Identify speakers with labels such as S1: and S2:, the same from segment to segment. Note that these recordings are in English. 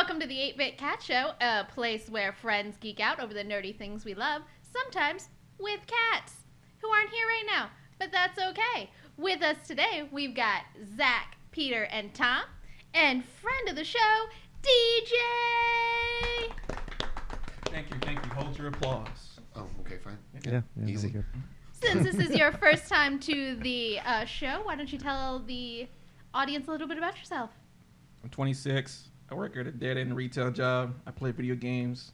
S1: Welcome to the 8-Bit Katz Show, a place where friends geek out over the nerdy things we love, sometimes with cats, who aren't here right now, but that's okay. With us today, we've got Zach, Peter, and Tom, and friend of the show, DJ!
S2: Thank you. Hold your applause.
S3: Oh, okay, fine.
S4: Yeah,
S3: Easy.
S1: Since this is your first time to the show, why don't you tell the audience a little bit about yourself?
S2: I'm 26. I work at a dead-end retail job. I play video games.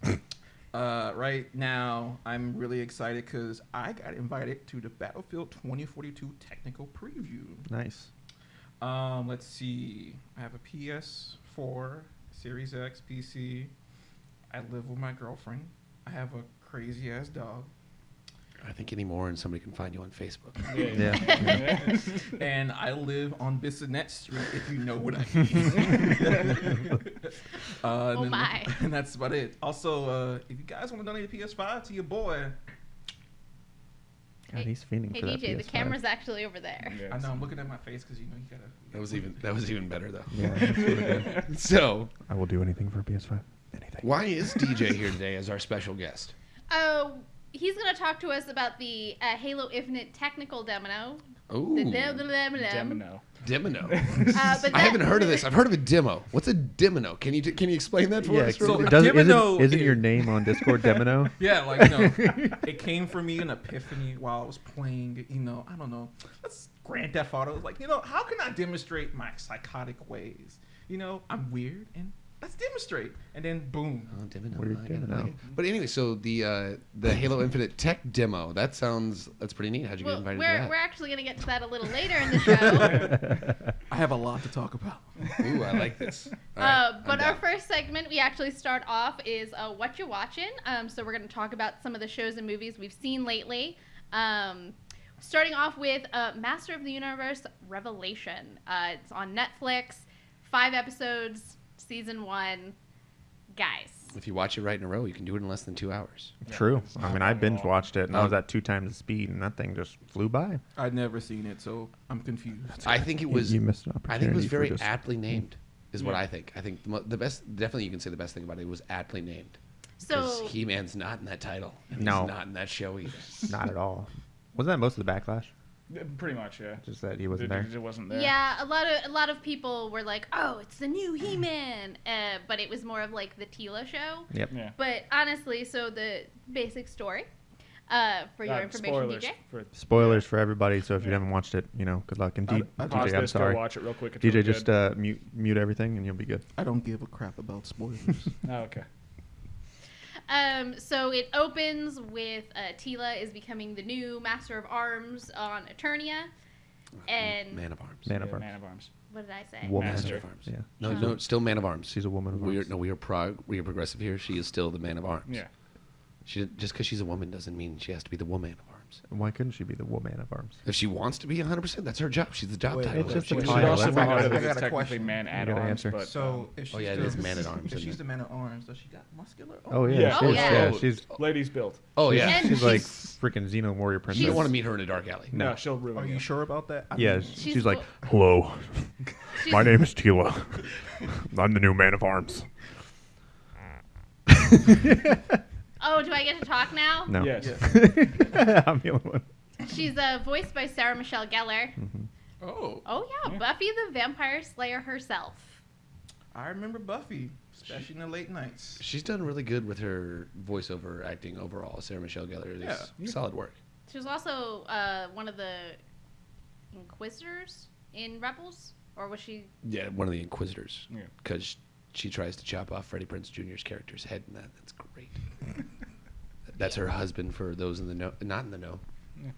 S2: Right now, I'm really excited because I got invited to the Battlefield 2042 technical preview.
S4: Nice.
S2: Let's see. I have a PS4, Series X, PC. I live with my girlfriend. I have a crazy-ass dog.
S3: I think anymore, and somebody can find you on Facebook.
S4: Yeah.
S2: And I live on Bissonnette Street, if you know what I mean.
S1: Oh my.
S2: And that's about it. Also, if you guys want to donate a PS5 to your boy,
S4: God, he's fiending
S1: Hey
S4: for that
S1: DJ, the
S4: PS5.
S1: camera's actually over there.
S2: I know I'm looking at my face because you gotta.
S3: That was even better though.
S4: Yeah, that's really good.
S3: So,
S4: I will do anything for a PS5. Anything.
S3: why is DJ here today as our special guest?
S1: He's going to talk to us about the Halo Infinite technical demo.
S3: Oh,
S1: The demo.
S3: Demino.
S1: But
S3: I haven't heard of this. I've heard of a demo. What's a demino? Can you explain that for
S4: Yeah,
S3: us?
S2: so-
S3: Real quick?
S2: Demino
S4: isn't
S2: is-
S4: your name on Discord Demino?
S2: Yeah, it came for me an epiphany while I was playing. I don't know. Let's Grand Theft Auto. Like, how can I demonstrate my psychotic ways? I'm weird and. Let's demonstrate, and then boom.
S3: Oh, demino.
S4: Weird
S3: I get it.
S4: demino.
S3: But anyway, so the Halo Infinite tech demo. That's pretty neat. How'd you get
S1: Well,
S3: invited
S1: we're
S3: to that?
S1: actually going to get to that a little later in the show.
S2: I have a lot to talk about.
S3: Ooh, I like this. All right,
S1: But
S3: I'm
S1: our
S3: down.
S1: first segment, we actually start off is what you're watching. So we're going to talk about some of the shows and movies we've seen lately. Starting off with Master of the Universe Revelation. It's on Netflix. 5 episodes, season 1. Guys.
S3: If you watch it right in a row, you can do it in less than 2 hours.
S4: True. I mean, I binge watched it, and I was at 2 times the speed, and that thing just flew by.
S2: I'd never seen it, so I'm confused.
S3: I think it was.
S4: You missed an
S3: I think it was
S4: opportunity for
S3: very
S4: just-
S3: aptly named, is what I think. I think the best, definitely you can say the best thing about it was aptly named. Because
S1: So
S3: He-Man's not in that title. And
S4: No.
S3: He's not in that show either.
S4: Not at all. Wasn't that most of the backlash?
S5: Pretty much, yeah.
S4: Just that he wasn't there?
S5: It wasn't there.
S1: yeah, a lot of people were like, "Oh, it's the new He-Man," but it was more of like the Tila show.
S4: Yep.
S5: Yeah.
S1: But honestly, so the basic story, for your information,
S5: spoilers
S1: DJ.
S5: for
S4: Spoilers for everybody, so if you haven't watched it, good luck. And
S5: pause
S4: DJ, I'm
S5: this, go
S4: sorry.
S5: watch it real quick. It's
S4: DJ,
S5: really
S4: just
S5: good.
S4: mute everything, and you'll be good.
S2: I don't give a crap about spoilers.
S5: Oh, okay.
S1: So it opens with Tila is becoming the new Master of Arms on Eternia, and
S3: Man of Arms.
S4: Man of
S5: Yeah,
S4: Arms.
S5: Man of Arms.
S1: what did I say?
S4: Woman.
S5: Master.
S3: Man of Arms.
S4: Yeah.
S3: No, still Man of Arms.
S4: She's a woman of
S3: We are,
S4: arms.
S3: no, we are we are progressive here. She is still the Man of Arms.
S5: Yeah.
S3: Just because she's a woman doesn't mean she has to be the woman of arms.
S4: Why couldn't she be the woman of arms?
S3: If she wants to be 100%, that's her job. She's the job
S2: Wait,
S3: title.
S4: it's just
S3: She
S4: a
S3: can-
S5: She
S4: title.
S5: also
S4: That's
S5: be
S4: not-
S5: part of
S2: I
S5: it.
S2: got
S5: It's
S2: a
S5: technically
S2: question.
S5: Man at
S4: gotta
S5: Arms,
S4: answer.
S5: but
S2: So if she's
S3: yeah, it
S2: the,
S3: is Man at Arms,
S2: If
S3: isn't
S2: she's
S3: it?
S2: the Man at Arms, does she got muscular?
S4: Oh yeah,
S5: Yeah.
S4: she is.
S1: Oh, yeah.
S4: Yeah, she's
S5: ladies built.
S3: Oh yeah.
S1: And
S4: she's like
S1: she's-
S4: freaking Xeno warrior
S3: You
S4: princess.
S3: don't want to meet her in a dark alley.
S4: No.
S5: No, she'll ruin
S2: Are
S5: you.
S2: you sure about that?
S4: Yeah,
S1: She's
S4: she's like,
S1: vo-
S4: hello,
S1: She's-
S4: my name is Tila. I'm the new man of arms.
S1: Oh, do I get to talk now?
S4: No.
S5: Yes.
S4: I'm the only one.
S1: She's voiced by Sarah Michelle Gellar.
S2: Oh,
S1: Oh yeah,
S5: Yeah.
S1: Buffy the Vampire Slayer herself.
S2: I remember Buffy, especially in the late nights.
S3: She's done really good with her voiceover acting overall. Sarah Michelle Gellar is
S2: Yeah.
S3: solid work.
S1: She was also one of the Inquisitors in Rebels, or was she?
S3: Yeah, one of the Inquisitors.
S5: Yeah.
S3: Because she tries to chop off Freddie Prinze Jr.'s character's head, and that's great. That's her husband for those in the know, not in the know.
S5: Yeah.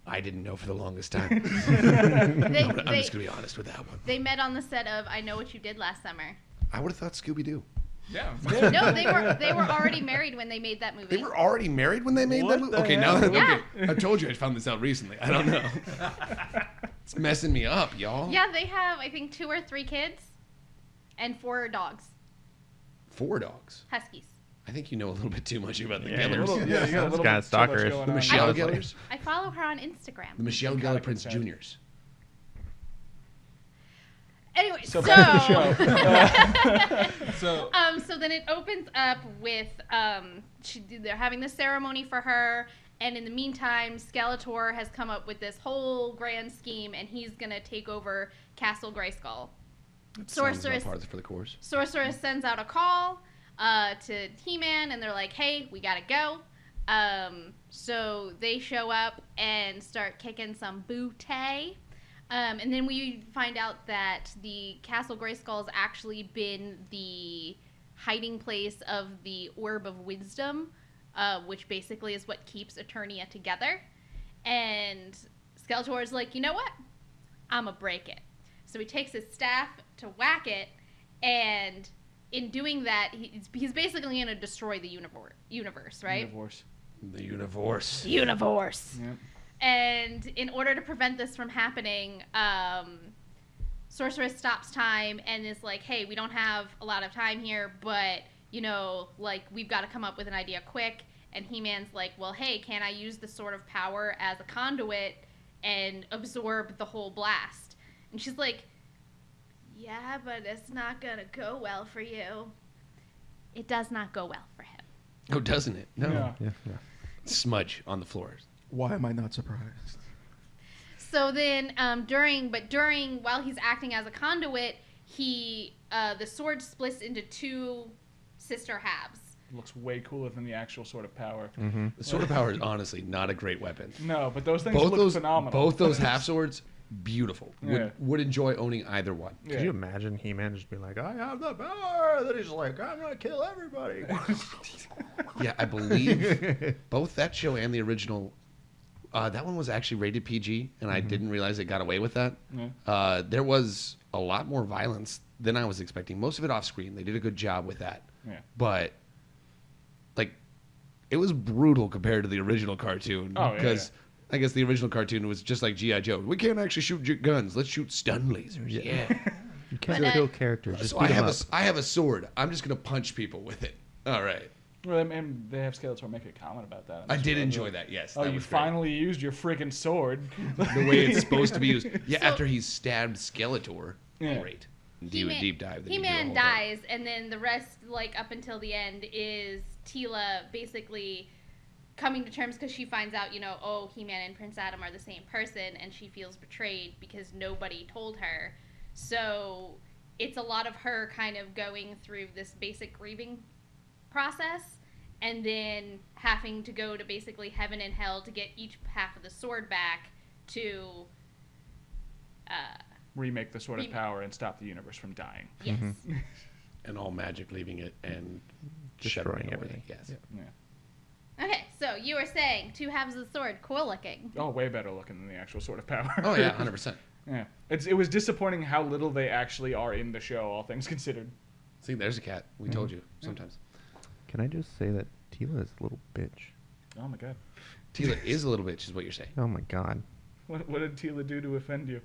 S3: I didn't know for the longest time.
S1: They,
S3: I'm
S1: they,
S3: just gonna be honest with that one.
S1: they met on the set of I Know What You Did Last Summer.
S3: I would have thought Scooby Doo.
S2: Yeah.
S1: No, they were already married when they made that movie.
S3: They were already married when they made
S5: What
S3: that movie.
S5: the
S3: Okay,
S5: hell?
S3: now that
S1: Yeah.
S3: I told you I found this out recently. I don't know. It's messing me up, y'all.
S1: Yeah, they have I think 2 or 3 kids, and 4 dogs,
S3: 4 dogs.
S1: huskies.
S3: I think you know a little bit too much about the
S4: Yeah,
S3: Gellers.
S5: You got a
S4: That's
S5: little
S4: kinda
S5: bit too much
S4: stalkerish.
S5: going
S3: The
S5: on.
S3: Michelle
S4: I-
S3: Gellers.
S1: I follow her on Instagram.
S3: The Michelle
S5: Kinda
S3: Gellar Prince
S5: consent.
S3: Juniors.
S1: Anyway,
S5: So back to the show.
S1: so then it opens up with they're having this ceremony for her, and in the meantime, Skeletor has come up with this whole grand scheme, and he's gonna take over Castle Grayskull. Sorceress
S3: Part for the course.
S1: Sorceress sends out a call to He-Man, and they're like, "Hey, we gotta go." So they show up and start kicking some booty. And then we find out that the Castle Grayskull has actually been the hiding place of the Orb of Wisdom, which basically is what keeps Eternia together. And Skeletor is like, you know what? I'm going to break it. So he takes his staff to whack it, and in doing that, he's basically going to destroy the universe, right?
S3: The universe.
S1: Yep. And in order to prevent this from happening, Sorceress stops time and is like, hey, we don't have a lot of time here, but, we've got to come up with an idea quick. And He-Man's like, well, hey, can't I use the Sword of Power as a conduit and absorb the whole blast? And she's like, yeah, but it's not going to go well for you. It does not go well for him.
S3: Oh, doesn't it? No.
S4: Yeah.
S3: Smudge on the floors.
S2: Why am I not surprised?
S1: So then, while he's acting as a conduit, the sword splits into two sister halves.
S5: Looks way cooler than the actual Sword of Power.
S4: Mm-hmm.
S3: The Sword of Power is honestly not a great weapon.
S5: No, but those things look phenomenal.
S3: Both those half swords, beautiful.
S5: Yeah.
S3: Would enjoy owning either one.
S5: Yeah.
S4: Could you imagine He-Man just being like, I have the power? Then he's like, I'm going to kill everybody.
S3: Yeah, I believe both that show and the original, that one was actually rated PG, and I didn't realize it got away with that.
S5: Yeah.
S3: There was a lot more violence than I was expecting. Most of it off screen. They did a good job with that.
S5: Yeah.
S3: But it was brutal compared to the original cartoon.
S5: Oh, yeah,
S3: because I guess the original cartoon was just like G.I. Joe. We can't actually shoot guns. Let's shoot stun lasers. Yeah.
S4: You can't kill characters. Just
S3: So
S4: beat 'em up.
S3: I have a sword. I'm just going to punch people with it. All right.
S5: Well, and they have Skeletor make a comment about that.
S3: I did enjoy that, yes.
S5: Oh,
S3: that
S5: you
S3: was great.
S5: finally used your freaking sword.
S3: The way it's supposed to be used. Yeah, after he's stabbed Skeletor.
S5: Yeah.
S3: Great. Do a deep dive. then you do a
S1: He-Man
S3: whole
S1: dies, and then the rest, up until the end, is Teela basically coming to terms because she finds out, He-Man and Prince Adam are the same person, and she feels betrayed because nobody told her. So it's a lot of her kind of going through this basic grieving process, and then having to go to basically heaven and hell to get each half of the sword back to
S5: Remake the Sword of Power and stop the universe from dying.
S1: yes.
S3: And all magic leaving it and
S4: Destroying
S3: shuttering
S4: everything.
S3: Yes.
S5: Yeah.
S1: Okay, so you were saying two halves of the sword, cool looking.
S5: Oh, way better looking than the actual Sword of Power.
S3: Oh yeah, 100%.
S5: Yeah. It was disappointing how little they actually are in the show, all things considered.
S3: See, there's a cat. We told you sometimes.
S4: Can I just say that Teela is a little bitch?
S5: Oh my god.
S3: Teela is a little bitch, is what you're saying.
S4: Oh my god.
S5: What did Teela do to offend you?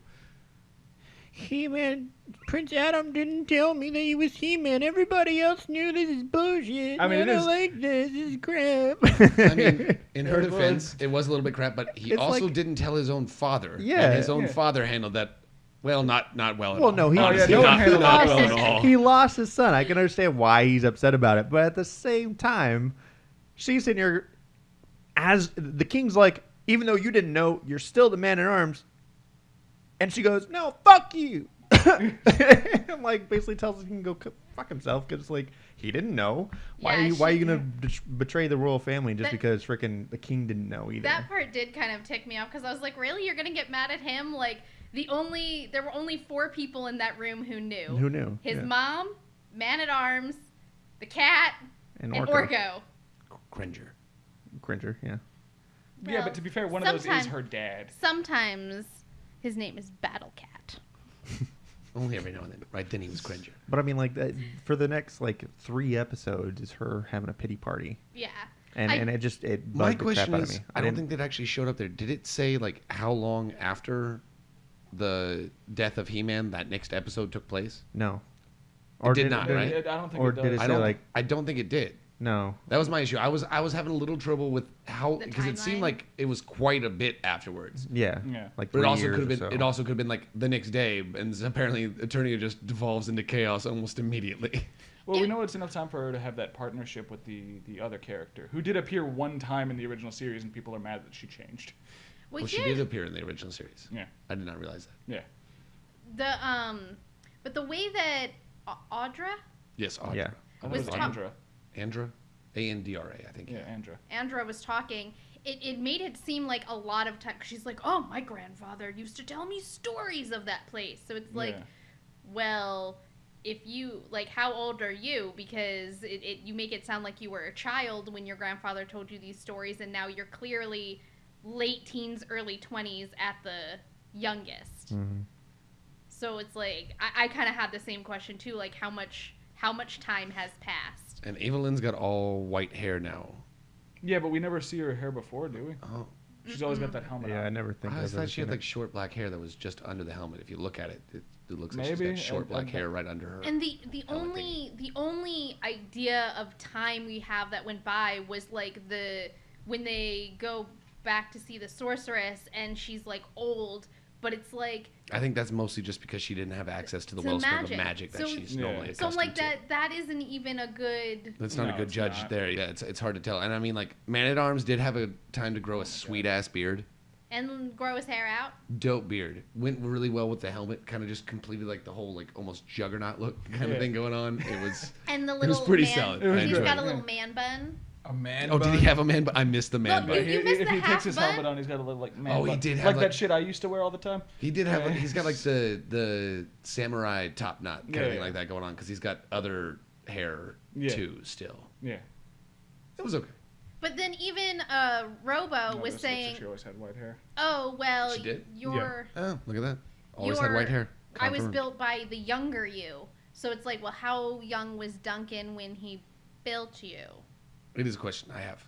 S6: He-Man, Prince Adam didn't tell me that he was He-Man. Everybody else knew this is bullshit.
S5: I mean,
S6: I
S5: it
S6: don't
S5: is-
S6: like this. This is crap.
S3: I mean, in her defense, it was a little bit crap, but he
S4: It's
S3: also
S4: like-
S3: didn't tell his own father.
S4: Yeah.
S3: And his own
S5: Yeah.
S3: father handled that, well, not well at all.
S4: Well, no, he,
S3: Honestly,
S5: no one
S3: not,
S5: handled
S3: not
S5: it
S3: well
S5: well.
S3: at all.
S4: he lost his son. I can understand why he's upset about it, but at the same time, she's sitting here as the king's like, even though you didn't know, you're still the man in arms. And she goes, no, fuck you. And basically tells him he can go fuck himself because he didn't know. Why
S1: Yeah,
S4: are you
S1: she-
S4: gonna betray the royal family just
S1: That-
S4: because frickin' the king didn't know either?
S1: That part did kind of tick me off because I was like, really? You're going to get mad at him? There were only 4 people in that room who knew.
S4: Who knew?
S1: His
S4: Yeah.
S1: mom, Man-at-Arms, the cat,
S4: And
S1: and
S4: Orko.
S1: Orko.
S3: Cringer.
S4: Cringer, yeah.
S5: Yeah,
S1: Well,
S5: but to be fair, one of those is
S1: sometime-
S5: her dad.
S1: Sometimes his name is Battle Cat.
S3: Only every now and then. Right then he was Cringer.
S4: But I mean, that for the next 3 episodes is her having a pity party,
S1: Yeah.
S4: and
S1: I-
S4: it
S3: My
S4: bugged the crap
S3: question
S4: out of
S3: is,
S4: me.
S3: I don't
S4: didn't-
S3: think that actually showed up there. Did it say, how long after the death of He-Man that next episode took place?
S4: no.
S3: It did not, right?
S5: I don't think
S4: Or
S5: it does.
S4: did it say
S3: I don't think it did.
S4: No.
S3: That was my issue. I was having a little trouble with how
S1: The
S3: because it seemed
S1: timeline?
S3: like it was quite a bit afterwards.
S4: Yeah.
S5: Yeah.
S4: Like
S3: But it
S4: 3
S3: also
S4: years
S3: could have
S4: or
S3: been.
S4: so.
S3: It also could have been like the next day, and apparently Eternia just devolves into chaos almost immediately.
S5: Well, we know it's enough time for her to have that partnership with the other character, who did appear one time in the original series, and people are mad that she changed.
S3: Well, she did appear in the original series.
S5: Yeah.
S3: I did not realize that.
S5: Yeah.
S1: But the way that Audra
S3: Yes, Audra.
S4: Yeah.
S5: I thought
S1: Was
S5: it was
S1: top-
S5: Andra.
S3: Andra, Andra, I think.
S5: Yeah, Andra.
S1: Andra was talking, it made it seem like a lot of time. She's like, oh, my grandfather used to tell me stories of that place. So it's like,
S5: Yeah.
S1: well, if you, like, how old are you? Because you make it sound like you were a child when your grandfather told you these stories, and now you're clearly late teens, early 20s at the youngest.
S4: Mhm.
S1: So it's like, I kind of had the same question too, like how much time has passed?
S3: And Evelyn's got all white hair now.
S5: Yeah, but we never see her hair before, do we?
S3: Oh,
S5: She's always got that helmet
S4: Yeah, I
S5: on.
S4: never think
S3: I
S4: I've
S3: always
S4: ever
S3: thought she had
S4: seen
S3: like
S4: it.
S3: short black hair that was just under the helmet. If you look at it, it looks like
S5: Maybe,
S3: she's got short
S5: and-
S3: black
S5: and-
S3: hair right under her.
S1: And the
S3: helmet
S1: only idea of time we have that went by was like when they go back to see the sorceress and she's like old, but it's like
S3: I think that's mostly just because she didn't have access to the
S1: To
S3: wellspring
S1: magic.
S3: of magic that
S1: So-
S3: she's
S5: Yeah.
S3: normally
S1: so I'm
S3: accustomed
S1: like
S3: to.
S1: that isn't even a good.
S3: That's not
S5: No,
S3: a good
S5: it's
S3: judge
S5: not.
S3: there. Yeah, it's hard to tell. And I mean, like, Man-at-Arms did have a time to grow a sweet-ass beard.
S1: And grow his hair out.
S3: Dope beard. Went really well with the helmet. Kind of just completed, like, the whole, like, almost juggernaut look kind of
S5: Yeah.
S3: thing going on. It was...
S1: And the
S3: was
S1: little
S3: pretty
S1: man,
S3: solid.
S5: It was
S1: he's
S5: good.
S1: got a
S5: Yeah.
S1: little man bun.
S2: A man.
S3: Oh, did he
S2: bun?
S3: have a man bun? I missed the man
S1: No,
S3: bun.
S1: you missed
S5: if
S1: the
S5: he
S1: half
S5: takes his
S1: bun?
S5: helmet on, he's got a little like man.
S3: Oh, he
S5: bun.
S3: did have,
S5: like
S3: like-
S5: that shit I used to wear all the time.
S3: He did have,
S5: Yeah.
S3: he's got, like, the samurai top knot kind of
S5: Yeah,
S3: thing
S5: yeah.
S3: like that going on because he's got other hair,
S5: Yeah.
S3: too, still.
S5: Yeah.
S3: It was okay.
S1: But then even Robo
S5: No,
S1: was
S5: this looks like
S1: saying,
S5: she always had white hair.
S1: "Oh well,
S3: She did?
S1: you're
S3: Oh, look at that. Always had white hair.
S1: I was
S3: Confirmed.
S1: built by the younger you." So it's like, well, how young was Duncan when he built you?
S3: It is a question I have.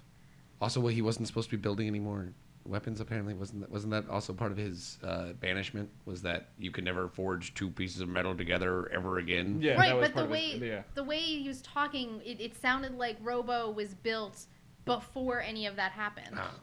S3: Also, well, he wasn't supposed to be building any more weapons. Apparently, wasn't that also part of his banishment? Was that you could never forge two pieces of metal together ever again?
S5: Yeah,
S1: Right,
S5: that was
S1: but the
S5: part of his-
S1: way
S5: yeah.
S1: the way he was talking, it sounded like Robo was built before any of that happened.
S3: Ah.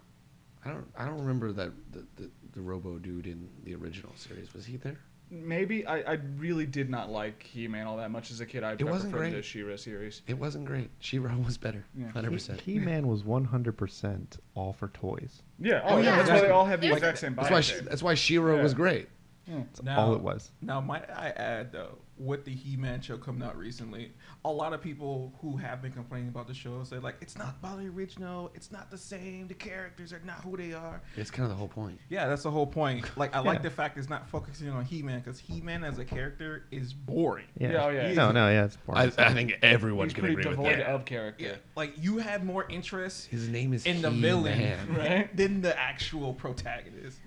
S3: I don't remember that the Robo dude in the original series. Was he there?
S5: Maybe I really did not like He-Man all that much as a kid. I
S3: wasn't
S5: preferred
S3: great.
S5: the She-Ra series.
S3: It wasn't great. She-Ra was better.
S5: Yeah.
S3: 100%.
S4: He-Man was 100% all for toys.
S5: Yeah.
S1: Oh,
S5: Oh, yeah.
S1: yeah.
S5: That's why they all have the
S1: It was-
S5: exact same
S3: That's
S5: body
S3: why
S5: shape.
S3: that's why She-Ra
S5: Yeah.
S3: was great.
S4: That's
S2: Now-
S4: all it was.
S2: Now, might I add, though, with the He-Man show coming out recently, a lot of people who have been complaining about the show say, like, it's not about the original, it's not the same, the characters are not who they are.
S3: It's kind of the whole point.
S2: Yeah, that's the whole point. Like, I like
S4: Yeah.
S2: the fact it's not focusing on He-Man, because He-Man as a character is boring.
S4: Yeah.
S5: Yeah, oh, yeah.
S4: No, yeah, it's boring.
S3: I think everyone
S5: He's
S3: can
S5: pretty
S3: agree with
S5: devoid
S3: that.
S5: of character.
S2: Yeah, like, you have more interest
S3: His name is
S2: in the
S3: He-Man.
S2: villain
S5: Right?
S2: than the actual protagonist.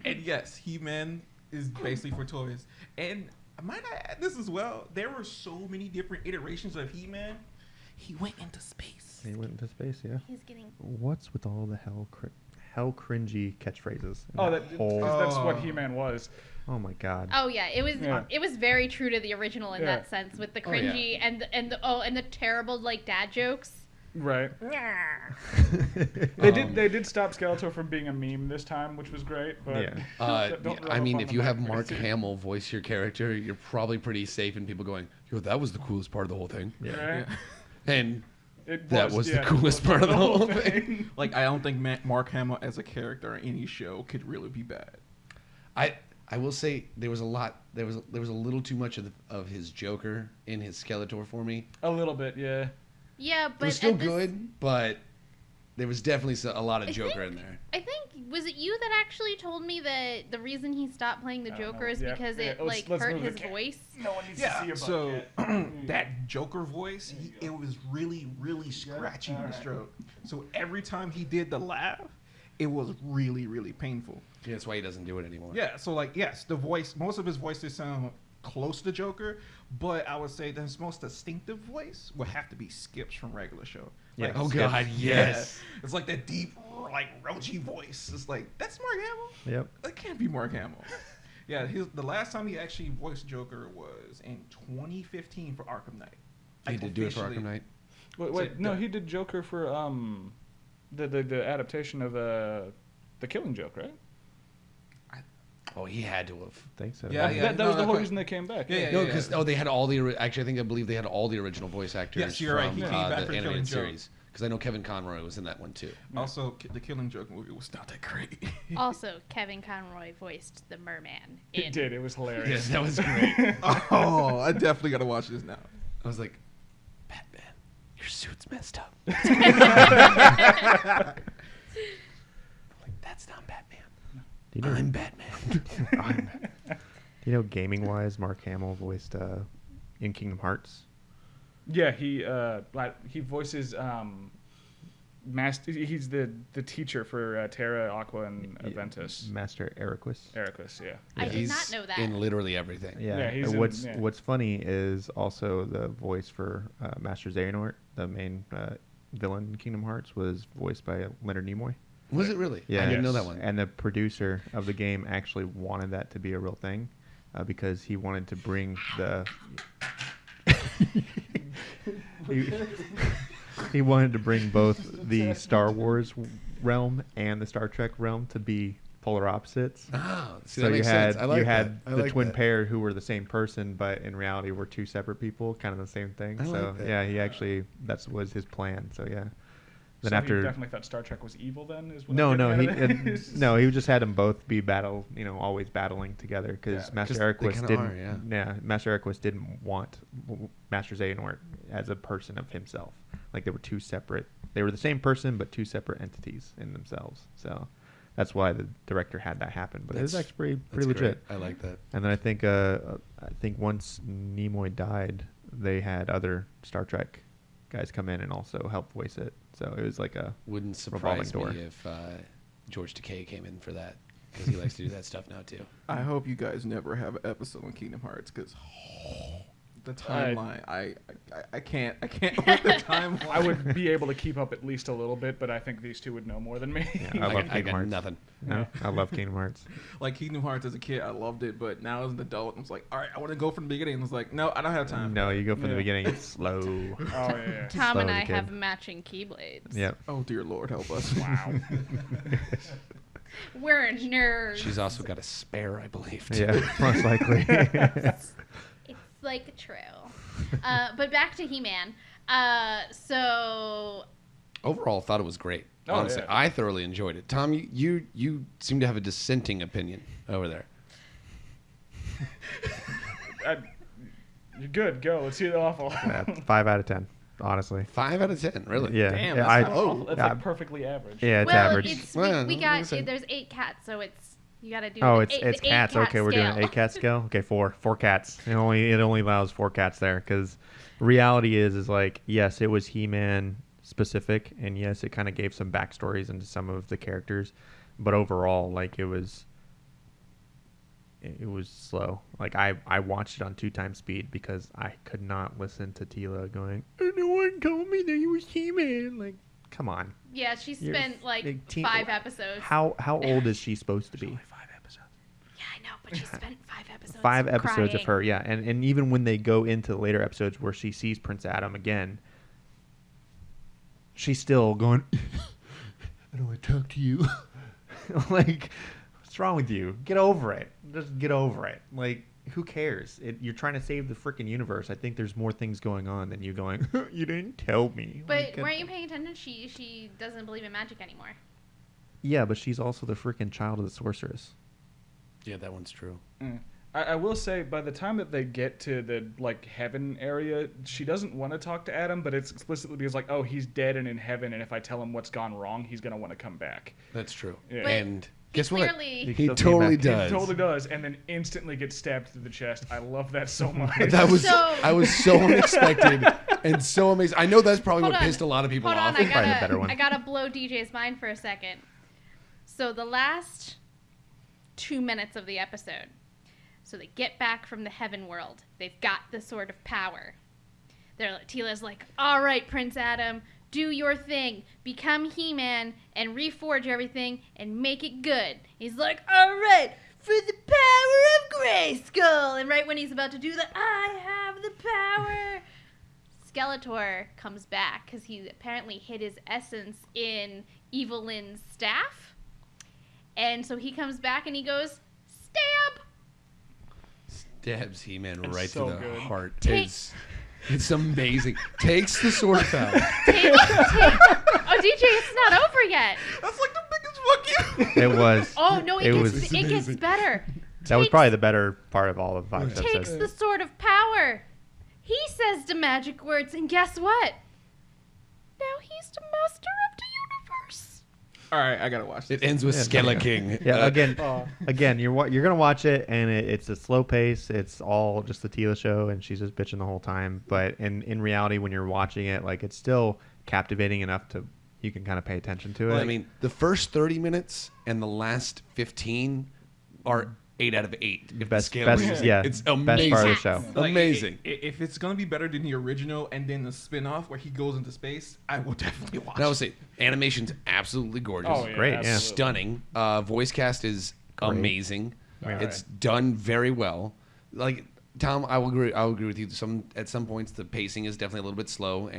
S2: And yes, He-Man is basically for toys. And might I add this as well? There were so many different iterations of He-Man. He went into space.
S4: He went into space, yeah.
S1: He's getting
S4: What's with all the hell cringy catchphrases? in
S5: Oh,
S4: that whole...
S5: that's what
S2: Oh.
S5: He-Man was.
S4: Oh my god.
S1: Oh yeah, it was
S5: Yeah.
S1: it was very true to the original in
S5: Yeah.
S1: that sense with the
S3: Oh, yeah.
S1: cringy and the terrible like dad jokes.
S5: Right.
S3: Um,
S5: They did stop Skeletor from being a meme this time, which was great. But
S4: Yeah.
S5: don't rub
S3: I
S5: up
S3: mean,
S5: on
S3: if
S5: the
S3: you have
S5: mic,
S3: Mark
S5: please.
S3: Hamill voice your character, you're probably pretty safe in people going, yo, that was the coolest part of the whole thing.
S5: Right?
S3: And
S5: It
S3: that was the
S5: yeah,
S3: coolest part of the whole thing.
S2: Like, I don't think Mark Hamill as a character in any show could really be bad.
S3: I will say there was a little too much of his Joker in his Skeletor for me.
S5: A little bit, yeah.
S1: Yeah,
S3: It
S1: but
S3: was still
S1: at this-
S3: good, but there was definitely a lot of
S1: I
S3: Joker
S1: think-
S3: in there.
S1: I think was it you that actually told me that the reason he stopped playing the
S5: I don't
S1: Joker
S5: know.
S1: is
S5: Yeah,
S1: because
S5: yeah,
S1: it
S5: let's
S1: like hurt
S5: move the
S1: his
S5: ca-
S1: voice.
S5: No one needs
S2: Yeah,
S5: to see a
S2: so
S5: butt
S2: that Joker voice, it was really, really scratchy in his throat. So every time he did the laugh, it was really, really painful.
S3: Yeah, that's why he doesn't do it anymore.
S2: Yeah, so like, yes, the voice, most of his voices sound close to Joker, but I would say that his most distinctive voice would have to be Skip's from regular show.
S4: Yeah.
S2: Like,
S3: Oh,
S2: Skip-
S3: God, yes.
S2: yeah. It's like that deep, like, roachy voice. It's like, that's Mark Hamill?
S4: Yep.
S2: That can't be Mark Hamill. Yeah, the last time he actually voiced Joker was in 2015 for Arkham Knight.
S3: He
S2: Like,
S3: did do it for
S2: officially.
S3: Arkham Knight.
S5: Wait, no, he did Joker for the adaptation of the Killing Joke, right?
S3: Oh, he had to have.
S4: I think so.
S2: Yeah.
S5: That was the whole reason they came back.
S2: Yeah.
S3: No, because they had all the. Actually, I believe they had all the original voice actors
S2: Yes, you're right.
S3: from
S2: He came back for
S3: the
S2: Killing
S3: animated
S2: Joke.
S3: series. Because I know Kevin Conroy was in that one too.
S2: Also, the Killing Joke movie was not that great.
S1: Also, Kevin Conroy voiced the merman.
S5: It did. It was hilarious.
S3: Yes, that was great.
S2: Oh, I definitely gotta watch this now.
S3: I was like, Batman, your suit's messed up. That's not Batman.
S4: Do you know,
S3: I'm Batman.
S4: you know, gaming wise, Mark Hamill voiced in Kingdom Hearts.
S5: Yeah, he voices he's the teacher for Terra, Aqua, and Aventus.
S4: Master Ericus.
S5: Ericus, yeah.
S1: I did
S3: He's
S1: not know that.
S3: in literally everything.
S4: Yeah.
S5: he's
S4: And
S5: in-
S4: what's funny is also the voice for Master Xehanort, the main villain in Kingdom Hearts, was voiced by Leonard Nimoy.
S3: Was it really?
S4: Yeah,
S3: I didn't know that one.
S4: And the producer of the game actually wanted that to be a real thing because he wanted to bring the. he wanted to bring both the Star Wars realm and the Star Trek realm to be polar opposites.
S3: Oh, see,
S4: So
S3: that
S4: you
S3: makes
S4: had
S3: sense. I like
S4: had
S3: that. I
S4: the
S3: like
S4: twin
S3: that.
S4: pair who were the same person, but in reality were two separate people, kind of the same thing.
S3: I
S4: So
S3: like that.
S4: yeah, he actually was his plan. So yeah. Then
S5: So
S4: after
S5: he definitely thought Star Trek was evil. Then is what
S4: no,
S5: I'm
S4: no, he
S5: getting at it.
S4: no, he just had them both be always battling together because
S5: Yeah.
S4: Master
S3: 'Cause they
S4: Ericus
S3: kinda
S4: didn't.
S3: are,
S4: Master Ericus didn't want Master Xehanort as a person of himself. Like they were two separate. They were the same person, but two separate entities in themselves. So that's why the director had that happen. But it was
S3: That's-
S4: actually
S3: That's
S4: pretty legit.
S3: great. I like that.
S4: And then I think once Nimoy died, they had other Star Trek guys come in and also help voice it. So it was like a
S3: Wouldn't
S4: revolving
S3: surprise me
S4: door.
S3: if George Takei came in for that because he likes to do that stuff now too.
S2: I hope you guys never have an episode on Kingdom Hearts because the timeline. I can't with the timeline.
S5: I would be able to keep up at least a little bit, but I think these two would know more than me.
S4: Yeah, I love
S3: I
S4: Kingdom
S3: got
S4: Hearts.
S3: nothing.
S4: No, I love Kingdom Hearts.
S2: Like Kingdom Hearts as a kid, I loved it, but now as an adult, I was like, all right, I want to go from the beginning. I was like, no, I don't have time.
S4: No, you go from the
S5: Yeah.
S4: beginning. It's slow.
S5: Oh yeah.
S1: Tom and
S4: Slow
S1: I
S4: the kid.
S1: have matching keyblades.
S4: Yep.
S2: Oh dear Lord, help us!
S5: Wow.
S1: We're nerds.
S3: She's also got a spare, I believe. Too.
S4: Yeah, most likely.
S1: It's like true. But back to He-Man. So
S3: Overall, thought it was great.
S5: Oh,
S3: Honestly,
S5: yeah.
S3: I thoroughly enjoyed it. Tom, you seem to have a dissenting opinion over there.
S5: You're good. Go. Let's hear the awful.
S4: 5 out of 10, honestly.
S3: 5 out of 10, really?
S4: Yeah.
S2: Damn,
S4: yeah,
S2: that's
S4: I,
S2: not awful.
S5: That's
S4: yeah,
S5: like perfectly average.
S4: yeah, it's
S1: well,
S4: average.
S1: it's
S3: Well,
S1: we
S3: like I
S1: got
S3: said.
S1: there's 8 cats, so you got to do.
S4: Oh,
S1: the
S4: it's
S1: eight-
S4: it's
S1: the
S4: cats.
S1: 8 cat
S4: Okay, we're doing
S1: scale.
S4: 8 cat scale. Okay, 4 cats. It only allows 4 cats there because reality is like yes, it was He-Man specific, and yes, it kind of gave some backstories into some of the characters, but overall, like it was slow. Like I watched it on 2 times speed because I could not listen to Tila going, "No one told me that he was He-Man." Like, come on.
S1: Yeah, she
S4: You're
S1: spent like
S4: like
S1: 5 episodes.
S4: How old is she supposed to be?
S1: Yeah, I know, but she spent 5 episodes.
S4: 5 episodes of
S1: crying.
S4: her, yeah. And even when they go into the later episodes where she sees Prince Adam again, she's still going, I don't want to talk to you. Like, what's wrong with you? Get over it. Just get over it. Like, who cares? You're trying to save the freaking universe. I think there's more things going on than you going, you didn't tell me.
S1: But
S4: Like,
S1: weren't you paying attention? She doesn't believe in magic anymore.
S4: yeah, but she's also the freaking child of the sorceress.
S3: Yeah, that one's true.
S5: I will say, by the time that they get to the heaven area, she doesn't want to talk to Adam, but it's explicitly because oh, he's dead and in heaven, and if I tell him what's gone wrong, he's gonna want to come back.
S3: That's true.
S5: Yeah.
S1: But
S3: And guess what?
S1: Clearly,
S3: He
S4: Still came
S3: totally
S4: back.
S3: does.
S5: He totally does, and then instantly gets stabbed through the chest. I love that so much.
S3: That was
S1: So-
S3: I was so unexpected and so amazing. I know that's probably
S1: Hold
S3: what
S1: on.
S3: pissed a lot of people
S1: hold
S3: off.
S1: on, I
S4: Probably the better
S1: gotta,
S4: one.
S1: I gotta blow DJ's mind for a second. So the last 2 minutes of the episode. So they get back from the heaven world. They've got the sword of power. Tila's like, all right, Prince Adam, do your thing. Become He-Man and reforge everything and make it good. He's like, all right, for the power of Grayskull. And right when he's about to do that, I have the power. Skeletor comes back because he apparently hid his essence in Evelyn's staff. And so he comes back and he goes, stab!
S3: Stabs He-Man
S5: It's
S3: right
S5: so
S3: to the
S5: good.
S3: heart.
S1: Take-
S3: It's amazing. Takes the sword of power.
S1: Oh, DJ, it's not over yet.
S2: That's like the biggest fuck you.
S4: It was.
S1: Oh, no,
S4: It was-
S1: it gets better.
S4: That was probably the better part of all of 5
S1: Takes
S4: episodes.
S1: the sword of power. He says the magic words, and guess what? Now he's the master of the universe.
S2: All right, I gotta watch this.
S3: It ends with
S4: Yeah,
S3: Skeletor King.
S4: Yeah, again, you're gonna watch it, and it's a slow pace. It's all just the Tila show, and she's just bitching the whole time. But in reality, when you're watching it, like, it's still captivating enough to you can kind of pay attention to it.
S3: Well, I mean, the first 30 minutes and the last 15 are 8 out of 8. If the
S4: Best-
S3: scale
S4: best-
S3: is-
S4: yeah,
S3: it's
S4: best
S3: amazing.
S4: part of the show.
S2: Like,
S3: Amazing.
S2: If it's gonna be better than the original and then the spin-off where he goes into space, I will definitely watch.
S3: And I would say animation's absolutely gorgeous.
S5: Oh, yeah,
S4: Great, yeah.
S5: absolutely.
S3: Stunning. Voice cast is amazing.
S4: Yeah.
S3: It's done very well. Like Tom, I will agree with you. At some points the pacing is definitely a little bit slow,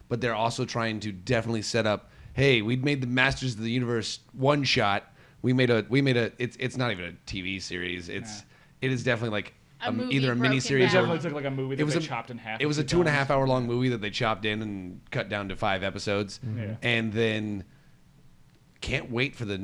S3: but they're also trying to definitely set up. Hey, we made the Masters of the Universe one shot. We made a. It's not even a TV series. It is definitely like
S1: A movie
S3: either a
S1: broken
S3: miniseries.
S5: It
S1: down.
S5: definitely took like a movie that they chopped in half.
S3: It was a
S5: 2
S3: 2.5
S5: times.
S3: hour long movie that they chopped in and cut down to 5 episodes,
S5: Yeah.
S3: and then can't wait for the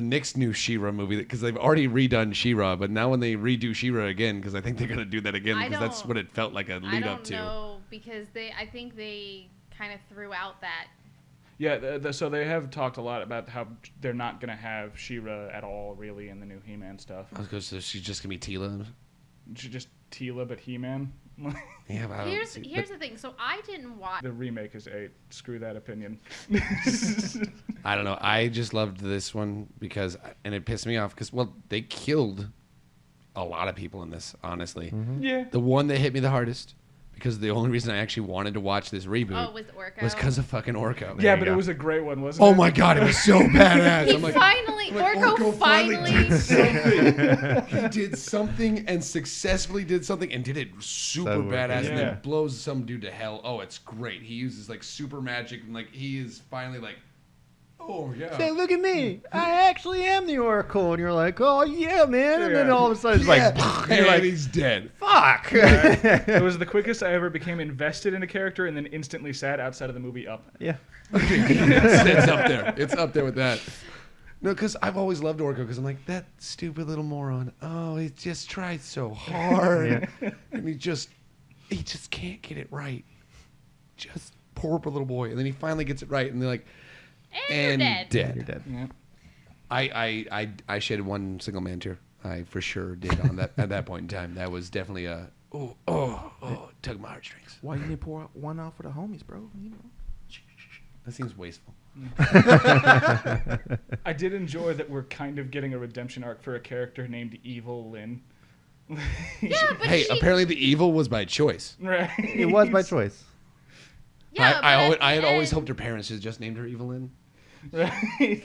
S3: next new She-Ra movie because they've already redone She-Ra, but now when they redo She-Ra again, because I think they're gonna do that again
S1: I
S3: because that's
S1: don't-
S3: what it felt like a
S1: I
S3: lead
S1: don't
S3: up to.
S1: know because I think they kind of threw out that.
S5: Yeah, so they have talked a lot about how they're not going to have She-Ra at all, really, in the new He-Man stuff.
S3: So she's just gonna be Tila.
S5: She just Tila, but He-Man.
S3: Yeah, but I don't
S1: Here's
S3: see-
S1: here's the thing. So I didn't watch.
S5: The remake is 8. Screw that opinion.
S3: I don't know. I just loved this one because, and it pissed me off because, well, they killed a lot of people in this, honestly.
S5: Yeah.
S3: The one that hit me the hardest, because the only reason I actually wanted to watch this reboot
S1: Oh, was Orko?
S3: was because of fucking Orko.
S5: Yeah,
S4: you
S5: but
S4: go.
S5: it was a great one, wasn't it?
S3: Oh my god, it was so badass.
S1: He
S3: I'm like,
S1: finally, Orko finally.
S3: did something. He did something and successfully did something and did it super
S4: So
S3: badass and
S5: yeah.
S3: then blows some dude to hell. Oh, it's great. He uses like super magic and like he is finally like, oh yeah.
S6: Say, look at me. I actually am the Oracle. And you're like, oh, yeah, man. And then
S5: Yeah.
S6: all of a sudden it's
S3: Yeah.
S6: like,
S3: and
S6: you're like,
S3: he's dead.
S6: fuck.
S5: It was the quickest I ever became invested in a character and then instantly sad outside of the movie Up.
S4: Yeah.
S3: It's up there. It's up there with that. No, because I've always loved Orko because I'm like, that stupid little moron. Oh, he just tried so hard. And he just can't get it right. Just poor little boy. And then he finally gets it right. And they're like,
S1: And you're dead.
S4: You're dead.
S5: Yeah.
S3: I shed one single man tear. I for sure did on that at that point in time. That was definitely a tug my heartstrings.
S2: Why you didn't pour one out for the homies, bro? You know.
S3: That seems wasteful.
S5: I did enjoy that we're kind of getting a redemption arc for a character named Evil Lynn.
S1: Yeah, but
S3: Hey,
S1: she,
S3: apparently the evil was by choice.
S5: Right.
S4: It was by choice.
S1: yeah, but at
S3: I had
S1: the
S3: always
S1: end-
S3: hoped her parents had just named her Evelyn.
S5: Right?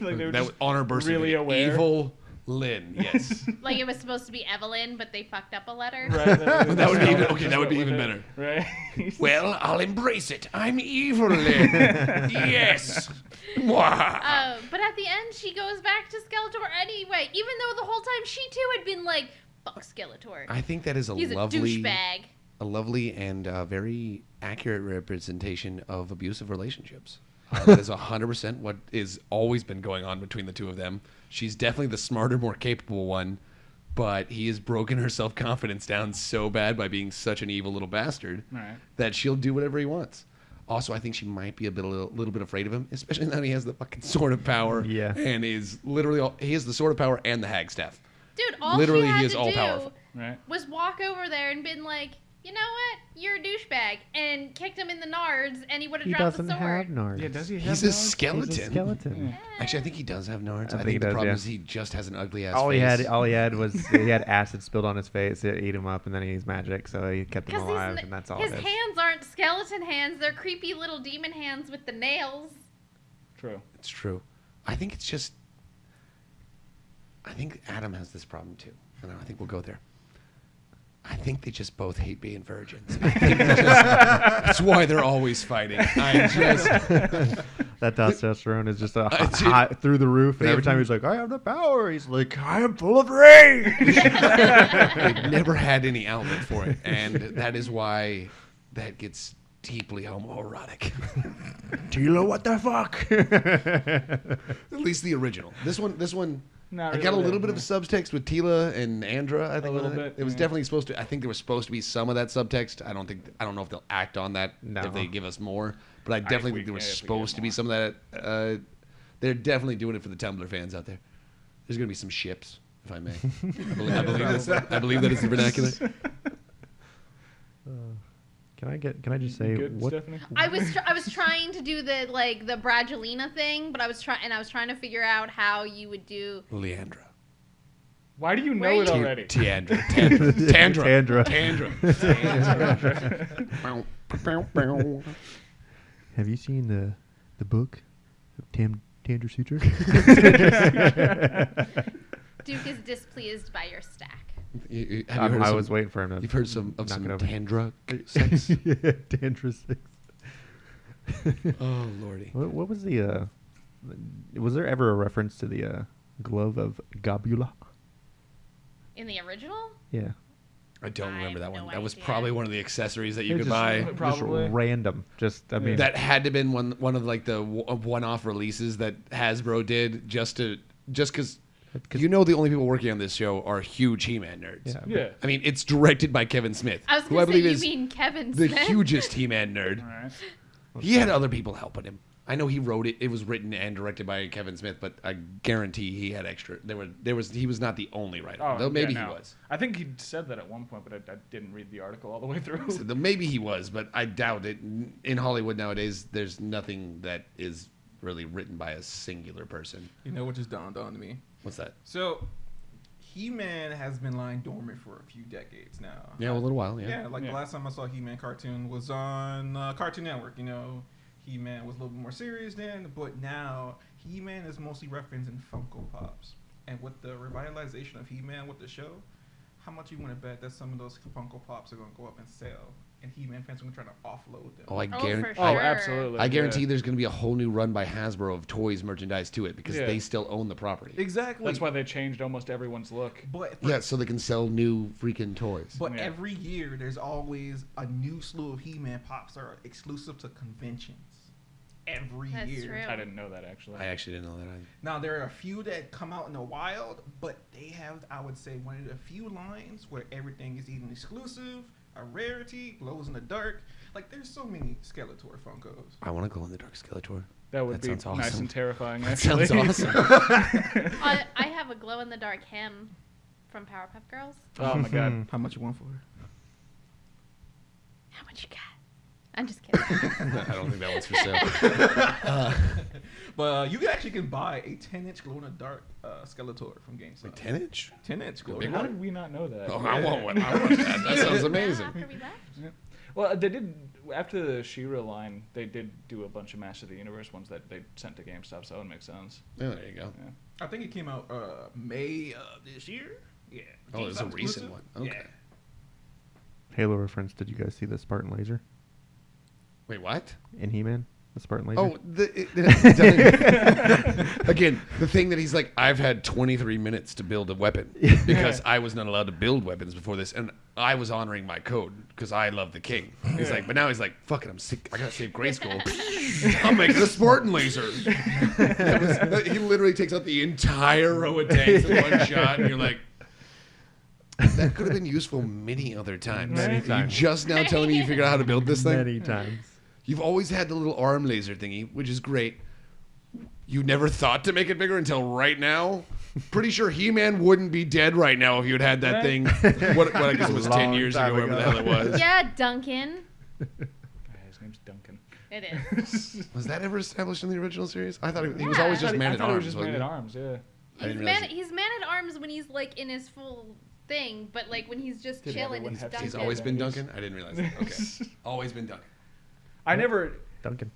S5: Like they were
S3: That was
S5: just
S3: on her birth
S5: really
S3: certificate.
S5: aware.
S3: Evil Lynn, yes.
S1: like it was supposed to be Evelyn, but they fucked up a letter.
S5: Right,
S3: That would be even-
S5: that's
S3: okay,
S5: just
S3: that would
S5: what
S3: be
S5: with
S3: even
S5: it.
S3: better.
S5: Right.
S3: Well, I'll embrace it. I'm evil Lynn. Yes. Mwah.
S1: But at the end, she goes back to Skeletor anyway, even though the whole time she too had been like, "Fuck Skeletor.
S3: I think that is
S1: He's a douchebag."
S3: a lovely and very accurate representation of abusive relationships. That is 100% what is always been going on between the two of them. She's definitely the smarter, more capable one, but he has broken her self-confidence down so bad by being such an evil little bastard
S5: Right.
S3: that she'll do whatever he wants. Also, I think she might be a little bit afraid of him, especially now he has the fucking sword of power.
S4: Yeah.
S3: And is literally he has the sword of power and the hag staff.
S1: Dude, all
S3: Literally,
S1: she had
S3: he is
S1: to
S3: all
S1: do
S3: powerful.
S5: Right.
S1: was walk over there and been like, "You know what? You're a douchebag," and kicked him in the nards, and he would have
S4: He
S1: dropped the
S4: doesn't
S1: sword.
S4: have nards.
S5: Yeah, does he have
S3: He's a
S5: those?
S3: skeleton.
S4: He's a skeleton.
S3: Actually, I think he does have nards. I
S4: think he
S3: think the
S4: does,
S3: problem
S4: yeah.
S3: is he just has an ugly ass
S4: All
S3: face.
S4: he had was he had acid spilled on his face. It ate him up, and then he used magic, so he kept him
S1: Because
S4: alive, and that's all
S1: his
S4: it is.
S1: hands aren't skeleton hands; they're creepy little demon hands with the nails.
S5: True.
S3: It's true. I think it's just. I think Adam has this problem too, and I think we'll go there. I think they just both hate being virgins. I think that's why they're always fighting.
S4: That testosterone is just high through the roof, and every time he's like, "I have the power," he's like, "I am full of rage."
S3: They've never had any outlet for it, and that is why that gets deeply homoerotic.
S4: Tila, what the fuck?
S3: At least the original. This one.
S5: Not
S3: I got a
S5: really,
S3: little bit of a subtext with Tila and Andra. I think
S5: little bit,
S3: It was
S5: yeah.
S3: definitely supposed to. I think there was supposed to be some of that subtext. I don't know if they'll act on that
S4: No.
S3: if they give us more. But I definitely think there was
S5: if we
S3: supposed
S5: get
S3: to be
S5: more.
S3: some of that. They're definitely doing it for the Tumblr fans out there. There's gonna be some ships, if I may. I believe that is the vernacular.
S4: Can I just say
S5: Good,
S4: what?
S5: Stephanie?
S1: I was trying to do the Bradgelina thing, but I was trying to figure out how you would do.
S3: Leandra.
S5: Why do you
S1: Where
S5: know it
S1: you-
S5: already?
S3: Tandra.
S4: Have you seen the book of Tandra Suture?
S1: Duke is displeased by your stack.
S4: I was waiting for him to.
S3: You've heard of
S4: knock
S3: some
S4: it over.
S3: Tandra sex?
S4: Yeah, Tandra sex.
S3: Oh lordy.
S4: What was the? Was there ever a reference to the glove of Gabula?
S1: In the original?
S4: Yeah.
S3: I don't
S1: I
S3: remember that
S1: have
S3: one.
S1: no
S3: That was
S1: idea.
S3: probably one of the accessories that you
S5: It's
S3: could
S5: just-
S3: buy.
S5: Probably.
S4: Just random. Just I mean.
S3: That had to been one of like the one-off releases that Hasbro did just because you know the only people working on this show are huge He-Man nerds.
S4: Yeah.
S5: Yeah.
S3: I mean, it's directed by Kevin Smith,
S1: I was
S3: who
S1: going
S3: I
S1: to say,
S3: believe
S1: you
S3: is
S1: mean Kevin
S3: the
S1: Smith?
S3: hugest He-Man nerd.
S5: All right.
S3: He had other people helping him. I know he wrote it. It was written and directed by Kevin Smith, but I guarantee he had extra. He was not the only writer.
S5: Oh,
S3: Though maybe
S5: yeah,
S3: he
S5: no.
S3: was.
S5: I think he said that at one point, but I didn't read the article all the way through.
S3: So maybe he was, but I doubt it. In Hollywood nowadays, there's nothing that is really written by a singular person.
S2: You know what just dawned on me?
S3: What's that?
S2: So, He-Man has been lying dormant for a few decades now.
S3: Yeah, well, a little while.
S2: Yeah, like
S5: Yeah.
S2: the last time I saw a He-Man cartoon was on Cartoon Network. You know, He-Man was a little bit more serious then, but now He-Man is mostly referenced in Funko Pops. And with the revitalization of He-Man with the show, how much you want to bet that some of those Funko Pops are going to go up and sell, and He-Man fans are going to try to offload them?
S3: Oh, I
S1: Oh,
S3: guarantee.
S1: for sure.
S5: Oh, absolutely.
S3: I guarantee
S5: yeah.
S3: there's going to be a whole new run by Hasbro of toys merchandise to it because
S5: Yeah.
S3: they still own the property.
S2: Exactly.
S5: That's why they changed almost everyone's look.
S2: But
S3: Yeah, so they can sell new freaking toys.
S2: But
S5: Yeah.
S2: every year, there's always a new slew of He-Man pops that are exclusive to conventions. Every
S1: That's
S2: year.
S1: true.
S5: I didn't know that actually.
S3: I actually didn't know that either.
S2: Now, there are a few that come out in the wild, but they have, I would say, one of the few lines where everything is either exclusive, a rarity, glows in the dark. Like, there's so many Skeletor Funkos.
S3: I want to go in the Dark Skeletor.
S5: That would
S3: That
S5: be
S3: sounds
S5: nice
S3: awesome.
S5: and terrifying.
S3: That
S5: Actually.
S3: sounds awesome.
S1: I have a glow-in-the-dark him from Powerpuff Girls.
S5: Oh my god.
S2: How much you want for it?
S1: How much you got? I'm just kidding.
S3: I don't think that one's for sale.
S2: But you actually can buy a 10-inch glow-in-the-dark Skeletor from GameStop.
S3: 10-inch?
S2: 10-inch glow.
S3: big
S5: How
S3: one?
S5: did we not know that?
S3: Oh, I want one. I want that. That sounds amazing.
S1: After we left?
S5: Well, they did after the She-Ra line. They did do a bunch of Master of the Universe ones that they sent to GameStop, so that would make sense.
S3: Oh, there you go.
S5: Yeah.
S2: I think it came out May of this year. Yeah.
S3: Oh, it was a
S2: GameStop
S3: recent
S2: exclusive.
S3: one. Okay.
S2: Yeah.
S4: Halo reference. Did you guys see the Spartan laser
S3: Wait, what?
S4: in He-Man? The Spartan laser.
S3: Oh, again, the thing that he's like, I've had 23 minutes to build a weapon because I was not allowed to build weapons before this, and I was honoring my code because I love the king. He's like, but now he's like, fuck it, I'm sick. I gotta save Grayskull. I'm making a Spartan laser. He literally takes out the entire row of tanks in one shot, and you're like, that could have been useful many other times.
S4: Many times.
S3: You're just now telling me you figured out how to build this thing?
S4: Many times.
S3: You've always had the little arm laser thingy, which is great. You never thought to make it bigger until right now. Pretty sure He-Man wouldn't be dead right now if you'd had that thing. What I guess it was 10
S4: Long
S3: years
S4: time
S3: ago, whatever the
S4: ago.
S3: hell it was.
S1: Yeah, Duncan.
S5: His name's Duncan.
S1: It is.
S3: Was that ever established in the original series? I thought he was
S1: Yeah.
S3: always
S1: I
S3: just
S5: I
S3: man at
S5: thought it
S3: arms.
S5: was just
S3: wasn't
S5: man
S3: he?
S5: at arms. Yeah.
S3: I didn't realize it.
S1: He's man at arms when he's like in his full thing, but like when he's just
S5: Did
S1: chilling,
S5: everyone
S1: he's
S5: have
S1: Duncan.
S3: He's always been Duncan? I didn't realize that. Okay. Always been Duncan.
S5: I never.
S4: Duncan.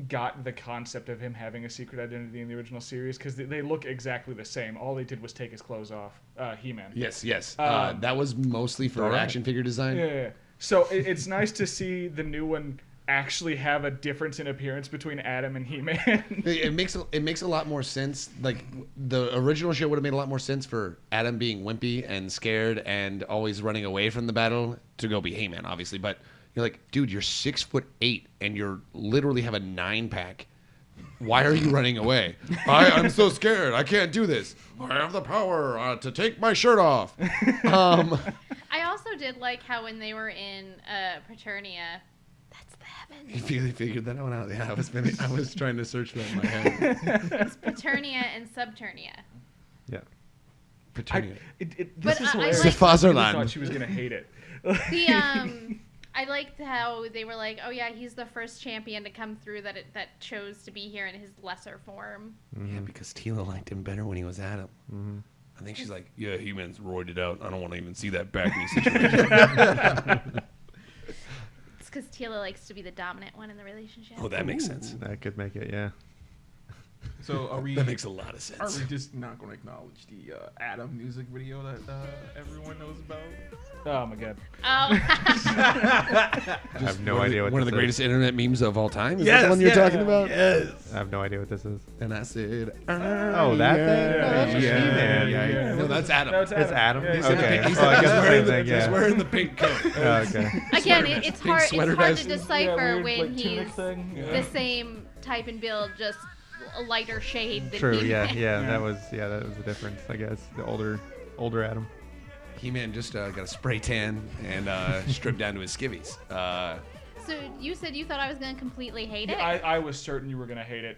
S5: got the concept of him having a secret identity in the original series because they look exactly the same. All they did was take his clothes off. He-Man.
S3: Yes. That was mostly for action figure design.
S5: Yeah. So it's nice to see the new one actually have a difference in appearance between Adam and He-Man.
S3: It makes a lot more sense. Like the original show would have made a lot more sense for Adam being wimpy and scared and always running away from the battle to go be He-Man, obviously. But you're like, dude, you're 6'8" and you're literally have a 9-pack. Why are you running away? I'm so scared. I can't do this. I have the power to take my shirt off.
S1: I also did like how when they were in Preternia, that's the heavens.
S3: You really figured that one out. Yeah, I was trying to search that in my head.
S1: It's Preternia and Subternia.
S4: Yeah.
S3: Preternia.
S5: This is hilarious.
S1: like-
S5: I
S3: Fazerland.
S5: thought she was gonna hate it.
S1: I liked how they were like, oh yeah, he's the first champion to come through that chose to be here in his lesser form.
S3: Yeah, because Tila liked him better when he was Adam. Mm-hmm. I think she's like, yeah, He-Man's roided out. I don't want to even see that back knee situation.
S1: It's because Tila likes to be the dominant one in the relationship.
S3: Oh, that makes sense.
S4: That could make it, yeah.
S2: So are we?
S3: That makes a lot of
S2: Are
S3: sense.
S2: we just not going to acknowledge the Adam music video that everyone knows about?
S5: Oh my god.
S1: Oh.
S4: I have no idea what
S3: One of
S4: this
S3: the greatest internet memes of all time. Is
S2: Yes,
S3: that the one you're
S2: yeah,
S3: talking about?
S2: Yes.
S4: I have no idea what this is.
S3: And I said,
S4: Oh, that thing? No, that's just He-Man.
S5: Yeah.
S3: No, that's Adam.
S5: No,
S4: It's Adam?
S5: Yeah, he's
S4: Okay.
S3: He's,
S4: Well, I guess the
S3: wearing
S4: same thing, yeah.
S3: he's wearing the pink coat.
S4: Oh, okay.
S1: Again, it's
S3: Pink
S1: hard.
S3: sweater
S1: It's hard
S3: vest.
S1: to decipher
S5: Yeah, weird,
S1: when
S5: like, tunic
S1: he's
S5: thing. Yeah.
S1: the same type and build, just a lighter shade than
S4: True,
S1: He-Man.
S4: yeah. That was the difference, I guess. The older Adam.
S3: He-Man just got a spray tan and stripped down to his skivvies.
S1: So you said you thought I was going to completely hate it?
S5: I was certain you were gonna hate it,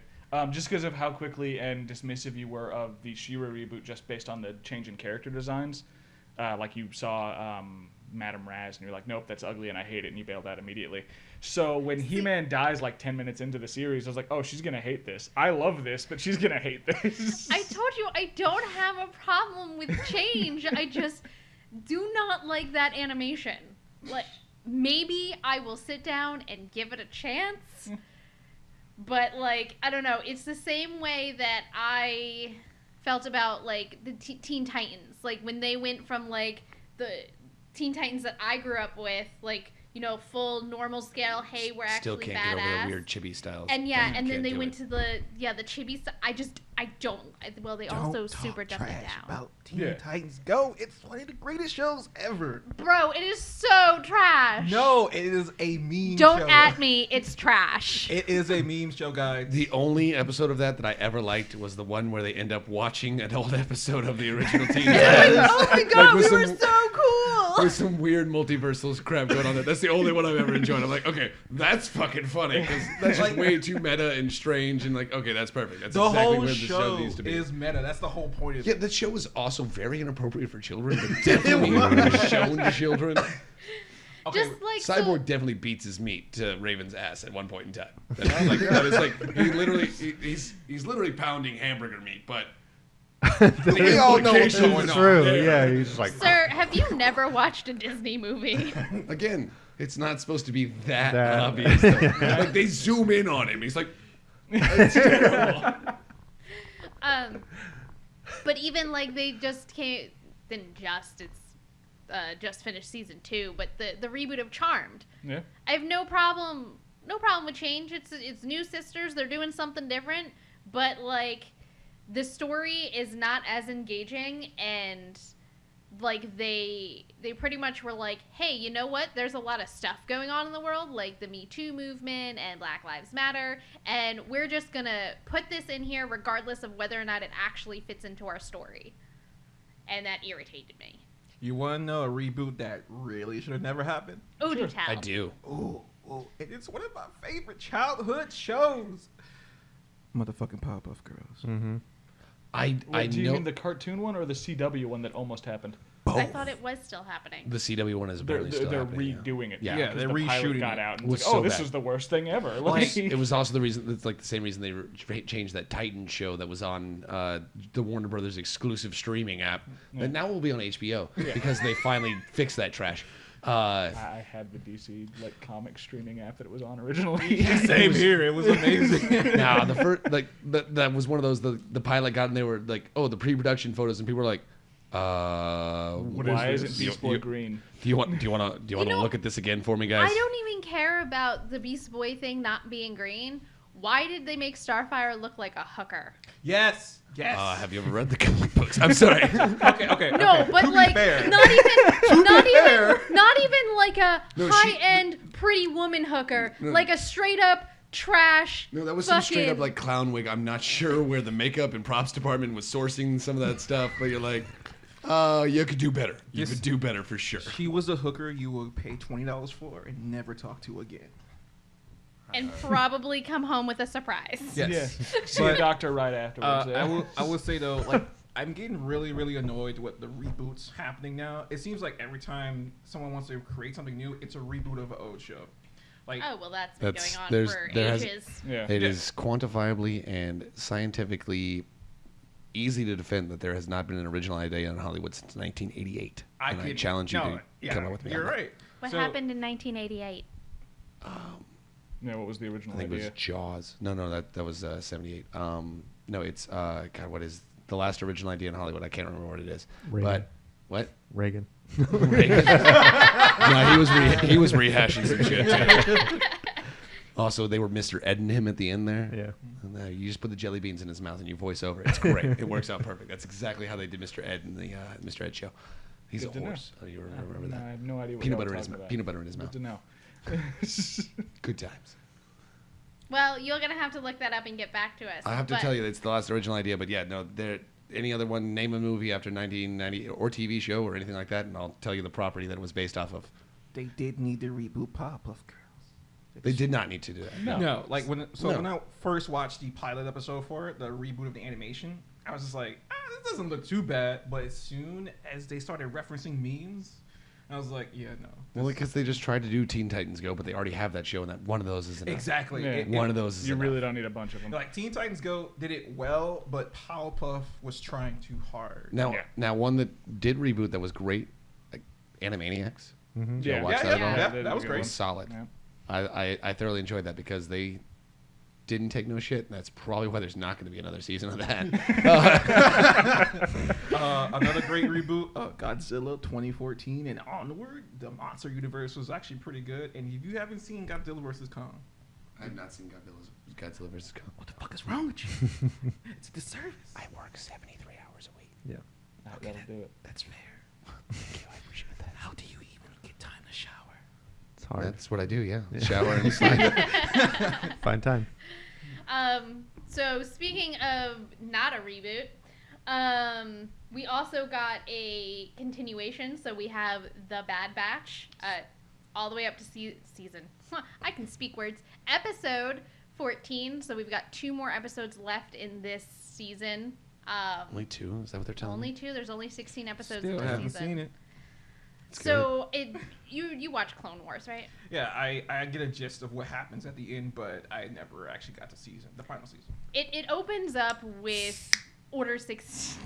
S5: just because of how quickly and dismissive you were of the She-Ra reboot, just based on the change in character designs. Like you saw Madame Raz, and you're like, nope, that's ugly, and I hate it, and you bailed out immediately. So when He-Man dies like 10 minutes into the series, I was like, oh, she's gonna hate this. I love this, but she's gonna hate this.
S1: I told you I don't have a problem with change. I just do not like that animation. Like, maybe I will sit down and give it a chance. But, like, I don't know. It's the same way that I felt about, like, the Teen Titans. Like, when they went from, like, the Teen Titans that I grew up with, like, you know, full normal scale, hey, we're
S3: Still
S1: actually
S3: can't
S1: badass.
S3: get over the weird chibi styles.
S1: And yeah, and then
S3: Can't
S1: they
S3: do
S1: went
S3: it.
S1: to the chibi stuff. I don't. Well, they also super dumbed it down.
S2: About Teen
S5: Yeah.
S2: Titans Go. It's one of the greatest shows ever.
S1: Bro, it is so trash.
S2: No, it is a meme
S1: Don't
S2: show.
S1: at me. It's trash.
S2: It is a meme show, guys.
S3: The only episode of that I ever liked was the one where they end up watching an old episode of the original Teen Titans.
S1: Oh my god,
S3: with
S1: we were
S3: some-
S1: so cool.
S3: There's some weird multiversal crap going on there. That's the only one I've ever enjoyed. I'm like, okay, that's fucking funny because that's just way too meta and strange and like, okay, that's perfect. That's
S2: The
S3: exactly
S2: whole
S3: where the
S2: show
S3: show needs to be.
S2: is meta. That's the whole point of
S3: Yeah,
S2: it.
S3: that show was also very inappropriate for children, but definitely shown to children.
S2: Okay,
S1: Just like
S3: Cyborg definitely beats his meat to Raven's ass at one point in time. That is like he's literally pounding hamburger meat, but
S2: we all know what's
S3: implications
S2: going on.
S4: True,
S3: there.
S4: yeah. He's just like,
S1: Sir, have you never watched a Disney movie?
S3: Again, it's not supposed to be that
S4: That-
S3: obvious. Though. Like they zoom in on him. He's like, that's terrible.
S1: But even like they just came, just finished season 2, but the reboot of Charmed.
S5: Yeah.
S1: I have no problem with change. It's new sisters. They're doing something different, but like the story is not as engaging, and like they pretty much were like, hey, you know what? There's a lot of stuff going on in the world, like the Me Too movement and Black Lives Matter, and we're just gonna put this in here regardless of whether or not it actually fits into our story. And that irritated me.
S2: You want to know a reboot that really should have never happened?
S1: Oh, do tell.
S3: I do.
S2: Ooh, it's one of my favorite childhood shows. Motherfucking Powerpuff Girls.
S4: mm-hmm.
S3: I
S5: Wait, do you
S3: know
S5: mean the cartoon one or the CW one that almost happened?
S1: I thought it was still happening.
S3: the CW one is
S5: They're,
S3: apparently still
S5: they're
S3: happening, yeah.
S5: redoing it.
S3: Yeah.
S2: Yeah,
S5: 'cause
S2: they're
S5: the pilot
S2: reshooting
S5: got
S2: it.
S5: out and
S3: Was
S5: was like, oh,
S3: so
S5: this
S3: bad.
S5: is the worst thing ever.
S3: Well,
S5: Like,
S3: it was also the reason. It's like the same reason they changed that Titan show that was on the Warner Brothers exclusive streaming app that now will be on HBO because they finally fixed that trash.
S5: I had the DC comic streaming app that it was on originally.
S2: Same here. It was amazing.
S3: Now the first that was one of those the pilot got and they were like, oh, the pre-production photos, and people were like,
S5: Why isn't Beast Boy green?
S3: Do you want to look at this again for me, guys?
S1: I don't even care about the Beast Boy thing not being green. Why did they make Starfire look like a hooker?
S2: Yes.
S3: Have you ever read the comic books? I'm sorry.
S2: Okay.
S1: No, but
S2: To be
S1: like
S2: fair.
S1: not even like a high-end pretty woman hooker, like a straight up trash.
S3: No, that was some straight up
S1: fucking-
S3: clown wig. I'm not sure where the makeup and props department was sourcing some of that stuff, but you're like, you could do better. You could do better for sure.
S2: She was a hooker you would pay $20 for and never talk to again.
S1: and probably come home with a surprise.
S2: Yes.
S5: Yeah. See a doctor right afterwards.
S2: I will say though, I'm getting really, really annoyed with the reboots happening now. It seems like every time someone wants to create something new, it's a reboot of an old show.
S1: Oh well, that's been going on
S3: there's-
S1: for
S3: there has-
S1: ages.
S5: Yeah.
S3: It is quantifiably and scientifically easy to defend that there has not been an original idea in Hollywood since 1988. I challenge you to come up with me.
S2: You're
S3: on that.
S2: right.
S1: What
S2: So-
S1: happened in 1988?
S5: Yeah, what was the original
S3: I think
S5: idea?
S3: it was Jaws. No, that was 78. No, it's God. What is the last original idea in Hollywood? I can't remember what it is.
S4: Reagan.
S3: But what?
S4: Reagan.
S3: Reagan. No, he was rehashing some shit. Too. Also, they were Mr. Ed and him at the end there.
S4: Yeah.
S3: And, you just put the jelly beans in his mouth and you voice over. It's great. It works out perfect. That's exactly how they did Mr. Ed in the Mr. Ed show. He's
S5: Good
S3: a
S5: to know.
S3: horse. Oh, you remember that?
S5: I have no idea what
S3: Peanut
S5: y'all
S3: butter in his
S5: talking about.
S3: peanut butter in his
S5: Good
S3: mouth.
S5: to know.
S3: Good times.
S1: Well, you're gonna have to look that up and get back to us.
S3: I have to
S1: But
S3: tell you that it's the last original idea, but yeah, no, there. Any other one? Name a movie after 1990 or TV show or anything like that, and I'll tell you the property that it was based off of.
S2: They did need to reboot Powerpuff Girls.
S3: They did not need to do that.
S2: No, when I first watched the pilot episode for it, the reboot of the animation, I was just like, this doesn't look too bad. But as soon as they started referencing memes, I was like, yeah, no.
S3: Well, because they just tried to do Teen Titans Go, but they already have that show, and that one of those is enough.
S2: Exactly.
S5: Yeah.
S3: One of those is
S5: You
S3: enough.
S5: really don't need a bunch of them.
S2: Like Teen Titans Go did it well, but Powerpuff was trying too hard.
S3: Now one that did reboot that was great, like Animaniacs.
S4: Mm-hmm.
S3: Did y'all
S5: Yeah.
S3: watch
S2: Yeah,
S3: that at all?
S2: yeah.
S5: They did
S2: that
S5: a
S2: was
S5: good
S2: great.
S5: one.
S3: Solid.
S5: Yeah.
S3: I thoroughly enjoyed that because they didn't take no shit. And that's probably why there's not going to be another season of that.
S2: Another great reboot, Godzilla 2014 and onward. The monster universe was actually pretty good. And if you haven't seen Godzilla vs. Kong,
S3: I have not seen Godzilla vs. Kong.
S2: what the fuck is wrong with you? It's a disservice.
S3: I work 73 hours a week.
S4: Yeah.
S5: That'll do it.
S2: That's fair. Thank you, I appreciate that. How do you even get time to shower?
S4: It's hard.
S3: That's what I do, yeah. Shower and sleep.
S4: Fine time.
S1: So speaking of not a reboot, we also got a continuation. So we have The Bad Batch, all the way up to season. I can speak words. Episode 14. So we've got 2 more episodes left in this season.
S3: Only 2? Is that what they're telling
S1: Only
S3: me?
S1: 2. There's only 16 episodes
S2: Still
S1: in this
S2: haven't
S1: season.
S2: seen it.
S1: So you watch Clone Wars, right?
S2: Yeah, I get a gist of what happens at the end, but I never actually got to the final season.
S1: It opens up with Order 6.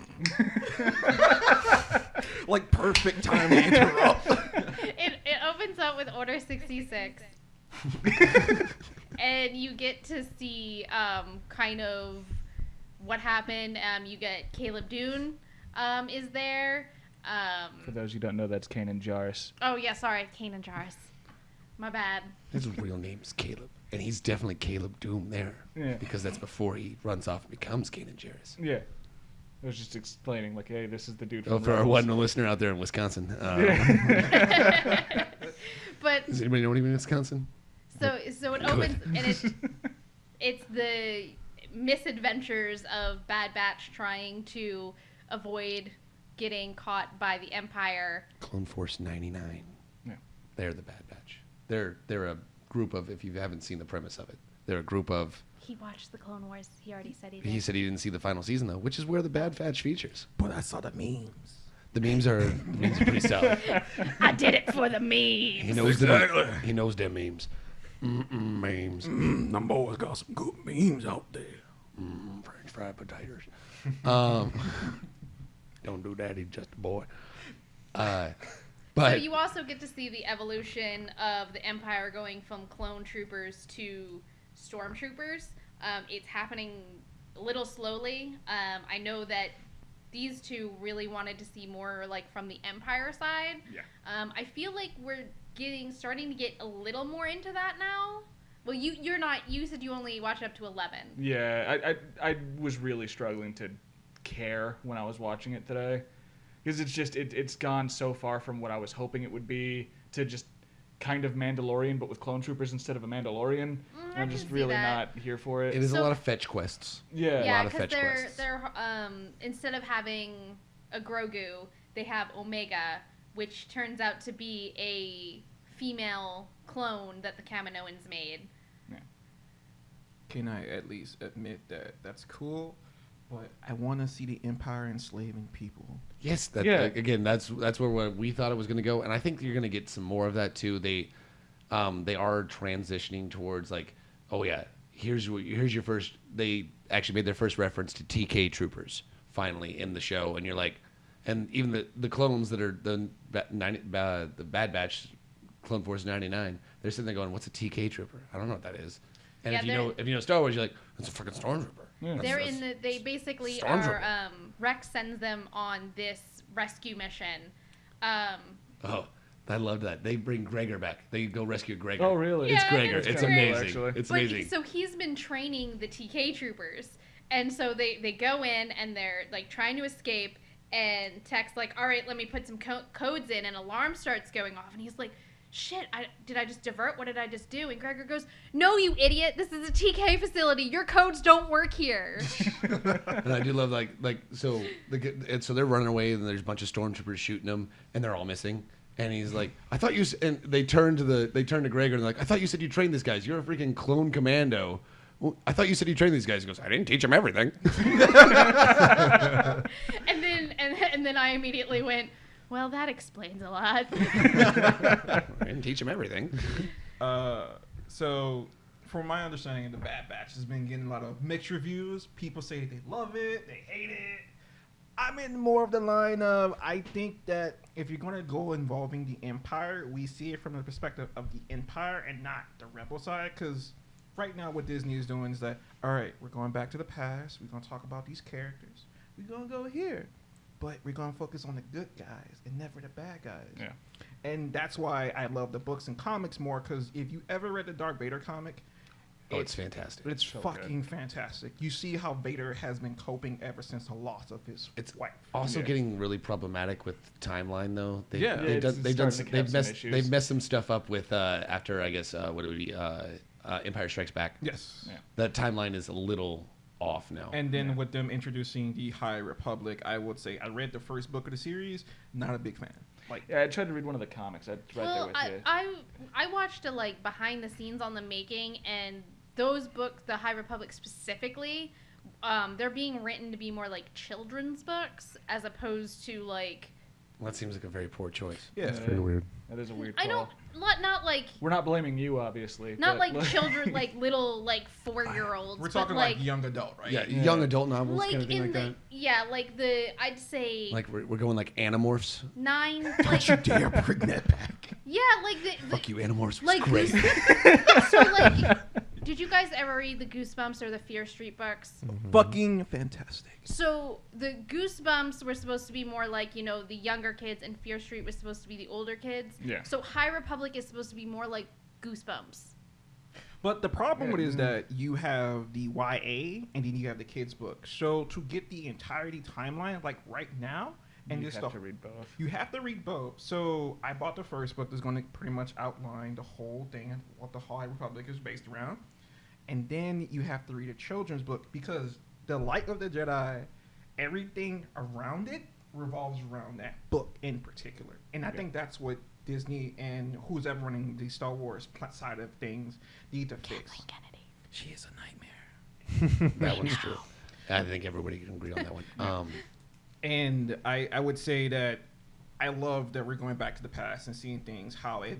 S2: Like perfect time to interrupt.
S1: It opens up with Order 66. And you get to see kind of what happened. You get Caleb Dune is there.
S5: For those who don't know, that's Kanan Jarrus.
S1: Oh, yeah, sorry. Kanan Jarrus. My bad.
S3: His real name's Caleb. And he's definitely Caleb Doom there.
S5: Yeah.
S3: Because that's before he runs off and becomes Kanan Jarrus.
S5: Yeah. I was just explaining, like, hey, this is the dude
S3: Oh,
S5: from
S3: for our
S5: Rebels.
S3: one listener out there in Wisconsin.
S1: But
S3: Does anybody know anyone in Wisconsin?
S1: so it opens and it's the misadventures of Bad Batch trying to avoid getting caught by the Empire.
S3: Clone Force 99.
S5: Yeah.
S3: They're the Bad Batch. They're a group of, if you haven't seen the premise of it, they're a group of,
S1: He watched the Clone Wars. He already said he did.
S3: he said he didn't see the final season though, which is where the Bad Batch features.
S2: But I saw the memes.
S3: The memes are pretty solid.
S1: I did it for the memes.
S3: He knows he knows them memes. Memes.
S2: Them boys got some good memes out there.
S3: French fried potatoes. Don't do that. He's just a boy. But
S1: so you also get to see the evolution of the Empire going from clone troopers to stormtroopers. It's happening a little slowly. I know that these two really wanted to see more like from the Empire side.
S5: Yeah.
S1: I feel like we're starting to get a little more into that now. Well, you're not. You said you only watched up to 11.
S5: Yeah, I was really struggling to care when I was watching it today, because it's just it's gone so far from what I was hoping it would be to just kind of Mandalorian, but with clone troopers instead of a Mandalorian.
S1: I
S5: I'm
S1: can
S5: just
S1: see
S5: really
S1: that.
S5: not here for it.
S3: it is a
S1: So-
S3: lot of fetch quests.
S5: Yeah.
S1: Yeah,
S3: lot of
S1: because
S3: fetch quests.
S1: they're instead of having a Grogu, they have Omega, which turns out to be a female clone that the Kaminoans made.
S2: Can I at least admit that that's cool? But I want to see the Empire enslaving people.
S3: Yes,
S5: Yeah.
S3: again, that's where we thought it was going to go, and I think you're going to get some more of that too. They are transitioning towards like, oh yeah, here's your first. They actually made their first reference to TK troopers finally in the show, and you're like, and even the clones that are the Bad Batch, Clone Force 99, they're sitting there going, what's a TK trooper? I don't know what that is. And
S1: Yeah,
S3: if you know Star Wars, you're like, it's a fucking stormtrooper.
S5: Yeah.
S1: They basically
S3: Stormtrooper.
S1: are, Rex sends them on this rescue mission.
S3: Oh, I loved that. They bring Gregor back. They go rescue Gregor.
S5: Oh, really?
S3: It's
S1: Yeah,
S3: Gregor.
S1: that's
S3: It's
S1: great.
S3: amazing.
S5: Actually.
S3: It's
S1: But
S3: amazing.
S1: so he's been training the TK troopers, and so they go in and they're like trying to escape, and Tech's like, all right, let me put some codes in, and alarm starts going off, and he's like, shit, did I just divert? What did I just do? And Gregor goes, no, you idiot, this is a TK facility, your codes don't work here.
S3: And I do love so they're running away and there's a bunch of stormtroopers shooting them and they're all missing. And he's like, I thought you. And they turn to Gregor and they're like, I thought you said you trained these guys. You're a freaking clone commando. Well, I thought you said you trained these guys. He goes, I didn't teach them everything.
S1: and then I immediately went, well, that explains a lot.
S3: I didn't teach them everything.
S2: So, from my understanding, the Bad Batch has been getting a lot of mixed reviews. People say they love it, they hate it. I'm in more of the line of, I think that if you're going to go involving the Empire, we see it from the perspective of the Empire and not the Rebel side. Because right now what Disney is doing is that, all right, we're going back to the past. We're going to talk about these characters. We're going to go here. But we're going to focus on the good guys and never the bad guys.
S5: Yeah.
S2: And that's why I love the books and comics more, because if you ever read the Darth Vader comic,
S3: It's fantastic.
S2: it's
S5: so
S2: fucking fantastic. You see how Vader has been coping ever since the loss of his wife.
S3: Also
S5: Yeah.
S3: getting really problematic with timeline though.
S2: Yeah.
S3: they've
S5: They've
S3: messed some stuff up with after I guess what would it be Empire Strikes Back.
S2: Yes.
S5: Yeah.
S3: That timeline is a little off now.
S2: And then with them introducing the High Republic, I would say I read the first book of the series, not a big fan. Like,
S5: Yeah, I tried to read one of the comics. I right there
S1: Well,
S5: with you.
S1: I watched a like behind the scenes on the making, and those books, the High Republic specifically, they're being written to be more like children's books as opposed to like.
S3: Well, that seems like a very poor choice.
S2: yeah.
S5: That's
S4: Pretty weird.
S5: That is a weird
S1: I
S5: call.
S1: don't not like
S5: We're not blaming you, obviously.
S1: not
S5: but
S1: like children like little like 4-year-olds.
S2: We're talking
S1: but, like
S2: young adult, right?
S3: Yeah,
S5: Yeah.
S3: young adult novels
S1: like
S3: kind of thing
S1: in
S3: like
S1: the
S3: that.
S1: like I'd say
S3: Like we're going like Animorphs.
S1: 9
S2: Don't
S1: like
S2: you dare bring that back.
S1: yeah like the
S3: Fuck you, Animorphs was
S1: like
S3: great.
S1: so like did you guys ever read the Goosebumps or the Fear Street books?
S2: Fucking fantastic.
S1: So the Goosebumps were supposed to be more like, you know, the younger kids, and Fear Street was supposed to be the older kids.
S5: Yeah.
S1: So High Republic is supposed to be more like Goosebumps.
S2: But the problem with it is that you have the YA and then you have the kids book. So to get the entirety timeline, like right now, and
S5: you
S2: this
S5: have
S2: stuff,
S5: to read both.
S2: you have to read both. So I bought the first book that's going to pretty much outline the whole thing and what the High Republic is based around. And then you have to read a children's book because the Light of the Jedi, everything around it revolves around that book in particular. And I think that's what Disney and who's ever running the Star Wars side of things need to fix.
S1: Kennedy.
S2: She is a nightmare.
S3: That one's true. I think everybody can agree on that one.
S2: And I would say that I love that we're going back to the past and seeing things how it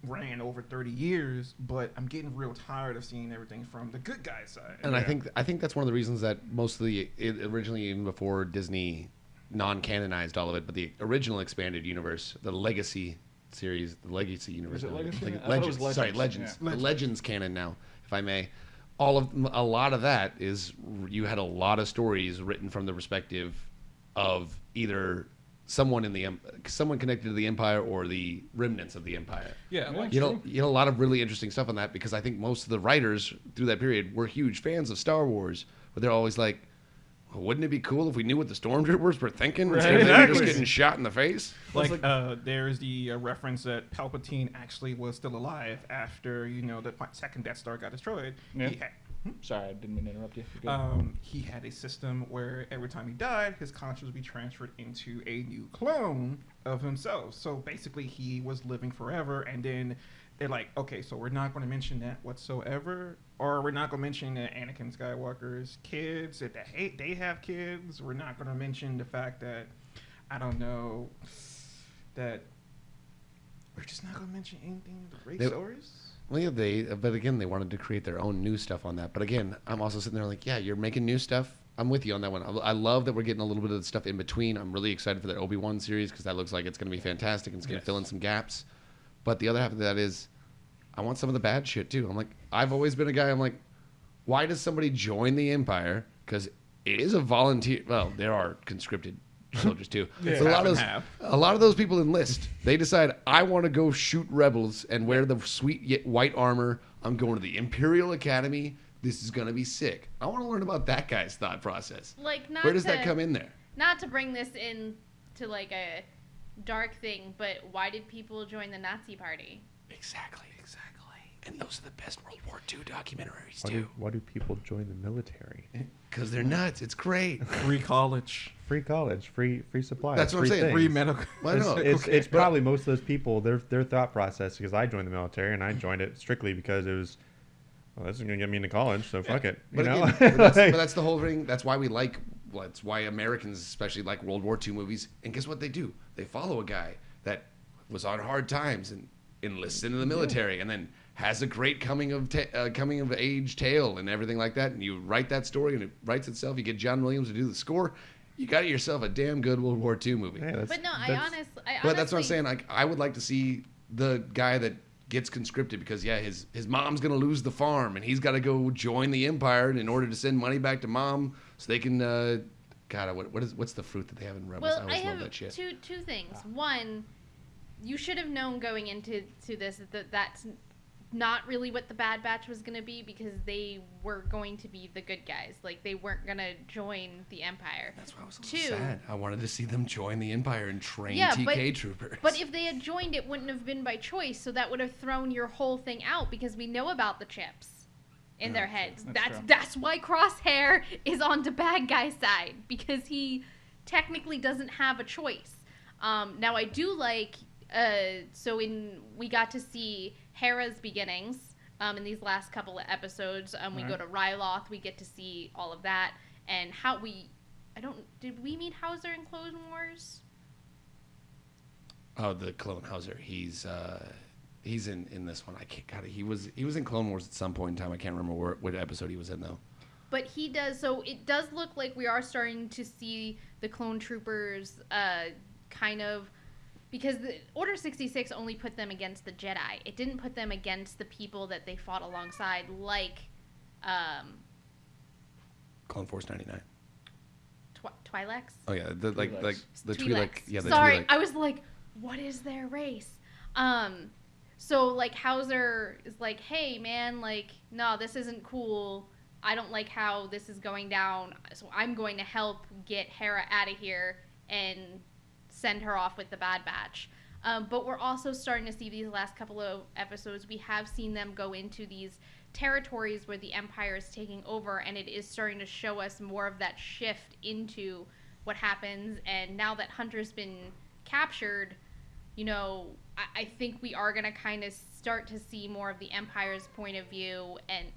S2: ran over 30 years, but I'm getting real tired of seeing everything from the good guy side.
S3: And I think that's one of the reasons that mostly it originally, even before Disney non-canonized all of it, but the original expanded universe, the Legacy series, the Legacy universe.
S5: Is it
S3: now.
S5: Legacy? I thought it
S3: Legends.
S5: was
S3: Sorry,
S5: Legends.
S3: Legends.
S5: Yeah.
S3: The Legends canon now, if I may. A lot of that is you had a lot of stories written from the perspective of either someone connected to the Empire or the remnants of the Empire.
S2: Yeah, like,
S3: You had a lot of really interesting stuff on that because I think most of the writers through that period were huge fans of Star Wars, but they're always like, well, wouldn't it be cool if we knew what the stormtroopers were thinking instead of maybe just getting shot in the face?
S2: like there's the reference that Palpatine actually was still alive after the second Death Star got destroyed.
S5: Yeah. Sorry, I didn't mean to interrupt you. You're good.
S2: He had a system where every time he died, his conscience would be transferred into a new clone of himself. So basically, he was living forever. And then they're like, okay, so we're not going to mention that whatsoever, or we're not going to mention that Anakin Skywalker's kids, that they have kids. We're not going to mention the fact that that we're just not going to mention anything of the great stories.
S3: Well, yeah, but again, they wanted to create their own new stuff on that. But again, I'm also sitting there like, yeah, you're making new stuff. I'm with you on that one. I love that we're getting a little bit of the stuff in between. I'm really excited for that Obi-Wan series because that looks like it's going to be fantastic and it's going to fill in some gaps. But the other half of that is, I want some of the bad shit too. I'm like, I've always been a guy. I'm like, why does somebody join the Empire? Because it is a volunteer. Well, there are conscripted soldiers too.
S2: Yeah.
S3: So a lot of those people enlist. They decide, I want to go shoot rebels and wear the sweet white armor. I'm going to the Imperial Academy. This is going to be sick. I want to learn about that guy's thought process.
S1: Like,
S3: where does that come in there?
S1: Not to bring this in to like a dark thing, but why did people join the Nazi Party?
S3: Exactly. And those are the best World War II documentaries too.
S4: Why do people join the military?
S3: Because they're nuts. It's great.
S2: Free college.
S4: Free college, free supplies.
S3: That's what I'm saying.
S2: Free
S4: Things.
S2: medical.
S3: Well, no,
S4: It's probably most of those people, their thought process, because I joined the military and I joined it strictly because it was, well, this is going to get me into college, so fuck it.
S3: But
S4: You know?
S3: again, but that's the whole thing. That's why that's why Americans especially like World War II movies. And guess what they do? They follow a guy that was on hard times and enlists into the military and then has a great coming of age tale and everything like that. And you write that story and it writes itself. You get John Williams to do the score. You got yourself a damn good World War II movie.
S4: Yeah,
S1: But no, I honestly.
S3: But that's what I'm saying. Like, I would like to see the guy that gets conscripted because his mom's gonna lose the farm and he's got to go join the Empire in order to send money back to mom so they can. What's the fruit that they have in Rebels?
S1: Well,
S3: I always
S1: I
S3: love
S1: have
S3: that shit.
S1: two things. One, you should have known going into this that that's not really what the Bad Batch was going to be because they were going to be the good guys. Like, they weren't going to join the Empire.
S3: That's why I was a little sad. I wanted to see them join the Empire and train TK troopers.
S1: But if they had joined, it wouldn't have been by choice, so that would have thrown your whole thing out because we know about the chips in their heads. That's why Crosshair is on the bad guy's side because he technically doesn't have a choice. Now, I do like... we got to see Hera's beginnings in these last couple of episodes. We go to Ryloth, we get to see all of that, and did we meet Hauser in Clone Wars?
S3: Oh, the Clone Hauser. He's in this one. He was in Clone Wars at some point in time. I can't remember what episode he was in though.
S1: But he does. So it does look like we are starting to see the clone troopers kind of. Because the Order 66 only put them against the Jedi. It didn't put them against the people that they fought alongside, like...
S3: Clone Force 99.
S1: Twi'leks?
S3: Oh, yeah. The Twi'lek. Yeah,
S1: Sorry,
S3: Twi'lek.
S1: I was like, what is their race? So, like, Hauser is like, hey, man, like, no, this isn't cool. I don't like how this is going down. So I'm going to help get Hera out of here and... send her off with the Bad Batch. But we're also starting to see these last couple of episodes, we have seen them go into these territories where the Empire is taking over, and it is starting to show us more of that shift into what happens. And now that Hunter's been captured, I think we are going to kind of start to see more of the Empire's point of view. And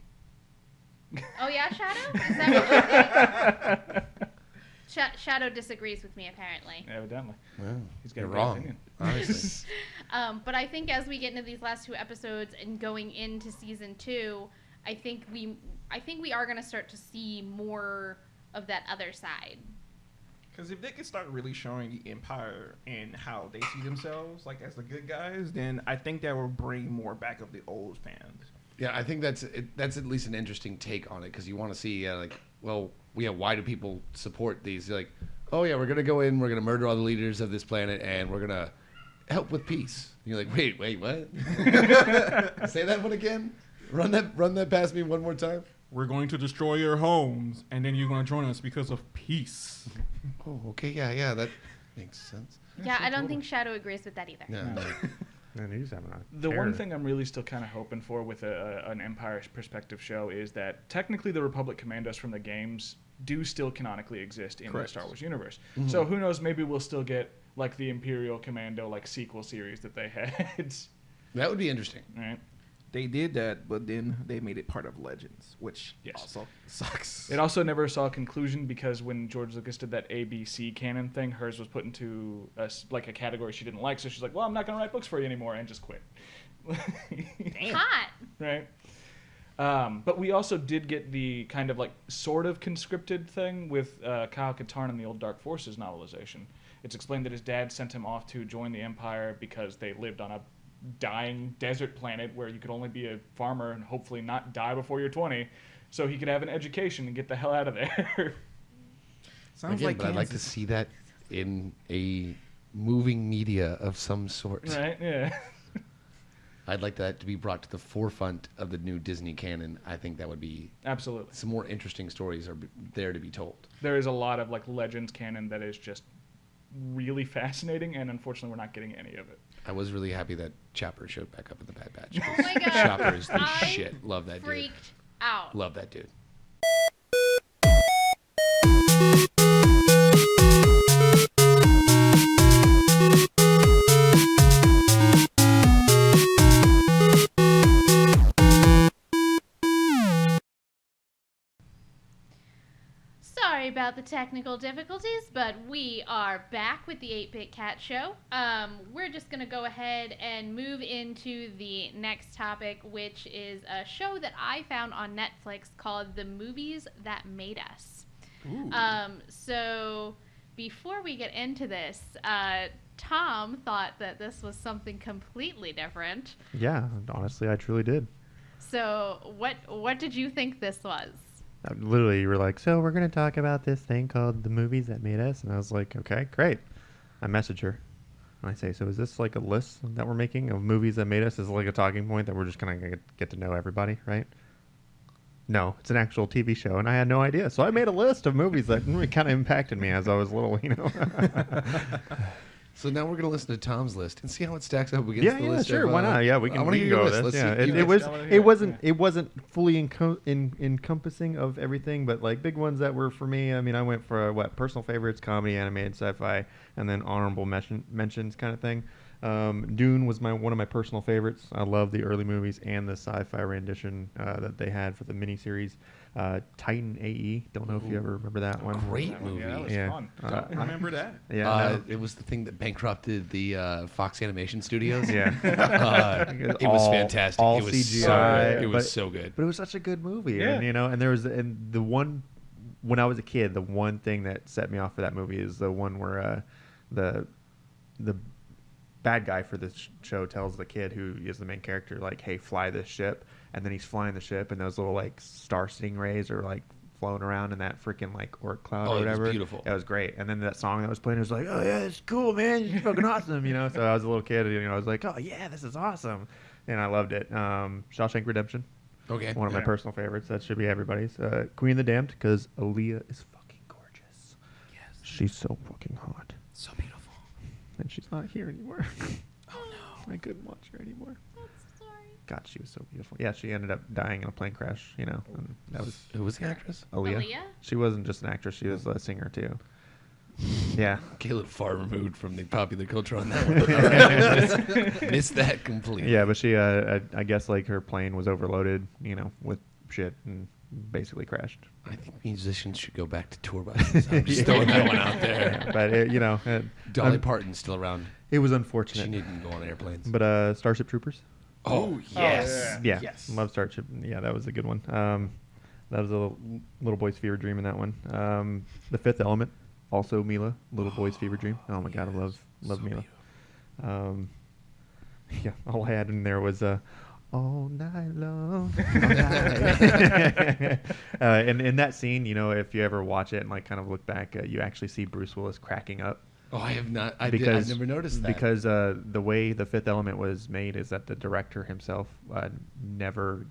S1: oh yeah, Shadow? Is that what you think? Shadow disagrees with me, apparently.
S5: Evidently.
S3: Well,
S5: He's got
S3: you're
S5: a great
S3: wrong.
S5: opinion.
S3: Honestly.
S1: But I think as we get into these last two episodes and going into season 2, I think we are going to start to see more of that other side.
S2: Because if they could start really showing the Empire and how they see themselves, like as the good guys, then I think that will bring more back of the old fans.
S3: Yeah, I think that's at least an interesting take on it because you want to see why do people support these? Like, oh yeah, we're gonna go in, we're gonna murder all the leaders of this planet, and we're gonna help with peace. And you're like, wait, what? Say that one again. Run that past me one more time.
S2: We're going to destroy your homes, and then you're going to join us because of peace.
S3: Oh, okay, yeah, that makes sense.
S1: Yeah, I don't think Shadow agrees with that either.
S3: Yeah.
S4: Man, he's having a
S5: The
S4: terror.
S5: one thing I'm really still kind of hoping for with an Empire perspective show is that technically the Republic Commandos from the games do still canonically exist in the Star Wars universe.
S3: Mm-hmm.
S5: So who knows, maybe we'll still get like the Imperial Commando like sequel series that they had.
S3: That would be interesting.
S5: Right?
S2: They did that, but then they made it part of Legends, which
S5: Yes.
S2: also sucks.
S5: It also never saw a conclusion because when George Lucas did that ABC canon thing, hers was put into a category she didn't like. So she's like, well, I'm not going to write books for you anymore, and just quit.
S1: Hot.
S5: Right? But we also did get the kind of like sort of conscripted thing with Kyle Katarn in the old Dark Forces novelization. It's explained that his dad sent him off to join the Empire because they lived on a dying desert planet where you could only be a farmer and hopefully not die before you're 20, so he could have an education and get the hell out of there.
S2: Sounds
S3: Again,
S2: like
S3: but I'd like to
S2: Kansas.
S3: see that in a moving media of some sort.
S5: Right? Yeah.
S3: I'd like that to be brought to the forefront of the new Disney canon. I think that would be
S5: Absolutely.
S3: some more interesting stories are there to be told.
S5: There is a lot of like Legends canon that is just really fascinating, and unfortunately we're not getting any of it.
S3: I was really happy that Chopper showed back up in the Bad Batch.
S1: Oh my god.
S3: Chopper is the
S1: I
S3: shit. Love that dude.
S1: Freaked out.
S3: Love that dude.
S1: Sorry about the technical difficulties, but we are back with the 8-Bit Cat Show. We're just going to go ahead and move into the next topic, which is a show that I found on Netflix called The Movies That Made Us. So before we get into this, Tom thought that this was something completely different.
S4: Yeah, honestly, I truly did.
S1: So what did you think this was?
S4: Literally, you were like, so we're going to talk about this thing called The Movies That Made Us. And I was like, okay, great. I message her. And I say, so is this like a list that we're making of movies that made us? Is it like a talking point that we're just going to get to know everybody, right? No, it's an actual TV show. And I had no idea. So I made a list of movies that kind of impacted me as I was little, you know.
S3: So now we're going to listen to Tom's list and see how it stacks up against the list.
S4: Sure. Why not? Yeah, we can,
S3: I wanna
S4: we
S3: hear
S4: can
S3: your
S4: go with
S3: list.
S4: this.
S3: Let's
S4: Yeah,
S3: see.
S4: it wasn't fully encompassing of everything, but like big ones that were for me. I mean, I went for personal favorites, comedy, animated, sci-fi, and then honorable mentions kind of thing. Dune was one of my personal favorites. I love the early movies and the sci-fi rendition that they had for the miniseries. Titan AE. Don't know if you ever remember that one.
S3: Great movie.
S5: Yeah, that was
S4: Yeah.
S5: fun.
S2: Don't remember that.
S4: Yeah.
S3: It was the thing that bankrupted the Fox Animation Studios.
S4: Yeah.
S3: It was fantastic.
S4: All
S3: it was
S4: CGI.
S3: It was so good.
S4: But it was such a good movie.
S5: Yeah.
S4: And there was the one when I was a kid, the one thing that set me off for that movie is the one where the bad guy for this show tells the kid who is the main character, like, hey, fly this ship. And then he's flying the ship, and those little, like, star stingrays are, like, floating around in that freaking, like, orc cloud or
S3: Oh, it was
S4: whatever.
S3: beautiful.
S4: It was great. And then that song that was playing was like, oh, yeah, it's cool, man. It's fucking awesome, you know? So I was a little kid, you know, I was like, oh, yeah, this is awesome. And I loved it. Shawshank Redemption.
S3: Okay.
S4: One of my
S5: Yeah.
S4: personal favorites. That should be everybody's. Queen of the Damned, because Aaliyah is fucking gorgeous.
S3: Yes.
S4: She's so fucking hot.
S3: So beautiful.
S4: And she's not here anymore.
S3: Oh no.
S4: I couldn't watch her anymore.
S1: That's sorry.
S4: God, she was so beautiful. Yeah, she ended up dying in a plane crash, you know. And that was
S3: Who was the actress?
S4: Aaliyah.
S1: Aaliyah?
S4: She wasn't just an actress, she was a singer too. Yeah.
S3: Caleb far removed from the popular culture on that one. Missed that completely.
S4: Yeah, but she, I guess, like, her plane was overloaded, you know, with shit and basically crashed.
S3: I think musicians should go back to tour buses. I'm just throwing that one out there.
S4: Yeah, but,
S3: Dolly Parton's still around.
S4: it was
S3: She
S4: unfortunate.
S3: needn't go on airplanes.
S4: But Starship Troopers?
S3: Oh, yes.
S4: Yeah,
S2: Yes.
S4: love Starship. Yeah, that was a good one. That was a little boy's fever dream in that one. The Fifth Element, Also Mila, Little Boy's Fever Dream. Oh my God, I love
S3: So
S4: Mila. Yeah, all I had in there was all night long. All night. And in that scene, you know, if you ever watch it and like kind of look back, you actually see Bruce Willis cracking up.
S3: Oh, I have not. I've never noticed that.
S4: Because the way The Fifth Element was made is that the director himself never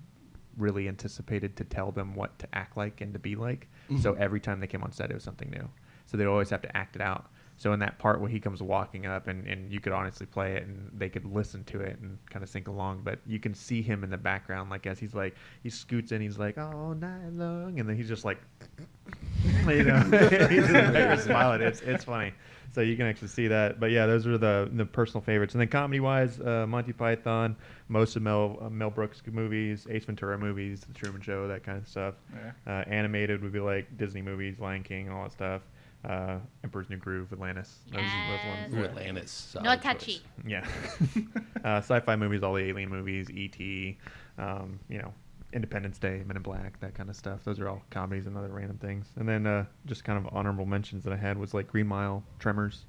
S4: really anticipated to tell them what to act like and to be like.
S3: Mm-hmm.
S4: So every time they came on set, it was something new. So they always have to act it out. So in that part where he comes walking up and you could honestly play it and they could listen to it and kind of sing along, but you can see him in the background, like as he's like, he scoots in, he's like, all night long, and then he's just like, you know, he's in there smiling. It's funny. So you can actually see that. But yeah, those are the personal favorites. And then comedy-wise, Monty Python, most of Mel Brooks movies, Ace Ventura movies, The Truman Show, that kind of stuff.
S5: Yeah.
S4: Animated would be like Disney movies, Lion King, all that stuff. Emperor's New Groove, Atlantis. Those
S1: Yes.
S4: ones.
S3: Ooh, Atlantis. Solid
S1: No
S3: choice.
S1: touchy.
S4: Yeah. Sci-fi movies, all the Alien movies, E.T., you know, Independence Day, Men in Black, that kind of stuff. Those are all comedies and other random things. And then just kind of honorable mentions that I had was like Green Mile, Tremors,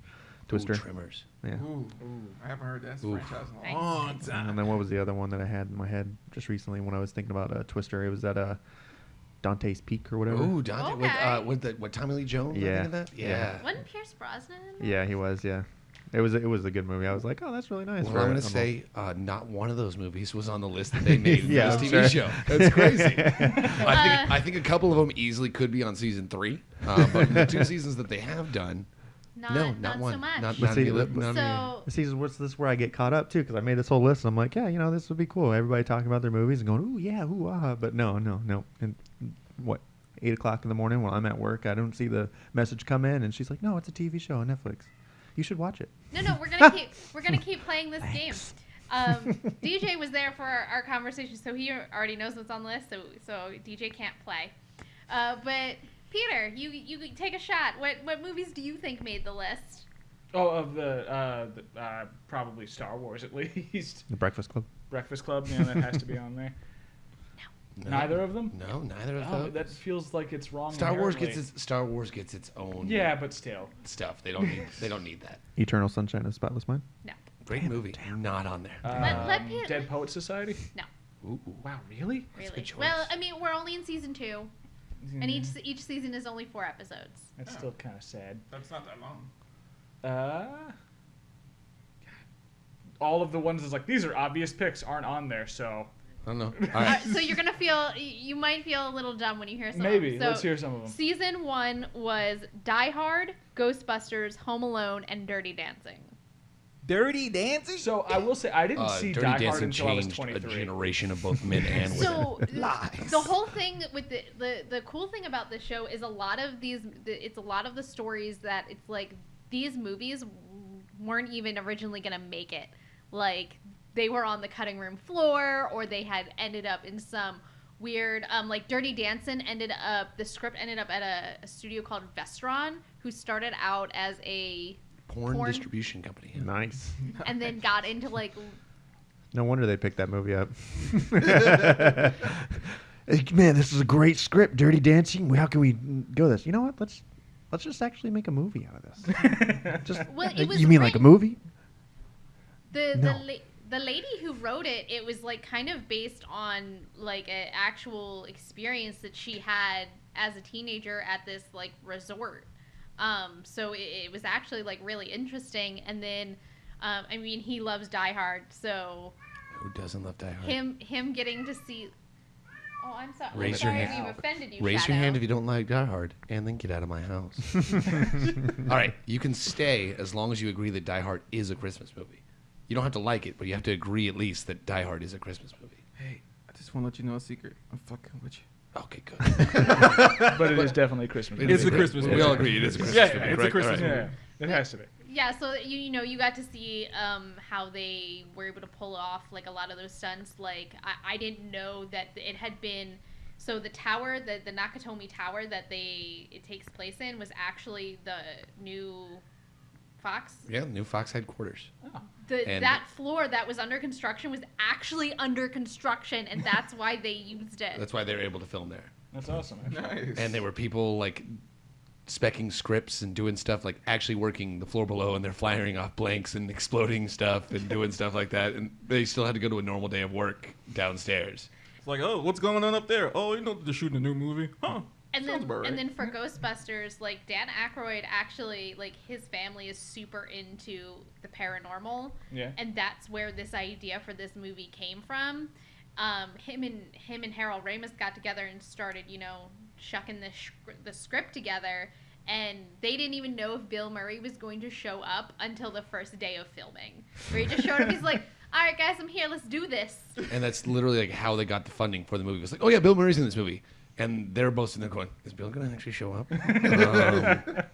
S4: Twister.
S3: Ooh, Tremors.
S4: Yeah.
S2: Ooh, I haven't heard that
S3: Ooh.
S2: franchise in a
S1: Nice.
S2: long time.
S4: And then what was the other one that I had in my head just recently when I was thinking about Twister? It was that Dante's Peak or whatever.
S3: Ooh, Dante
S1: Okay.
S3: with Tommy Lee Jones.
S4: Yeah.
S3: I think of that? Yeah.
S1: Wasn't Pierce Brosnan?
S4: Yeah, he was. Yeah, it was a good movie. I was like, oh, that's really nice.
S3: Well, I'm going to say not one of those movies was on the list that they made
S4: Yeah,
S3: for
S4: I'm
S3: this TV
S4: sure.
S3: show. That's crazy. I think a couple of them easily could be on season 3, but the 2 seasons that they have done, not one.
S1: so much.
S3: Not
S4: But see,
S3: any-
S4: but-
S3: not any-
S1: So
S4: See, this is where I get caught up too, because I made this whole list. And I'm like, yeah, you know, this would be cool. Everybody talking about their movies and going, ooh, yeah, ooh, ah. But no. And what, 8 o'clock in the morning when I'm at work, I don't see the message come in, and she's like, no, it's a TV show on Netflix. You should watch it.
S1: no, we're gonna keep playing this game. DJ was there for our conversation, so he already knows what's on the list. So DJ can't play. But Peter, you take a shot. What movies do you think made the list?
S5: Oh, of the probably Star Wars at least.
S4: The Breakfast Club.
S5: Breakfast Club, yeah, that has to be on there.
S3: No.
S5: Neither of them?
S3: No, neither of
S5: Oh,
S3: them.
S5: that feels like it's wrong.
S3: Star Wars
S5: inherently.
S3: gets its own
S5: Yeah, but still.
S3: stuff. They don't need that.
S4: Eternal Sunshine of the Spotless Mind.
S1: No.
S3: Great movie. Not on there.
S1: Let Peter-
S5: Dead Poet Society?
S1: No.
S3: Ooh.
S5: Wow, really?
S3: That's a
S1: Really?
S3: good choice.
S1: Well, I mean, we're only in season 2, and each season is only 4 episodes.
S5: That's still kind of sad.
S2: That's not that long.
S5: All of the ones that's like, these are obvious picks aren't on there, so
S3: I don't know. All right.
S1: So you're gonna you might feel a little dumb when you hear some.
S5: maybe.
S1: Of them. So
S5: Let's hear some of them.
S1: Season 1 was Die Hard, Ghostbusters, Home Alone, and Dirty Dancing.
S2: Dirty Dancing?
S5: So I will say, I didn't see
S3: Dirty
S5: Die Hard
S3: Dancing
S5: until I was
S3: changed a
S5: 23.
S3: generation of both men and women.
S1: So
S2: Lies.
S1: the whole thing with the cool thing about this show is a lot of the stories that it's like these movies weren't even originally gonna make it. Like they were on the cutting room floor, or they had ended up in some weird like Dirty Dancing the script ended up at a studio called Vestron, who started out as a
S3: porn distribution company. Yeah.
S4: Nice.
S1: and then got into like
S4: No wonder they picked that movie up. Hey, man, this is a great script, Dirty Dancing. How can we go this? You know what? Let's just actually make a movie out of this. Just
S1: Well, it was
S4: you mean like a
S1: written-
S4: movie?
S1: the lady who wrote it, it was like kind of based on like an actual experience that she had as a teenager at this like resort. So it was actually like really interesting. And then, I mean, he loves Die Hard, so
S3: Who doesn't love Die Hard?
S1: him getting to see. Oh, I'm sorry.
S3: Raise
S1: I'm
S3: your
S1: sorry if
S3: hand.
S1: you've offended you.
S3: Raise your
S1: Shadow.
S3: hand if you don't like Die Hard, and then get out of my house. All right, you can stay as long as you agree that Die Hard is a Christmas movie. You don't have to like it, but you have to agree at least that Die Hard is a Christmas movie.
S2: Hey, I just want to let you know a secret. I'm fucking with you.
S3: Okay, good.
S5: But it is definitely Christmas.
S2: It's a Christmas
S3: We
S2: movie.
S3: all agree it is a Christmas
S5: Yeah,
S3: movie.
S5: it's a
S3: correct?
S5: Christmas
S3: All
S5: movie.
S3: right.
S5: Yeah, it has to be.
S1: Yeah, so you got to see how they were able to pull off like a lot of those stunts. Like I didn't know that it had been so the tower, the Nakatomi Tower that it takes place in was actually the new Fox.
S3: Yeah, new Fox headquarters. And-
S1: That floor that was under construction was actually under construction, and that's why they used it.
S3: That's why they were able to film there.
S5: That's awesome. Actually.
S2: Nice.
S3: And there were people like specking scripts and doing stuff like actually working the floor below, and they're firing off blanks and exploding stuff and doing stuff like that, and they still had to go to a normal day of work downstairs.
S2: It's like, oh, what's going on up there? Oh, you know they're shooting a new movie, huh?
S1: And
S2: Sounds
S1: then,
S2: about right.
S1: and then for Ghostbusters, like Dan Aykroyd actually, like his family is super into the paranormal,
S5: Yeah.
S1: and that's where this idea for this movie came from. Him and Harold Ramis got together and started, shucking the script together, and they didn't even know if Bill Murray was going to show up until the first day of filming. Where he just showed up, he's like, "All right, guys, I'm here. Let's do this."
S3: And that's literally like how they got the funding for the movie. It was like, oh yeah, Bill Murray's in this movie, and they're both sitting there going, "Is Bill going to actually show up?"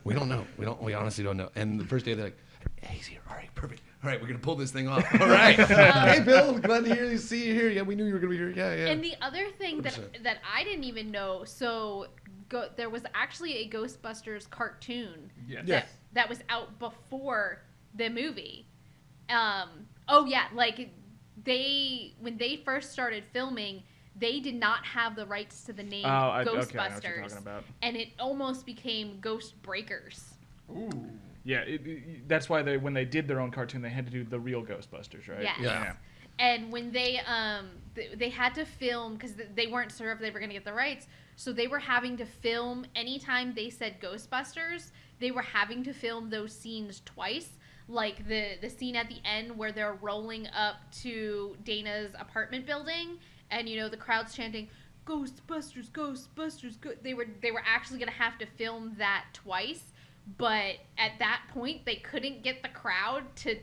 S3: We don't know. We honestly don't know. And the first day they're like, "Hey, he's here. All right, perfect. All right, we're gonna pull this thing off. All right. Hey, Bill, glad to see you here. Yeah, we knew you were gonna be here. Yeah."
S1: And the other thing
S3: 100%.
S1: that I didn't even know, so there was actually a Ghostbusters cartoon
S2: Yes.
S1: that was out before the movie. Oh yeah, like when they first started filming, they did not have the rights to the name
S5: Okay, I know what
S1: Ghostbusters,
S5: you're talking about.
S1: and it almost became Ghost Breakers.
S2: Ooh.
S5: Yeah, that's why when they did their own cartoon, they had to do the real Ghostbusters, right?
S1: Yes.
S3: Yeah.
S1: And when they had to film, because they weren't sure if they were going to get the rights, so they were having to film anytime they said Ghostbusters, they were having to film those scenes twice. Like the scene at the end where they're rolling up to Dana's apartment building, and the crowd's chanting Ghostbusters, Ghostbusters. They were actually going to have to film that twice, but at that point they couldn't get the crowd to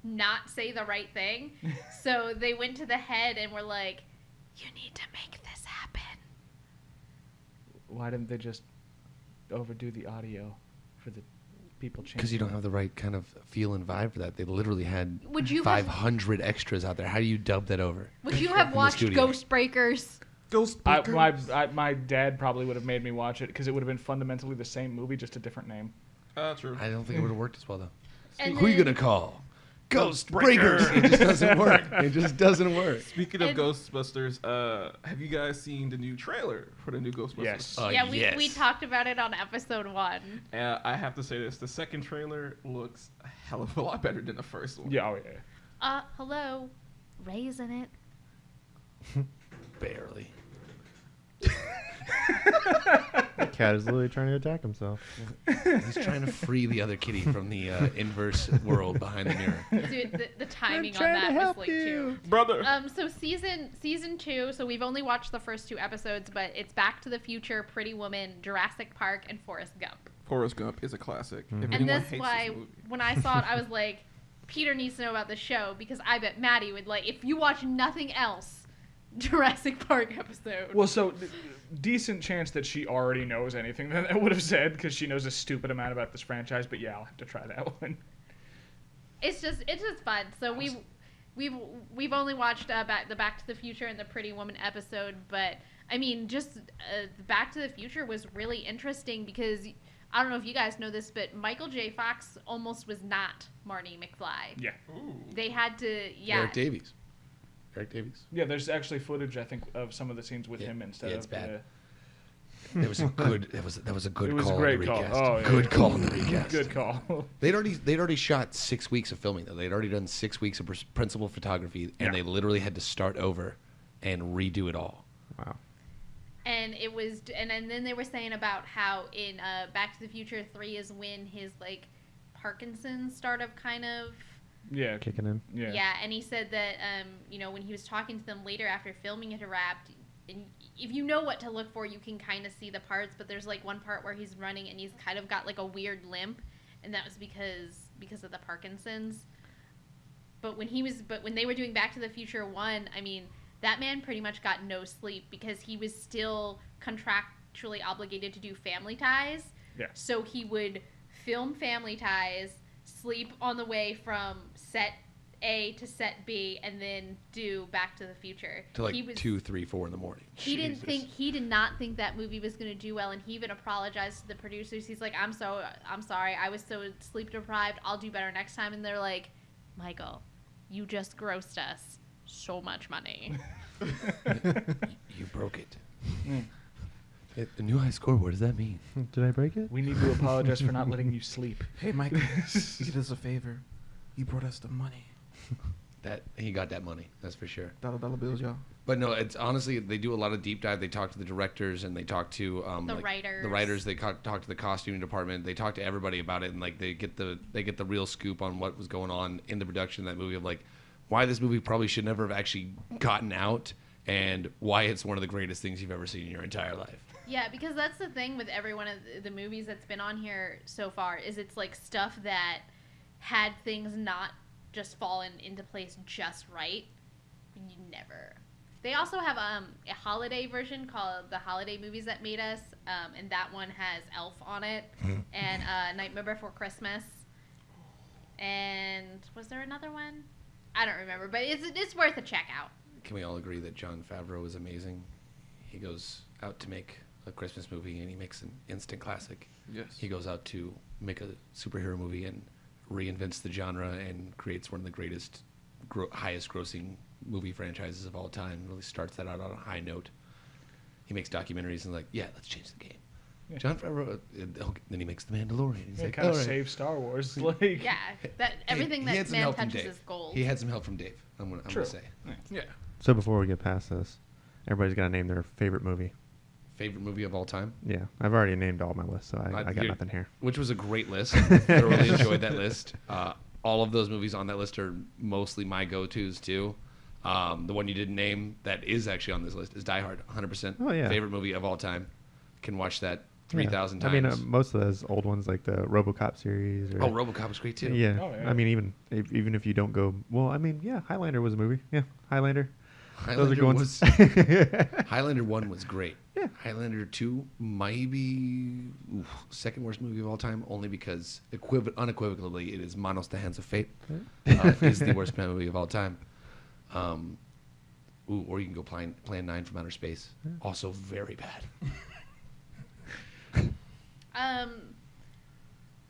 S1: not say the right thing. So they went to the head and were like, "You need to make this happen."
S5: Why didn't they just overdo the audio for the people chanting?
S3: Because you don't have the right kind of feel and vibe for that. They literally had
S1: Would you
S3: 500 extras out there. How do you dub that over?
S1: Would you have
S3: the
S1: watched
S3: studio.
S1: Ghost Breakers?
S5: My dad probably would have made me watch it because it would have been fundamentally the same movie, just a different name.
S2: True.
S3: I don't think it would have worked as well though.
S1: And
S3: Who are you
S1: then-
S3: gonna call? Ghost Breakers. It just doesn't work. It just doesn't work.
S2: Speaking of
S1: And-
S2: Ghostbusters, have you guys seen the new trailer for the new Ghostbusters?
S5: Yes.
S1: Yeah,
S3: Yes.
S1: we talked about it on episode 1.
S2: I have to say this: the second trailer looks a hell of a lot better than the first one.
S5: Yeah, oh yeah.
S1: Hello, Ray's in it.
S3: Barely.
S4: The cat is literally trying to attack himself.
S3: He's trying to free the other kitty from the inverse world behind the mirror.
S1: Dude, the timing on
S6: trying to
S1: that was
S6: help
S1: like
S6: you.
S2: Brother.
S1: So season 2. So we've only watched the first 2 episodes, but it's Back to the Future, Pretty Woman, Jurassic Park, and Forrest Gump.
S2: Forrest Gump is a classic. If
S1: And
S2: anyone
S1: that's
S2: hates
S1: why
S2: this movie.
S1: when I saw it, I was like, Peter needs to know about the show because I bet Maddie would like if you watch nothing else. Jurassic Park episode.
S5: Well, so decent chance that she already knows anything that I would have said because she knows a stupid amount about this franchise. But yeah, I'll have to try that one.
S1: It's just fun. So we've only watched the Back to the Future and the Pretty Woman episode, but I mean, just Back to the Future was really interesting because I don't know if you guys know this, but Michael J. Fox almost was not Marty McFly.
S5: Yeah.
S2: Ooh.
S1: They had to,
S3: Eric Davies.
S5: Yeah, there's actually footage I think of some of the scenes with
S3: Yeah.
S5: him instead
S3: Yeah, it's
S5: of.
S3: bad. It was a good. That was a good
S5: It was a
S3: call.
S5: great
S3: on the
S5: call.
S3: recast.
S5: Oh, yeah.
S3: Good call on the recast.
S5: Good call.
S3: They'd already shot 6 weeks of filming though. They'd already done 6 weeks of principal photography, and
S5: Yeah.
S3: they literally had to start over and redo it all.
S4: Wow.
S1: And it was, and then they were saying about how in Back to the Future 3 is when his like Parkinson's started kind of.
S5: Yeah.
S4: Kicking in.
S5: Yeah.
S1: And he said that, when he was talking to them later after filming it wrapped, and if you know what to look for, you can kind of see the parts, but there's like one part where he's running and he's kind of got like a weird limp, and that was because of the Parkinson's. But when they were doing Back to the Future 1, I mean, that man pretty much got no sleep because he was still contractually obligated to do Family Ties.
S5: Yeah.
S1: So he would film Family Ties, sleep on the way from set A to set B, and then do Back to the Future.
S3: To like
S1: he was,
S3: 2, 3, 4 in the morning.
S1: He
S5: Jesus.
S1: did not think that movie was going to do well, and he even apologized to the producers. He's like, I'm sorry, I was so sleep deprived. I'll do better next time. And they're like, Michael, you just grossed us so much money.
S3: You broke it. A new high score. What does that mean?
S4: Did I break it?
S5: We need to apologize for not letting you sleep.
S2: Hey, Mike, you did us a favor. You brought us the money.
S3: That he got that money. That's for sure.
S2: Dollar bills, y'all.
S3: But no, it's honestly they do a lot of deep dive. They talk to the directors and they talk to
S1: writers.
S3: The writers. They talk to the costuming department. They talk to everybody about it, and like they get the real scoop on what was going on in the production of that movie, of like why this movie probably should never have actually gotten out, and why it's one of the greatest things you've ever seen in your entire life.
S1: Yeah, because that's the thing with every one of the movies that's been on here so far is it's like stuff that had things not just fallen into place just right. You never. They also have a holiday version called The Holiday Movies That Made Us, and that one has Elf on it, and Nightmare Before Christmas, and was there another one? I don't remember, but it's worth a check out.
S3: Can we all agree that Jon Favreau is amazing? He goes out to make a Christmas movie and he makes an instant classic.
S2: Yes.
S3: He goes out to make a superhero movie and reinvents the genre and creates one of the greatest, highest grossing movie franchises of all time. Really starts that out on a high note. He makes documentaries and like, yeah, let's change the game.
S5: Yeah.
S3: Jon Favreau, then he makes The Mandalorian. He's like,
S5: kind of
S3: all right.
S5: saves Star Wars. Like,
S1: Yeah, that everything
S3: He
S1: that
S3: had some
S1: man
S3: help from
S1: touches
S3: Dave.
S1: is gold.
S3: He had some help from Dave. I'm
S5: True.
S3: gonna say.
S2: Yeah.
S4: So before we get past this, everybody's got to name their favorite movie.
S3: Favorite movie of all time?
S4: Yeah, I've already named all my lists, so I got
S3: You're-
S4: nothing here.
S3: Which was a great list. Thoroughly enjoyed that list. All of those movies on that list are mostly my go-tos too. The one you didn't name that is actually on this list is Die Hard. 100%.
S4: Oh, yeah.
S3: Favorite movie of all time. Can watch that
S4: Yeah.
S3: 3,000 times.
S4: I mean, most of those old ones, like the RoboCop series. Or,
S3: Oh, RoboCop was great too.
S4: Yeah.
S5: Oh, yeah.
S4: I mean, even if you don't go, well, I mean, yeah, Highlander was a movie. Yeah, Highlander.
S3: Highlander
S4: Those are going
S3: was Highlander 1 was great.
S4: Yeah.
S3: Highlander 2 might be second worst movie of all time, only because unequivocally it is Manos, the Hands of Fate. Is the worst movie of all time. Or you can go Plan 9 from Outer Space. Also very bad.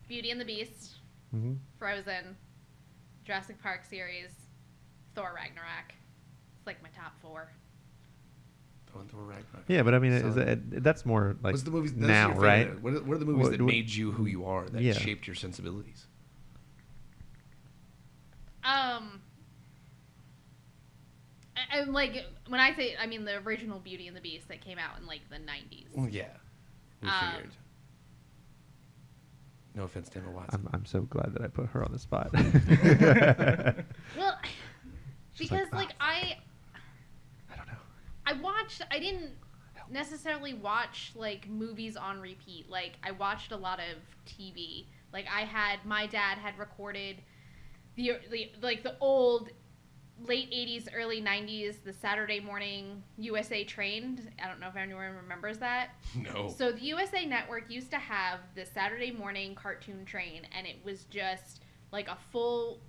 S1: Beauty and the Beast,
S4: Mhm.
S1: Frozen, Jurassic Park series, Thor Ragnarok. It's like my top 4.
S3: Thor Ragnarok.
S4: Yeah, but I mean,
S3: So-
S4: that's more like
S3: What's the movies that's
S4: now,
S3: your
S4: right?
S3: favorite? What are the movies that
S4: What-
S3: made you who you are, that
S4: Yeah.
S3: shaped your sensibilities?
S1: And like when I say, I mean the original Beauty and the Beast that came out in like the 90s.
S3: Well, yeah, we
S1: Um,
S3: figured. No offense to Emma Watson.
S4: I'm so glad that I put her on the spot.
S1: Well,
S4: She's
S1: because
S4: like,
S1: like I
S4: don't know.
S1: I didn't necessarily watch like movies on repeat. Like I watched a lot of TV. Like my dad had recorded the old late 80s, early 90s, the Saturday morning USA train. I don't know if anyone remembers that.
S3: No.
S1: So the USA Network used to have the Saturday morning cartoon train, and it was just like a full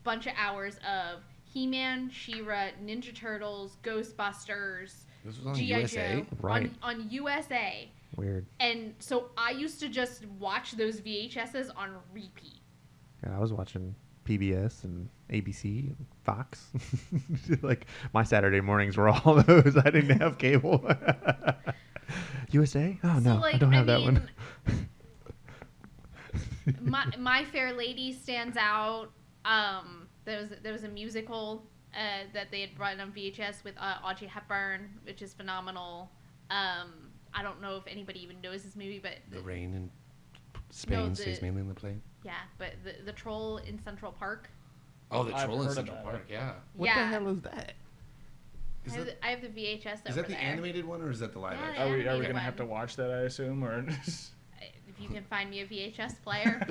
S1: bunch of hours of He-Man, She-Ra, Ninja Turtles, Ghostbusters,
S3: This was on
S1: G.I.
S3: USA?
S1: Joe,
S4: Right.
S1: on USA.
S4: Weird.
S1: And so I used to just watch those VHSs on repeat.
S4: Yeah, I was watching PBS and ABC and Fox. Like my Saturday mornings were all those. I didn't have cable. USA? Oh no, I don't have that one.
S1: My Fair Lady stands out. There was a musical that they had brought on VHS with Audrey Hepburn, which is phenomenal. I don't know if anybody even knows this movie, but
S3: The rain in Spain stays mainly in the plane.
S1: yeah, but the troll in Central Park.
S3: Oh, the
S5: I've
S3: troll in
S5: heard
S3: Central
S5: about
S3: Park.
S5: it.
S3: Yeah.
S2: What
S1: Yeah.
S2: the hell is that?
S1: I have the VHS over
S3: Is that the
S1: there.
S3: animated one or is that the live
S1: Yeah,
S3: action?
S5: Are we
S1: animated
S5: going to
S1: one.
S5: have to watch that, I assume? Or
S1: If you can find me a VHS player.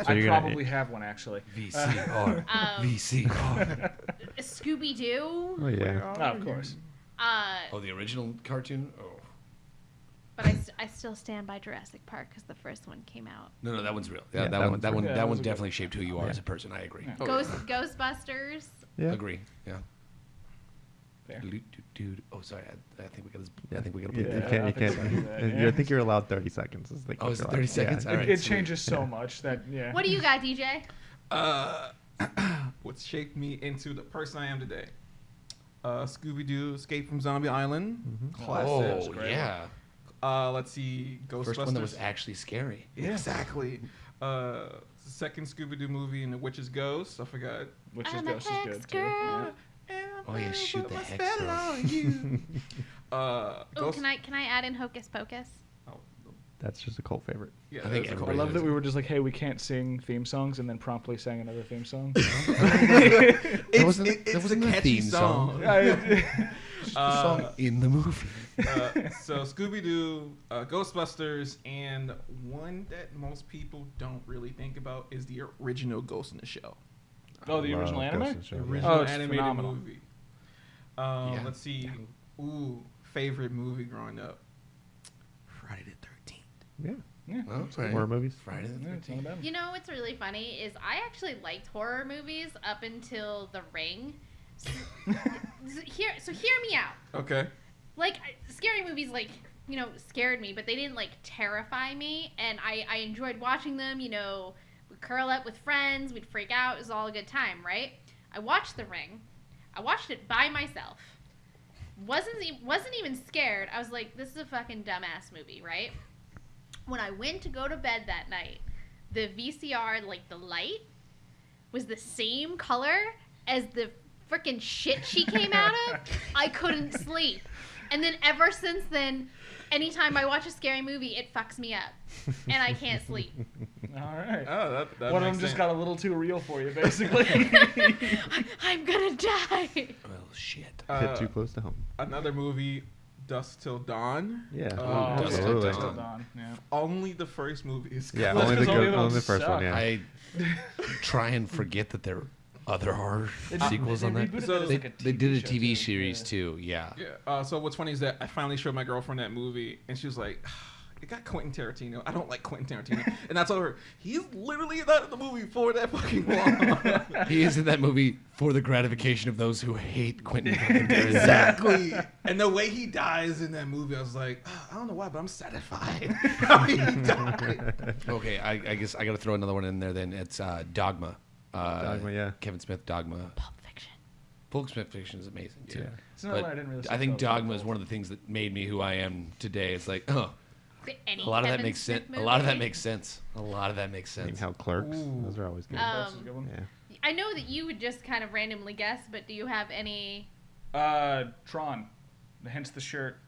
S5: I
S4: you're gonna-
S5: probably have one, actually.
S3: VCR. VCR.
S1: Scooby Doo.
S4: Oh yeah.
S5: Oh, of course.
S3: Oh, the original cartoon? Oh.
S1: But I still stand by Jurassic Park because the first one came out.
S3: No, that one's real.
S4: Yeah,
S3: Yeah,
S4: that
S3: that
S4: one's
S3: one
S5: real. Yeah, that was a good
S3: definitely
S5: one.
S3: shaped who you are
S4: Yeah.
S3: as a person. I agree.
S5: Yeah.
S3: Oh,
S1: Ghostbusters.
S4: Yeah.
S3: Agree. Yeah.
S5: Fair.
S3: Dude. Oh, sorry. I think we got.
S4: Yeah.
S3: I think we got to
S4: You
S3: bleep
S5: Yeah,
S3: that.
S4: can't.
S5: I
S4: You
S5: think
S4: can't.
S5: so. Yeah.
S4: I think you're allowed 30 seconds. Is the
S3: Oh, is it
S4: allowed.
S3: 30 seconds?
S4: Yeah.
S3: All right,
S5: It
S3: sweet.
S5: changes so much that, yeah.
S1: What do you got, DJ?
S2: What shaped me into the person I am today? Scooby Doo: Escape from Zombie Island.
S4: Mhm.
S2: Classic.
S3: Oh,
S5: great.
S3: yeah.
S2: Let's see, Ghostbusters.
S3: First one that was actually scary.
S2: Exactly. Second Scooby Doo movie, and The Witch's Ghost. I forgot.
S5: Witch's
S1: I'm a
S5: Ghost is
S1: Hex
S5: good too.
S1: girl.
S5: Yeah.
S3: Oh, yeah, shoot the
S2: My
S3: hex
S2: spell
S3: girl.
S2: on you.
S1: Oh,
S2: Ghost-
S1: can I add in Hocus Pocus?
S2: Oh,
S4: That's just a cult favorite.
S2: yeah,
S3: I think
S2: that's
S3: everybody
S5: I love
S3: knows
S5: that
S3: it.
S5: we were just like, hey, we can't sing theme songs, and then promptly sang another theme song.
S3: That wasn't
S2: a
S3: a
S2: catchy
S3: theme
S2: song.
S3: Just a song in the movie.
S2: So Scooby Doo, Ghostbusters, and one that most people don't really think about is the original Ghost in the Shell.
S5: Oh, the
S4: I
S5: original
S4: love
S5: anime?
S4: Ghost in the Shell, yeah.
S2: Original
S5: Oh, it's
S2: animated
S5: phenomenal.
S2: movie.
S3: Yeah.
S2: Let's see. Ooh, favorite movie growing up. Friday the 13th.
S4: Yeah.
S5: Yeah.
S3: Oh, Friday.
S4: Horror movies.
S3: Friday the
S5: Yeah, it's not
S3: 13th.
S5: bad.
S1: You know what's really funny is I actually liked horror movies up until The Ring. Hear me out.
S2: Okay.
S1: Like scary movies, like scared me, but they didn't like terrify me, and I enjoyed watching them. We'd curl up with friends, we'd freak out. It was all a good time, right? I watched The Ring. I watched it by myself. Wasn't even scared. I was like, this is a fucking dumbass movie, right? When I went to go to bed that night, the VCR, like the light, was the same color as the freaking shit she came out of. I couldn't sleep. And then ever since then, anytime I watch a scary movie, it fucks me up. And I can't sleep.
S5: All right.
S2: Oh, that
S5: One of
S2: makes
S5: them just
S2: sense.
S5: got a little too real for you, basically.
S1: I'm gonna die.
S3: Well, shit.
S4: Hit too close to home.
S2: Another movie, Dusk Till Dawn.
S4: Yeah.
S5: Oh,
S3: Dust Till
S4: absolutely.
S3: Dawn.
S5: Still Dawn, yeah.
S2: Only the first movie is
S4: Yeah,
S2: good.
S4: only the
S5: Because all the other
S4: only the
S5: ones
S4: first one.
S5: suck.
S4: Yeah.
S3: I try and forget that there are other horror sequels
S5: They
S3: on that.
S5: rebooted
S2: So
S5: it as
S3: They,
S5: like a
S3: they
S5: TV
S3: did a
S5: show,
S3: TV
S5: too.
S3: series
S5: Yeah.
S3: too. Yeah.
S2: Yeah. So what's funny is that I finally showed my girlfriend that movie, and she was like, "It got Quentin Tarantino. I don't like Quentin Tarantino." And I told her, "He's literally not in the movie for that fucking long."
S3: He is in that movie for the gratification of those who hate Quentin Tarantino.
S2: Exactly. And the way he dies in that movie, I was like, I don't know why, but I'm satisfied. How he died.
S3: Okay, I guess I got to throw another one in there. Then it's Dogma.
S4: Dogma, yeah.
S3: Kevin Smith, Dogma.
S1: Pulp Fiction.
S3: Pulp Smith Fiction is amazing too.
S4: Yeah.
S5: It's another
S3: But
S5: one I didn't really
S3: I think
S5: see till
S3: Dogma is
S5: adult.
S3: one of the things that made me who I am today. It's like, oh,
S1: Any
S3: a lot of that
S1: Kevin
S3: makes
S1: Smith
S3: sense. A lot of that
S1: movie?
S3: makes sense. A lot of that makes
S4: I mean,
S3: sense.
S4: how Clerks.
S2: Ooh.
S4: Those are always good.
S5: That's a good one.
S4: Yeah.
S1: I know that you would just kind of randomly guess, but do you have any?
S5: Tron. Hence the shirt.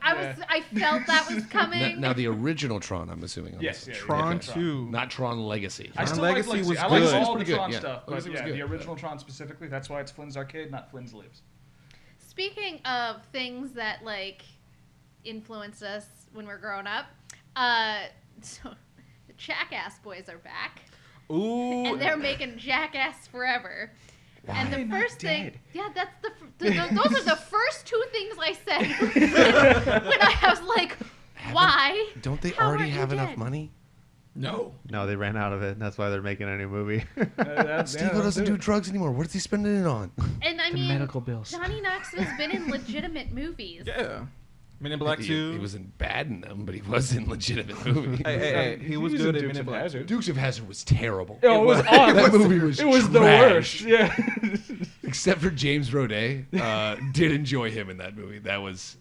S1: I felt that was coming.
S3: Now the original Tron, I'm assuming.
S5: Yes, yeah.
S2: Tron
S5: yeah,
S2: 2.
S3: Not Tron Legacy.
S5: I
S2: Tron
S5: still
S2: Legacy
S5: like Legacy.
S2: was
S5: I like
S2: good.
S5: all
S3: It's
S5: the
S3: pretty good,
S5: Tron
S3: yeah.
S5: stuff, but
S3: Legacy was
S5: yeah,
S3: good,
S5: the
S3: yeah.
S5: original Tron specifically. That's why it's Flynn's Arcade, not Flynn's Lives.
S1: Speaking of things that like influenced us when we're growing up, so the Jackass boys are back,
S2: Ooh.
S1: and they're making Jackass Forever. And the
S5: not
S1: first thing,
S5: dead?
S1: yeah, that's those are the first two things I said when I was like, why?
S3: Don't they
S1: How
S3: already
S1: aren't you
S3: have enough
S1: dead?
S3: money?
S2: No.
S4: No, they ran out of it. And that's why they're making a new movie.
S3: Steve doesn't do drugs anymore. What is he spending it on?
S1: And I
S5: The
S1: mean,
S5: medical bills.
S1: Johnny Knoxville's been in legitimate movies.
S2: Yeah. Men in Black 2.
S3: He wasn't bad in them, but he was in legitimate movies.
S2: Hey, he was
S5: was
S2: good
S5: in
S2: at
S5: Dukes
S2: Men in
S5: of
S2: Black.
S5: Hazzard.
S3: Dukes of Hazzard was terrible.
S5: Oh, it was awful.
S3: That movie was
S5: It was the
S3: trash.
S5: worst. Yeah.
S3: Except for James Roday, did enjoy him in that movie.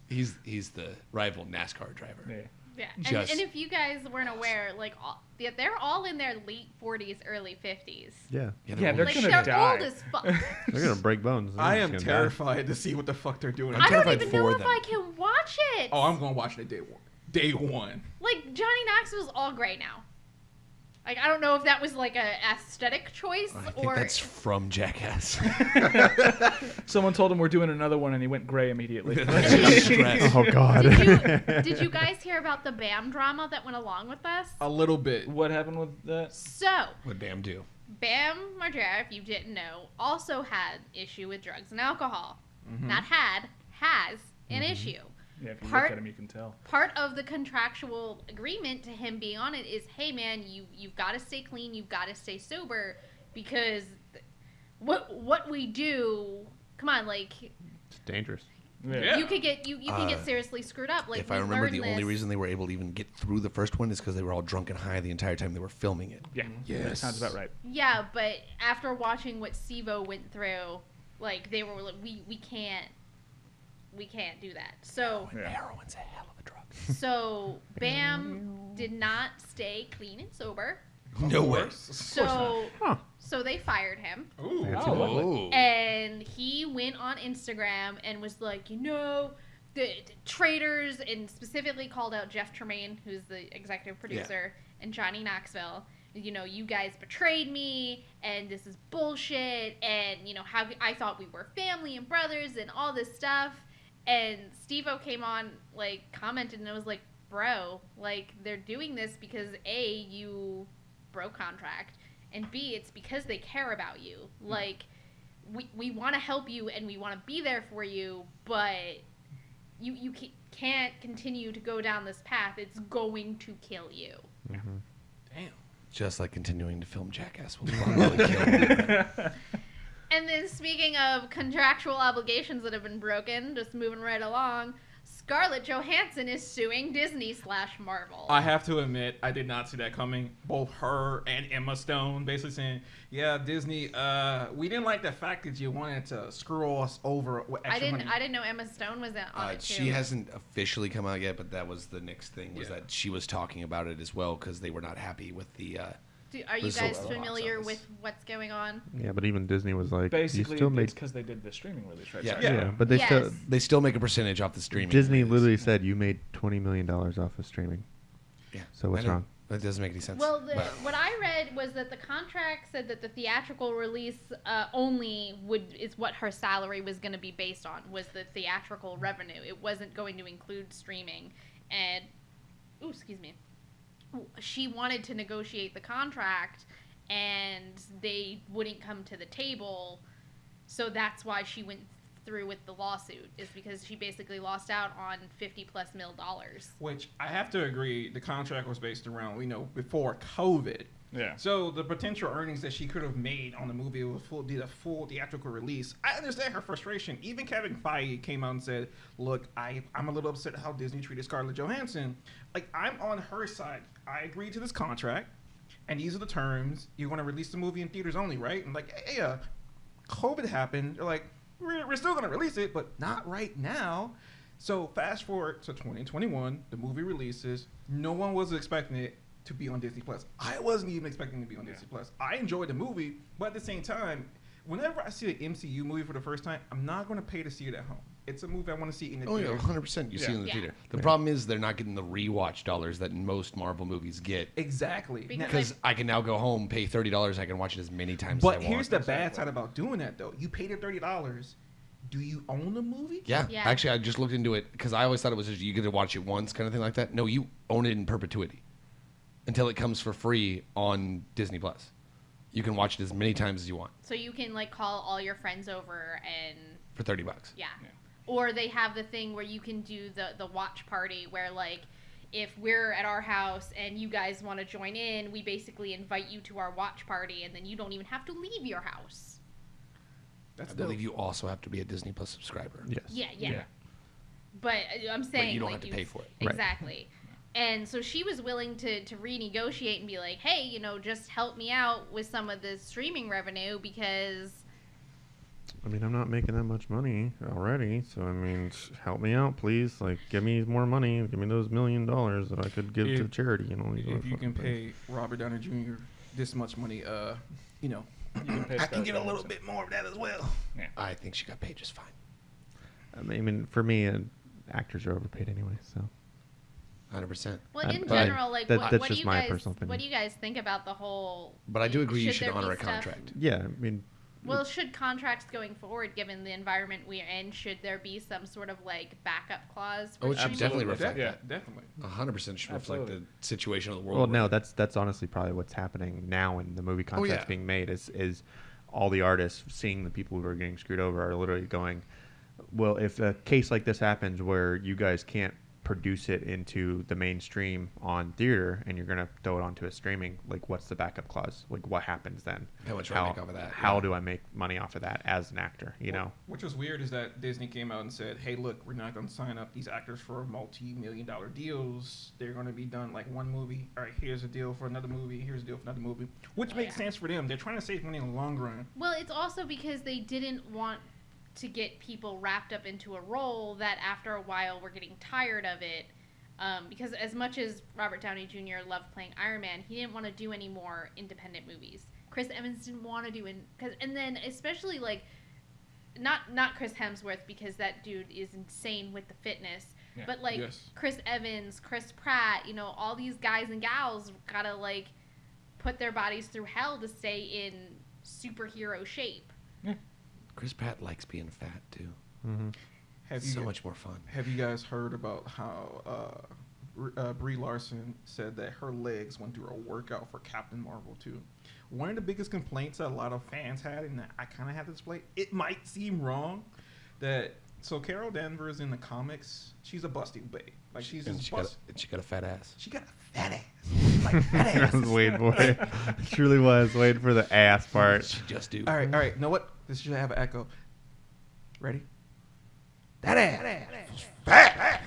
S3: He's the rival NASCAR driver.
S5: Yeah.
S1: Yeah,
S3: Just-
S1: and if you guys weren't aware, like they're all in their late 40s, early 50s.
S4: yeah.
S5: Yeah, they're
S1: Like
S5: gonna
S1: they're
S5: die.
S1: old as fuck.
S4: They're going to break bones. They're
S2: I
S4: just
S2: am
S4: gonna die.
S2: terrified to see what the fuck they're doing.
S3: I'm
S1: I don't
S3: terrified
S1: even know
S3: for
S1: if
S3: them.
S1: I can watch it.
S2: Oh, I'm going to watch it day one. Day one.
S1: Like Johnny Knoxville's all gray now. Like I don't know if that was like a aesthetic choice
S3: I think
S1: or
S3: that's from Jackass.
S5: Someone told him we're doing another one, and he went gray immediately.
S3: That's just stress.
S4: Oh, God.
S1: did you guys hear about the BAM drama that went along with us?
S2: A little bit.
S5: What happened with that?
S1: So
S3: What Bam do?
S1: Bam Margera, if you didn't know, also had issue with drugs and alcohol.
S2: Mm-hmm.
S1: Not has an issue.
S5: Yeah, if you
S1: Part-
S5: look at him, you can tell.
S1: Part of the contractual agreement to him being on it is, hey man, you've got to stay clean, you've got to stay sober, because what we do, come on, like
S4: It's dangerous.
S2: Yeah.
S1: you could get you can get seriously screwed up. Like
S3: If I
S1: we
S3: remember,
S1: learned
S3: the only
S1: this-
S3: reason they were able to even get through the first one is because they were all drunk and high the entire time they were filming it.
S5: Yeah, that
S2: Yes.
S5: sounds about right.
S1: Yeah, but after watching what Sivo went through, like they were like, we can't do that. So
S5: Yeah.
S3: Heroin's a hell of a drug.
S1: So Bam did not stay clean and sober.
S3: No way.
S1: So they fired him.
S2: Ooh.
S3: Oh.
S1: And he went on Instagram and was like, the traitors, and specifically called out Jeff Tremaine, who's the executive producer, and Johnny Knoxville. You guys betrayed me, and this is bullshit, and, how I thought we were family and brothers and all this stuff. And Steve-O came on, commented, and it was like, bro, they're doing this because, A, you broke contract, and B, it's because they care about you. We want to help you, and we want to be there for you, but you can't continue to go down this path. It's going to kill you.
S4: Mm-hmm.
S2: Damn.
S3: Just like continuing to film Jackass will probably kill him.
S1: And then speaking of contractual obligations that have been broken, just moving right along, Scarlett Johansson is suing Disney/Marvel.
S2: I have to admit, I did not see that coming. Both her and Emma Stone basically saying, yeah, Disney, we didn't like the fact that you wanted to screw us over with extra money.
S1: I didn't know Emma Stone was on it too.
S3: She hasn't officially come out yet, but that was the next thing, was that she was talking about it as well, because they were not happy with the...
S1: Are you guys familiar with what's going on?
S4: Yeah, but even Disney was like,
S5: Basically,
S4: you still
S5: it's because they did the streaming release, right?
S3: Yeah.
S5: Sorry.
S4: yeah, but they
S3: still make a percentage off the streaming.
S4: Disney
S3: release.
S4: literally said you made $20 million off of streaming.
S3: Yeah.
S4: So what's wrong?
S3: That doesn't make any sense.
S1: Well, what I read was that the contract said that the theatrical release only is what her salary was going to be based on, was the theatrical revenue. It wasn't going to include streaming. And, she wanted to negotiate the contract, and they wouldn't come to the table. So that's why she went through with the lawsuit, is because she basically lost out on $50+ million.
S2: Which I have to agree, the contract was based around, before COVID.
S5: Yeah.
S2: So the potential earnings that she could have made on the movie with a full theatrical release, I understand her frustration. Even Kevin Feige came out and said, look, I'm a little upset how Disney treated Scarlett Johansson. I'm on her side. I agreed to this contract, and these are the terms. You're going to release the movie in theaters only, right? And COVID happened. They're like, we're still going to release it, but not right now. So fast forward to 2021, the movie releases. No one was expecting it to be on Disney Plus. I wasn't even expecting it to be on Disney Plus. I enjoyed the movie, but at the same time, whenever I see an MCU movie for the first time, I'm not going to pay to see it at home. It's a movie I want to see in the theater.
S3: Oh, yeah, 100%. You see it in the theater. The problem is they're not getting the rewatch dollars that most Marvel movies get.
S2: Exactly.
S3: Because I can now go home, pay $30, I can watch it as many times as I want.
S2: But here's the bad side about doing that, though. You paid the $30. Do you own the movie?
S3: Yeah. Actually, I just looked into it, because I always thought it was just you get to watch it once kind of thing like that. No, you own it in perpetuity until it comes for free on Disney Plus. You can watch it as many times as you want.
S1: So you can call all your friends over and...
S3: For $30.
S1: Yeah. Or they have the thing where you can do the watch party where, if we're at our house and you guys want to join in, we basically invite you to our watch party, and then you don't even have to leave your house.
S3: I believe you also have to be a Disney Plus subscriber.
S4: Yes.
S1: Yeah. But I'm saying...
S3: But you don't have to pay for it.
S1: Exactly. Right. And so she was willing to renegotiate and be like, hey, just help me out with some of the streaming revenue, because...
S4: I'm not making that much money already, so help me out, please. Give me more money. Give me those $1 million that I could give to charity.
S2: If you can pay Robert Downey Jr. this much money, I can get a little bit more of that as well.
S3: Yeah. I think she got paid just fine.
S4: For me, actors are overpaid anyway, so.
S3: 100%.
S1: Well, in general,
S4: that's
S1: what
S4: just my personal opinion.
S1: What do you guys think about the whole...
S3: But I do agree you should
S1: there
S3: honor
S1: be
S3: a contract.
S4: Yeah,
S1: Well, should contracts going forward, given the environment we're in, should there be some sort of
S3: backup
S1: clause?
S3: Oh, it should definitely reflect that.
S2: Definitely.
S3: 100% should reflect the situation of the world.
S4: Well, no, that's honestly probably what's happening now in the movie contracts being made is all the artists seeing the people who are getting screwed over are literally going, well, if a case like this happens where you guys can't produce it into the mainstream on theater and you're going to throw it onto a streaming, what's the backup clause? What happens then?
S3: How much do I make off of that?
S4: How do I make money off of that as an actor,
S2: Which was weird is that Disney came out and said, hey, look, we're not going to sign up these actors for multi-million-dollar deals. They're going to be done one movie. All right, here's a deal for another movie. Here's a deal for another movie. Which makes sense for them. They're trying to save money in the long run.
S1: Well, it's also because they didn't want to get people wrapped up into a role that after a while we're getting tired of it. Because as much as Robert Downey Jr. loved playing Iron Man, he didn't want to do any more independent movies. Chris Evans didn't want to do and then especially like not Chris Hemsworth, because that dude is insane with the fitness. Yeah. But like Chris Evans, Chris Pratt, all these guys and gals gotta like put their bodies through hell to stay in superhero shape.
S3: Yeah. Chris Pratt likes being fat too.
S4: Mm-hmm.
S3: Much more fun.
S2: Have you guys heard about how Brie Larson said that her legs went through a workout for Captain Marvel 2? One of the biggest complaints that a lot of fans had, and that I kind of had to display, it might seem wrong, so Carol Danvers in the comics, she's a busty babe. Like she got
S3: a fat ass.
S2: She got a fat ass. Like fat ass.
S4: I was waiting for it. Truly was waiting for the ass part.
S3: She just do.
S2: All right. You know what? This should have an echo. Ready? That ass. Fat.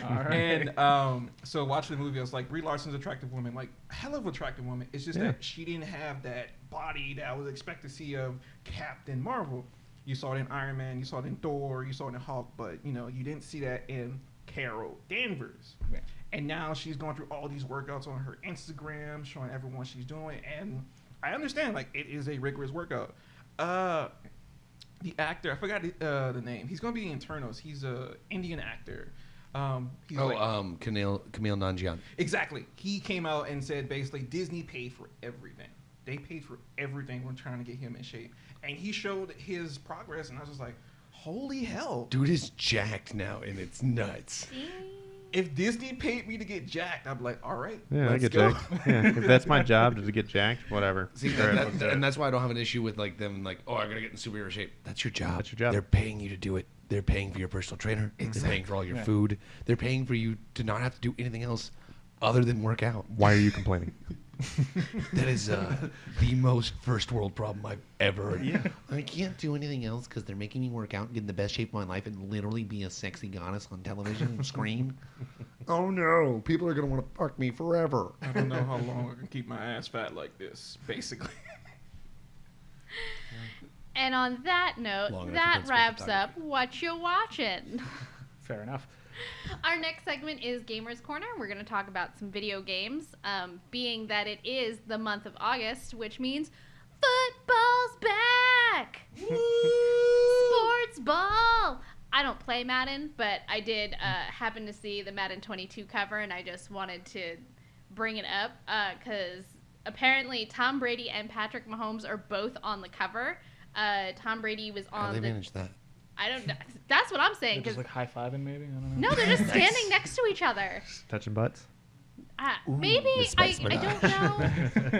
S2: All right. And so watching the movie, I was like, Brie Larson's an attractive woman, like hell of an attractive woman. It's just that she didn't have that body that I would expect to see of Captain Marvel. You saw it in Iron Man, you saw it in Thor, you saw it in Hulk, but you didn't see that in Carol Danvers. Yeah. And now she's going through all these workouts on her Instagram, showing everyone she's doing, and I understand, like, it is a rigorous workout. The actor, I forgot the name. He's going to be in Eternals. He's an Indian actor.
S3: Kumail Nanjiani.
S2: Exactly. He came out and said basically Disney paid for everything. They paid for everything when trying to get him in shape. And he showed his progress, and I was just like, holy hell.
S3: Dude is jacked now, and it's nuts.
S2: If Disney paid me to get jacked, I'd be like, all right,
S4: yeah,
S2: let's
S4: I get
S2: go.
S4: jacked. Yeah, if that's my job to get jacked, whatever.
S3: See, and that's why I don't have an issue with like them like, oh, I gotta get in superhero shape. That's your job.
S4: That's your job.
S3: They're paying you to do it. They're paying for your personal trainer. Exactly. They're paying for all your food. They're paying for you to not have to do anything else other than work out.
S4: Why are you complaining?
S3: That is the most first world problem I've ever heard. Yeah. I can't do anything else because they're making me work out and get in the best shape of my life and literally be a sexy goddess on television screen. Oh no, people are going to want to fuck me forever.
S2: I don't know how long I can keep my ass fat like this, basically.
S1: And on that note, that wraps up What You Watching.
S5: Fair enough.
S1: Our next segment is Gamers Corner. We're going to talk about some video games, being that it is the month of August, which means football's back! Sports ball! I don't play Madden, but I did happen to see the Madden 22 cover, and I just wanted to bring it up because apparently Tom Brady and Patrick Mahomes are both on the cover. Tom Brady was on
S3: How they manage that?
S1: I don't know. That's what I'm saying.
S5: They're just like high-fiving, maybe? I don't know.
S1: No, they're just standing next to each other.
S4: Touching butts?
S1: Maybe. I don't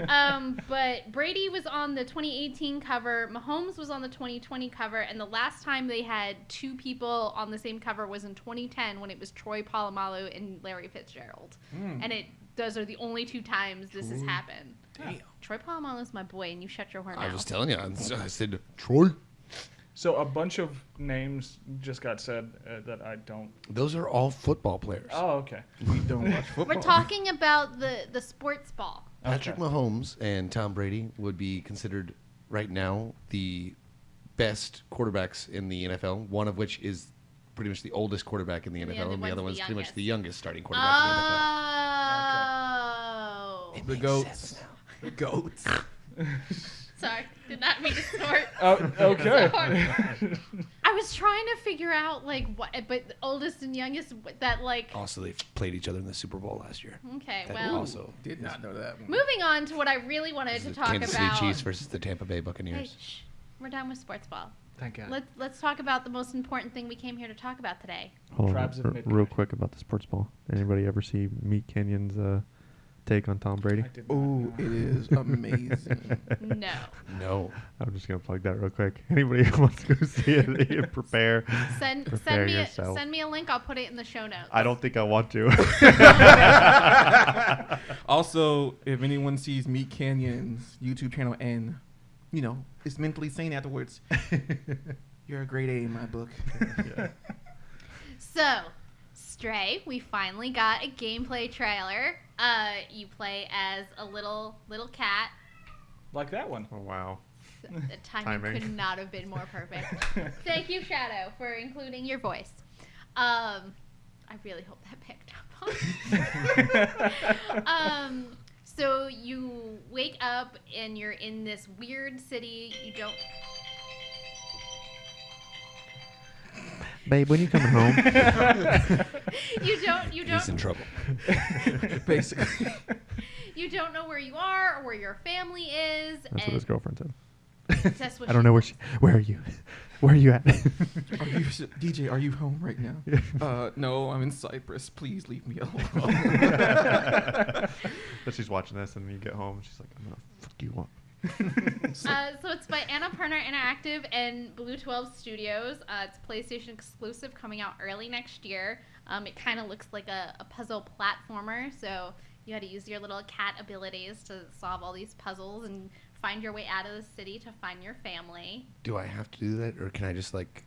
S1: know. But Brady was on the 2018 cover. Mahomes was on the 2020 cover. And the last time they had two people on the same cover was in 2010 when it was Troy Polamalu and Larry Fitzgerald. And those are the only two times this has happened.
S2: Damn.
S1: Troy Polamalu's my boy, and you shut your horn
S3: I
S1: now.
S3: was telling you. I said, Troy.
S5: So a bunch of names just got said that I don't...
S3: Those are all football players.
S5: Oh, okay.
S2: We don't watch football.
S1: We're talking about the sports ball.
S3: Patrick Mahomes and Tom Brady would be considered right now the best quarterbacks in the NFL, one of which is pretty much the oldest quarterback in the NFL, and the other one's pretty much the youngest starting quarterback in the NFL.
S1: Oh.
S2: The goats. The goats.
S1: Sorry, did not mean to snort.
S5: Okay.
S1: I was trying to figure out like what, but the oldest and youngest that like.
S3: Also, they played each other in the Super Bowl last year.
S1: Okay,
S3: That
S1: well.
S3: also
S2: Did not know that one.
S1: Moving on to what I really wanted to talk
S3: Kansas
S1: about.
S3: City Chiefs versus the Tampa Bay
S1: Hey,
S3: Buccaneers.
S1: shh, we're done with sports ball.
S5: Thank God.
S1: Let's talk about the most important thing we came here to talk about today.
S4: Hold on,
S5: Tribes of Midgard.
S4: real quick about the sports ball. Anybody ever see Meat Canyon's take on Tom Brady?
S5: I did not
S2: Oh,
S5: know.
S2: it is amazing.
S1: No.
S3: No.
S4: I'm just gonna plug that real quick. Anybody who wants to go see it, prepare.
S1: Send
S4: Prepare
S1: me
S4: yourself.
S1: send me a link. I'll put it in the show notes.
S4: I don't think I want to.
S2: Also, if anyone sees Meat Canyon's YouTube channel and, is mentally sane afterwards, you're a grade A in my book.
S4: Yeah.
S1: So, Stray, we finally got a gameplay trailer. You play as a little cat.
S5: Like that one.
S4: Oh wow.
S1: The timing could not have been more perfect. Thank you, Shadow, for including your voice. I really hope that picked up. So you wake up and you're in this weird city. You don't.
S4: Babe, when you coming home?
S1: You don't.
S3: He's in trouble.
S2: Basically.
S1: You don't know where you are or where your family is.
S4: That's what his girlfriend said.
S1: That's what
S4: I don't know where are you? Where are you at?
S2: DJ, are you home right now? No, I'm in Cyprus. Please leave me alone.
S4: But she's watching this, and when you get home, she's like, I'm gonna fuck you up.
S1: So it's by Annapurna Interactive and Blue 12 Studios. It's PlayStation exclusive, coming out early next year. It kind of looks like a puzzle platformer, so you had to use your little cat abilities to solve all these puzzles and find your way out of the city to find your family.
S3: Do I have to do that, or can I just like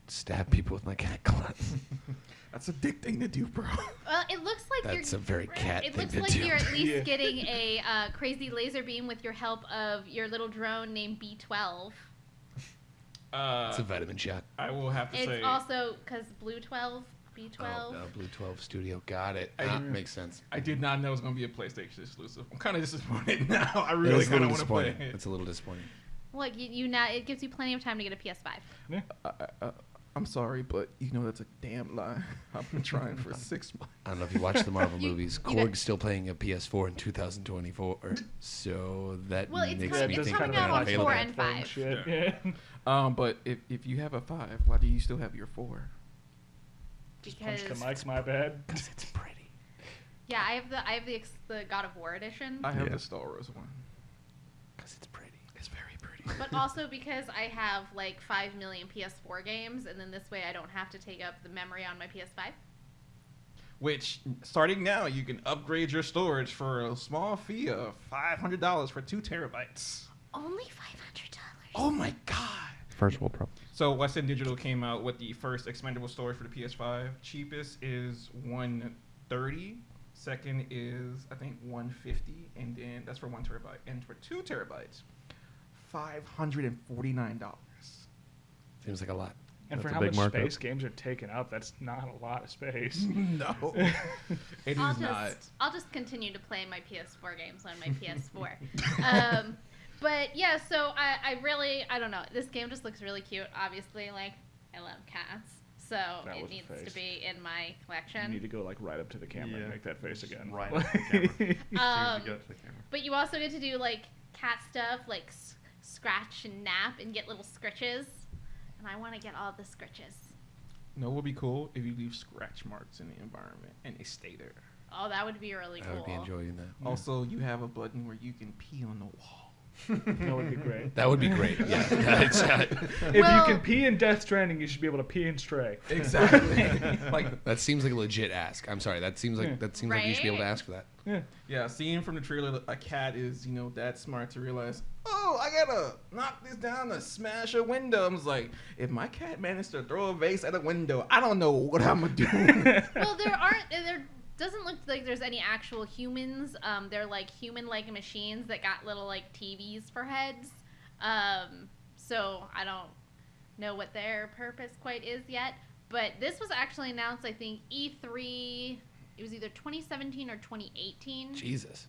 S3: stab people with my cat claws?
S2: That's a dick thing to do, bro.
S1: Well, it looks like
S3: That's a very cat
S1: It
S3: thing
S1: looks
S3: to
S1: like
S3: do.
S1: you're at least getting a crazy laser beam with your help of your little drone named B12.
S3: It's a vitamin shot.
S2: I will have to say.
S1: It's also because Blue 12, B12.
S3: Oh, Blue 12 Studio. Got it. Makes sense.
S2: I did not know it was going to be a PlayStation exclusive. I'm kind of disappointed now. I
S3: It
S2: really
S3: was a
S2: kind
S3: little
S2: of want to play
S3: disappointing.
S2: it.
S3: It's a little disappointing.
S1: Look, you now it gives you plenty of time to get a PS5.
S2: I'm sorry, but you know that's a damn lie. I've been trying for 6 months.
S3: I don't know if you watch the Marvel
S1: You-
S3: movies.
S1: you got-
S3: Korg's still playing a PS4 in 2024, so that
S1: Well, it's
S3: makes
S1: coming-
S3: me
S1: it's
S3: think
S1: coming
S3: that
S1: out on
S3: available.
S1: 4 and 5.
S5: Shit.
S2: Yeah.
S5: Yeah.
S2: But if you have a 5, why do you still have your 4?
S5: Just
S1: Because
S5: punch the mic, my bad.
S3: It's pretty.
S1: yeah, I have the God of War edition,
S2: I have
S4: Yeah.
S2: the Star Wars one.
S3: Because it's pretty.
S2: It's very pretty.
S1: but also because I have like 5 million PS4 games, and then this way I don't have to take up the memory on my PS5.
S2: Which, starting now, you can upgrade your storage for a small fee of $500 for 2 terabytes.
S1: Only $500.
S2: Oh my god!
S4: First world problem.
S2: So Western Digital came out with the first expandable storage for the PS5. Cheapest is $130. Second is I think $150, and then that's for 1 terabyte. And for 2 terabytes, $549.
S3: Seems like a lot.
S5: And
S4: That's
S5: for
S4: a
S5: how
S4: big
S5: much
S4: markup.
S5: space games are taking up, that's not a lot of space.
S2: No, it is not.
S1: I'll just continue to play my PS4 games on my PS4. But yeah, so I don't know. This game just looks really cute. Obviously, like I love cats, so
S5: That
S1: it
S5: was a
S1: needs
S5: face.
S1: to be in my
S5: You
S1: collection.
S5: need to go like right up to the camera
S4: Yeah.
S5: and make that face again.
S4: Right up to the camera.
S1: Um, But you also get to do like cat stuff, like scratch and nap and get little scritches. And I want to get all the scritches.
S2: No, it would be cool if you leave scratch marks in the environment and they stay there.
S1: Oh, that would be really
S3: I
S1: cool.
S3: would be enjoying that.
S2: Also, you have a button where you can pee on the wall.
S5: That would be great.
S3: That would be great. Yeah. It's,
S5: If
S1: Well-
S5: you can pee in Death Stranding, you should be able to pee in Stray.
S2: Exactly. Like,
S3: that seems like a legit ask. I'm sorry. That seems like like you should be able to
S1: Right?
S3: ask for that.
S5: Yeah.
S2: yeah, seeing from the trailer, a cat is, that smart to realize, oh, I gotta knock this down to smash a window. I'm just like, if my cat managed to throw a vase at a window, I don't know what I'm gonna do.
S1: Well, there doesn't look like there's any actual humans. They're like human-like machines that got little like TVs for heads. So I don't know what their purpose quite is yet. But this was actually announced, I think, E3. It was either 2017 or 2018.
S3: Jesus.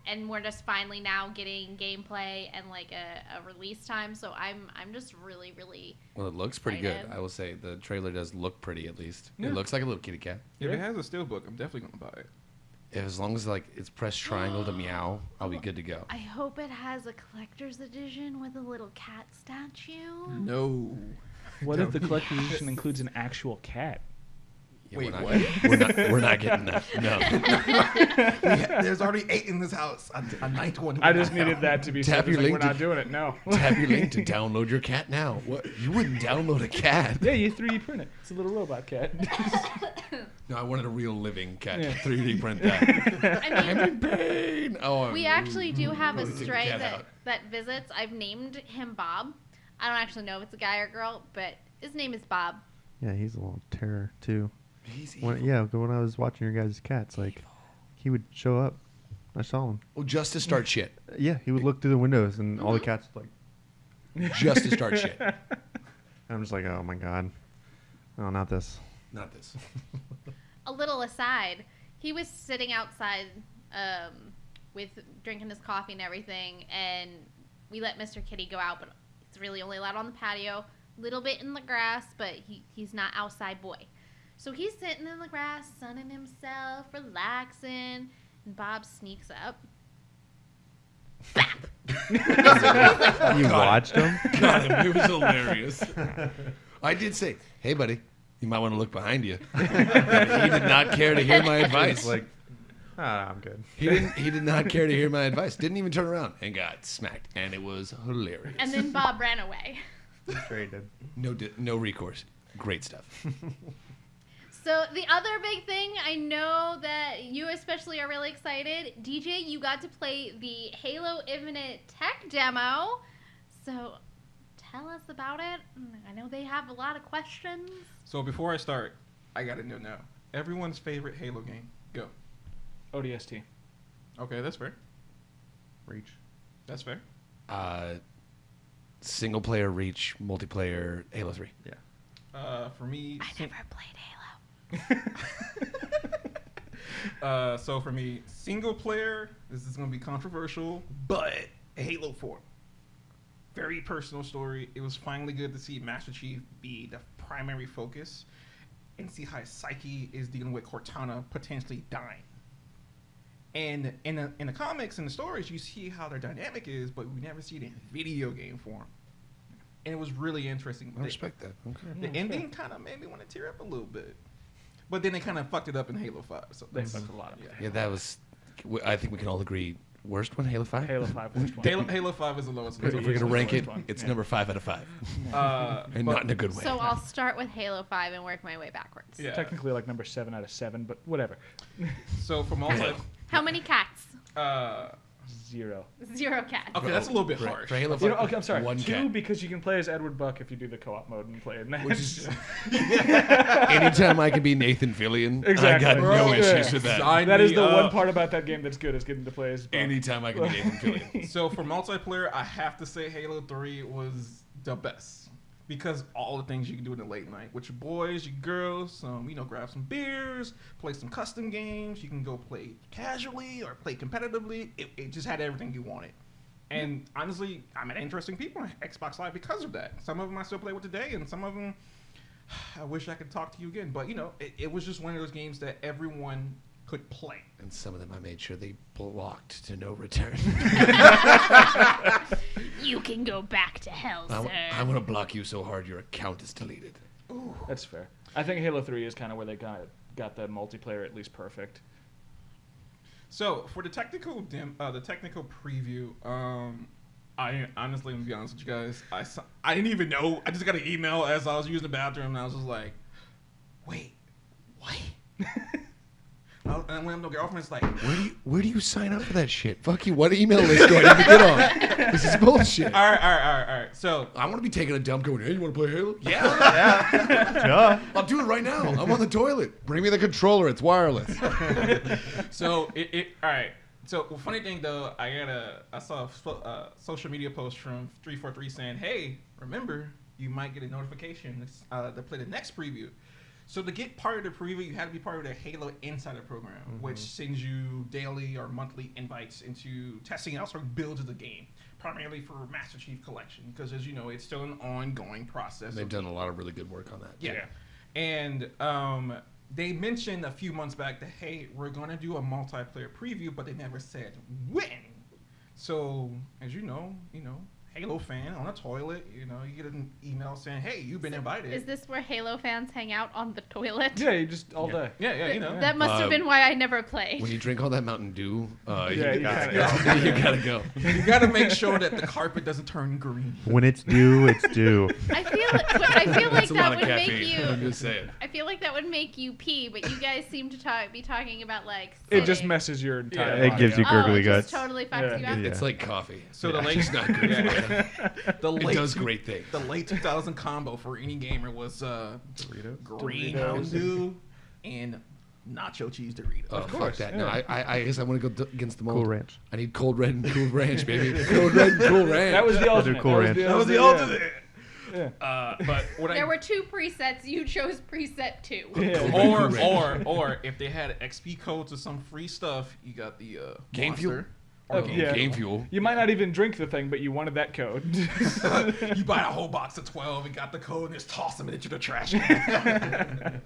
S1: And we're just finally now getting gameplay and like a release time. So I'm just really, really.
S3: Well, it looks pretty good.
S1: Excited.
S3: I will say the trailer does look pretty at least.
S5: Yeah.
S3: It looks like a little kitty cat.
S2: If it has a steelbook, I'm definitely gonna buy it.
S3: As long as like it's press triangle to meow, I'll be good to go.
S1: I hope it has a collector's edition with a little cat statue.
S2: No.
S5: What if the collector's edition includes an actual cat?
S3: Yeah,
S2: Wait,
S3: we're
S2: what?
S3: not, we're not getting that. No.
S2: There's already 8 in this house. A ninth one.
S5: I just needed that to be
S3: Tap
S5: said.
S3: your
S5: It's like,
S3: link
S5: we're
S3: to-
S5: not doing it. No.
S3: Tap your link to download your cat now. What? You wouldn't download a cat?
S5: Yeah, you 3D print it. It's a little robot cat.
S3: No, I wanted a real living cat.
S5: Yeah.
S3: 3D print that.
S1: I
S3: I'm
S1: mean,
S3: in pain. Oh,
S1: we actually do have a
S3: Take the
S1: stray
S3: cat out.
S1: that visits. I've named him Bob. I don't actually know if it's a guy or girl, but his name is Bob.
S4: Yeah, he's a little terror too.
S3: He's evil.
S4: When I was watching your guys' cats, like he would show up. I saw him.
S3: Oh, just to start shit.
S4: Yeah, he would look through the windows, and all the cats would, like.
S3: Just to start shit.
S4: I'm just like, oh my god. Oh, not this.
S3: Not this.
S1: A little aside, he was sitting outside with drinking his coffee and everything, and we let Mr. Kitty go out, but it's really only allowed on the patio, a little bit in the grass, but he's not outside boy. So he's sitting in the grass, sunning himself, relaxing, and Bob sneaks up. Bap!
S4: You watched him?
S3: Got him. It was hilarious. I did say, hey, buddy, you might want to look behind you. He did not care to hear my advice.
S4: Like, I'm good.
S3: He did not care to hear my advice. Didn't even turn around and got smacked. And it was hilarious.
S1: And then Bob ran away.
S4: Sure he did.
S3: No recourse. Great stuff.
S1: So the other big thing, I know that you especially are really excited. DJ, you got to play the Halo Infinite tech demo. So tell us about it. I know they have a lot of questions.
S2: So before I start, I gotta know now. Everyone's favorite Halo game. Go.
S5: ODST.
S2: Okay, that's fair.
S4: Reach.
S2: That's fair.
S3: Single player Reach, multiplayer Halo 3.
S4: Yeah.
S2: For me,
S1: I never played Halo.
S2: So for me, single player, this is going to be controversial, but Halo 4. Very personal story. It was finally good to see Master Chief be the primary focus and see how his psyche is dealing with Cortana potentially dying. And in the comics and the stories, you see how their dynamic is, but we never see it in video game form. And it was really interesting.
S3: I respect that. Okay.
S2: The ending kind of made me want to tear up a little bit. But then they kind of fucked it up in Halo 5. So
S5: They fucked a lot of it.
S3: Yeah, that was. I think we can all agree. Worst one, Halo 5?
S5: Halo 5 worst one.
S2: Halo 5 is the lowest.
S3: If we're going to rank it,
S5: one.
S3: it's
S5: Yeah.
S3: number 5 out of 5. And
S2: but-
S3: not in a good way.
S1: So I'll start with Halo 5 and work my way backwards.
S2: Yeah.
S5: Technically like number 7 out of 7, but whatever.
S2: So for multi,
S1: How many cats?
S5: 0.
S1: 0 cats.
S2: okay, that's a little bit
S3: For
S2: harsh.
S3: Halo 5,
S5: You know, okay, I'm sorry.
S3: one
S5: 2
S3: cat.
S5: because you can play as Edward Buck if you do the co-op mode and play it.
S3: Which is anytime I can be Nathan Fillion,
S5: Exactly.
S3: I got no
S2: Bro,
S3: issues with that.
S2: Sign
S5: that is
S2: me
S5: the
S2: up.
S5: one part about that game that's good is getting to play as Buck.
S3: Anytime I can be Nathan Fillion.
S2: So for multiplayer, I have to say Halo 3 was the best. Because all the things you can do in the late night with your boys, your girls, grab some beers, play some custom games. You can go play casually or play competitively. It just had everything you wanted. And honestly, I met interesting people on Xbox Live because of that. Some of them I still play with today, and some of them I wish I could talk to you again. But it was just one of those games that everyone could play.
S3: And some of them I made sure they blocked to no return.
S1: You can go back to hell, sir.
S3: I want to block you so hard your account is deleted.
S5: That's fair. I think Halo 3 is kind of where they got the multiplayer at least perfect.
S2: So for the technical preview, I honestly, I'm gonna be honest with you guys, I didn't even know. I just got an email as I was using the bathroom, and I was just like, wait, what? And when my girlfriend's like,
S3: Where do you sign up for that shit? Fuck you. What email list do I need to get on? This is bullshit.
S2: all right. So
S3: I want to be taking a dump going, hey, you want to play Halo?
S4: Duh.
S3: I'll do it right now. I'm on the toilet. Bring me the controller. It's wireless.
S2: so all right. So funny thing though, I saw a social media post from 343 saying, hey, remember you might get a notification to play the next preview. So to get part of the preview, you had to be part of the Halo Insider program, which sends you daily or monthly invites into testing out certain builds of the game, primarily for Master Chief Collection, because as you know, it's still an ongoing process.
S3: They've done a lot of really good work on that.
S2: Yeah. And they mentioned a few months back that, hey, we're going to do a multiplayer preview, but they never said when. So, as you know, Halo fan on a toilet, you get an email saying, hey, you've been invited.
S1: Is this where Halo fans hang out on the toilet?
S5: Yeah, you just all day.
S2: Yeah.
S1: That must have been why I never played.
S3: When you drink all that Mountain Dew,
S5: Yeah,
S3: you
S5: you
S3: gotta go.
S2: You got to make sure that the carpet doesn't turn green.
S4: When it's due, it's due.
S1: I feel like
S3: That's a lot
S1: that
S3: of
S1: would make
S3: caffeine. I'm
S1: you.
S3: just saying.
S1: I feel like that would make you pee, but you guys seem to be talking about like.
S5: It just
S1: sitting.
S5: messes your entire
S2: Yeah.
S4: It
S5: body
S4: gives you
S5: up.
S4: gurgly
S1: it
S4: guts.
S1: just totally fucks you
S5: Yeah.
S1: up.
S4: Yeah.
S3: It's like coffee.
S2: So the late,
S3: It's not good for you.
S2: the
S3: It
S2: late
S3: does great things.
S2: The late 2000 combo for any gamer was green
S5: Doritos.
S2: Mountain Dew and nacho cheese Doritos.
S3: Oh, fuck
S5: course,
S3: that.
S5: yeah.
S3: No, I guess I want to go against the mold.
S4: Cool Ranch.
S3: I need Cold Red and Cool Ranch, baby. Cold Red and Cool Ranch.
S5: That was the
S4: I'll do
S5: ultimate.
S4: Cool Ranch.
S2: That was the
S5: yeah.
S2: ultimate. But what
S1: There were 2 presets. You chose preset 2.
S2: or if they had XP codes or some free stuff, you got the
S3: Game
S2: Monster.
S3: Fuel.
S2: Or
S5: Yeah.
S3: Game Fuel.
S5: You might not even drink the thing, but you wanted that code.
S2: You buy a whole box of 12 and got the code and just toss them into the trash can.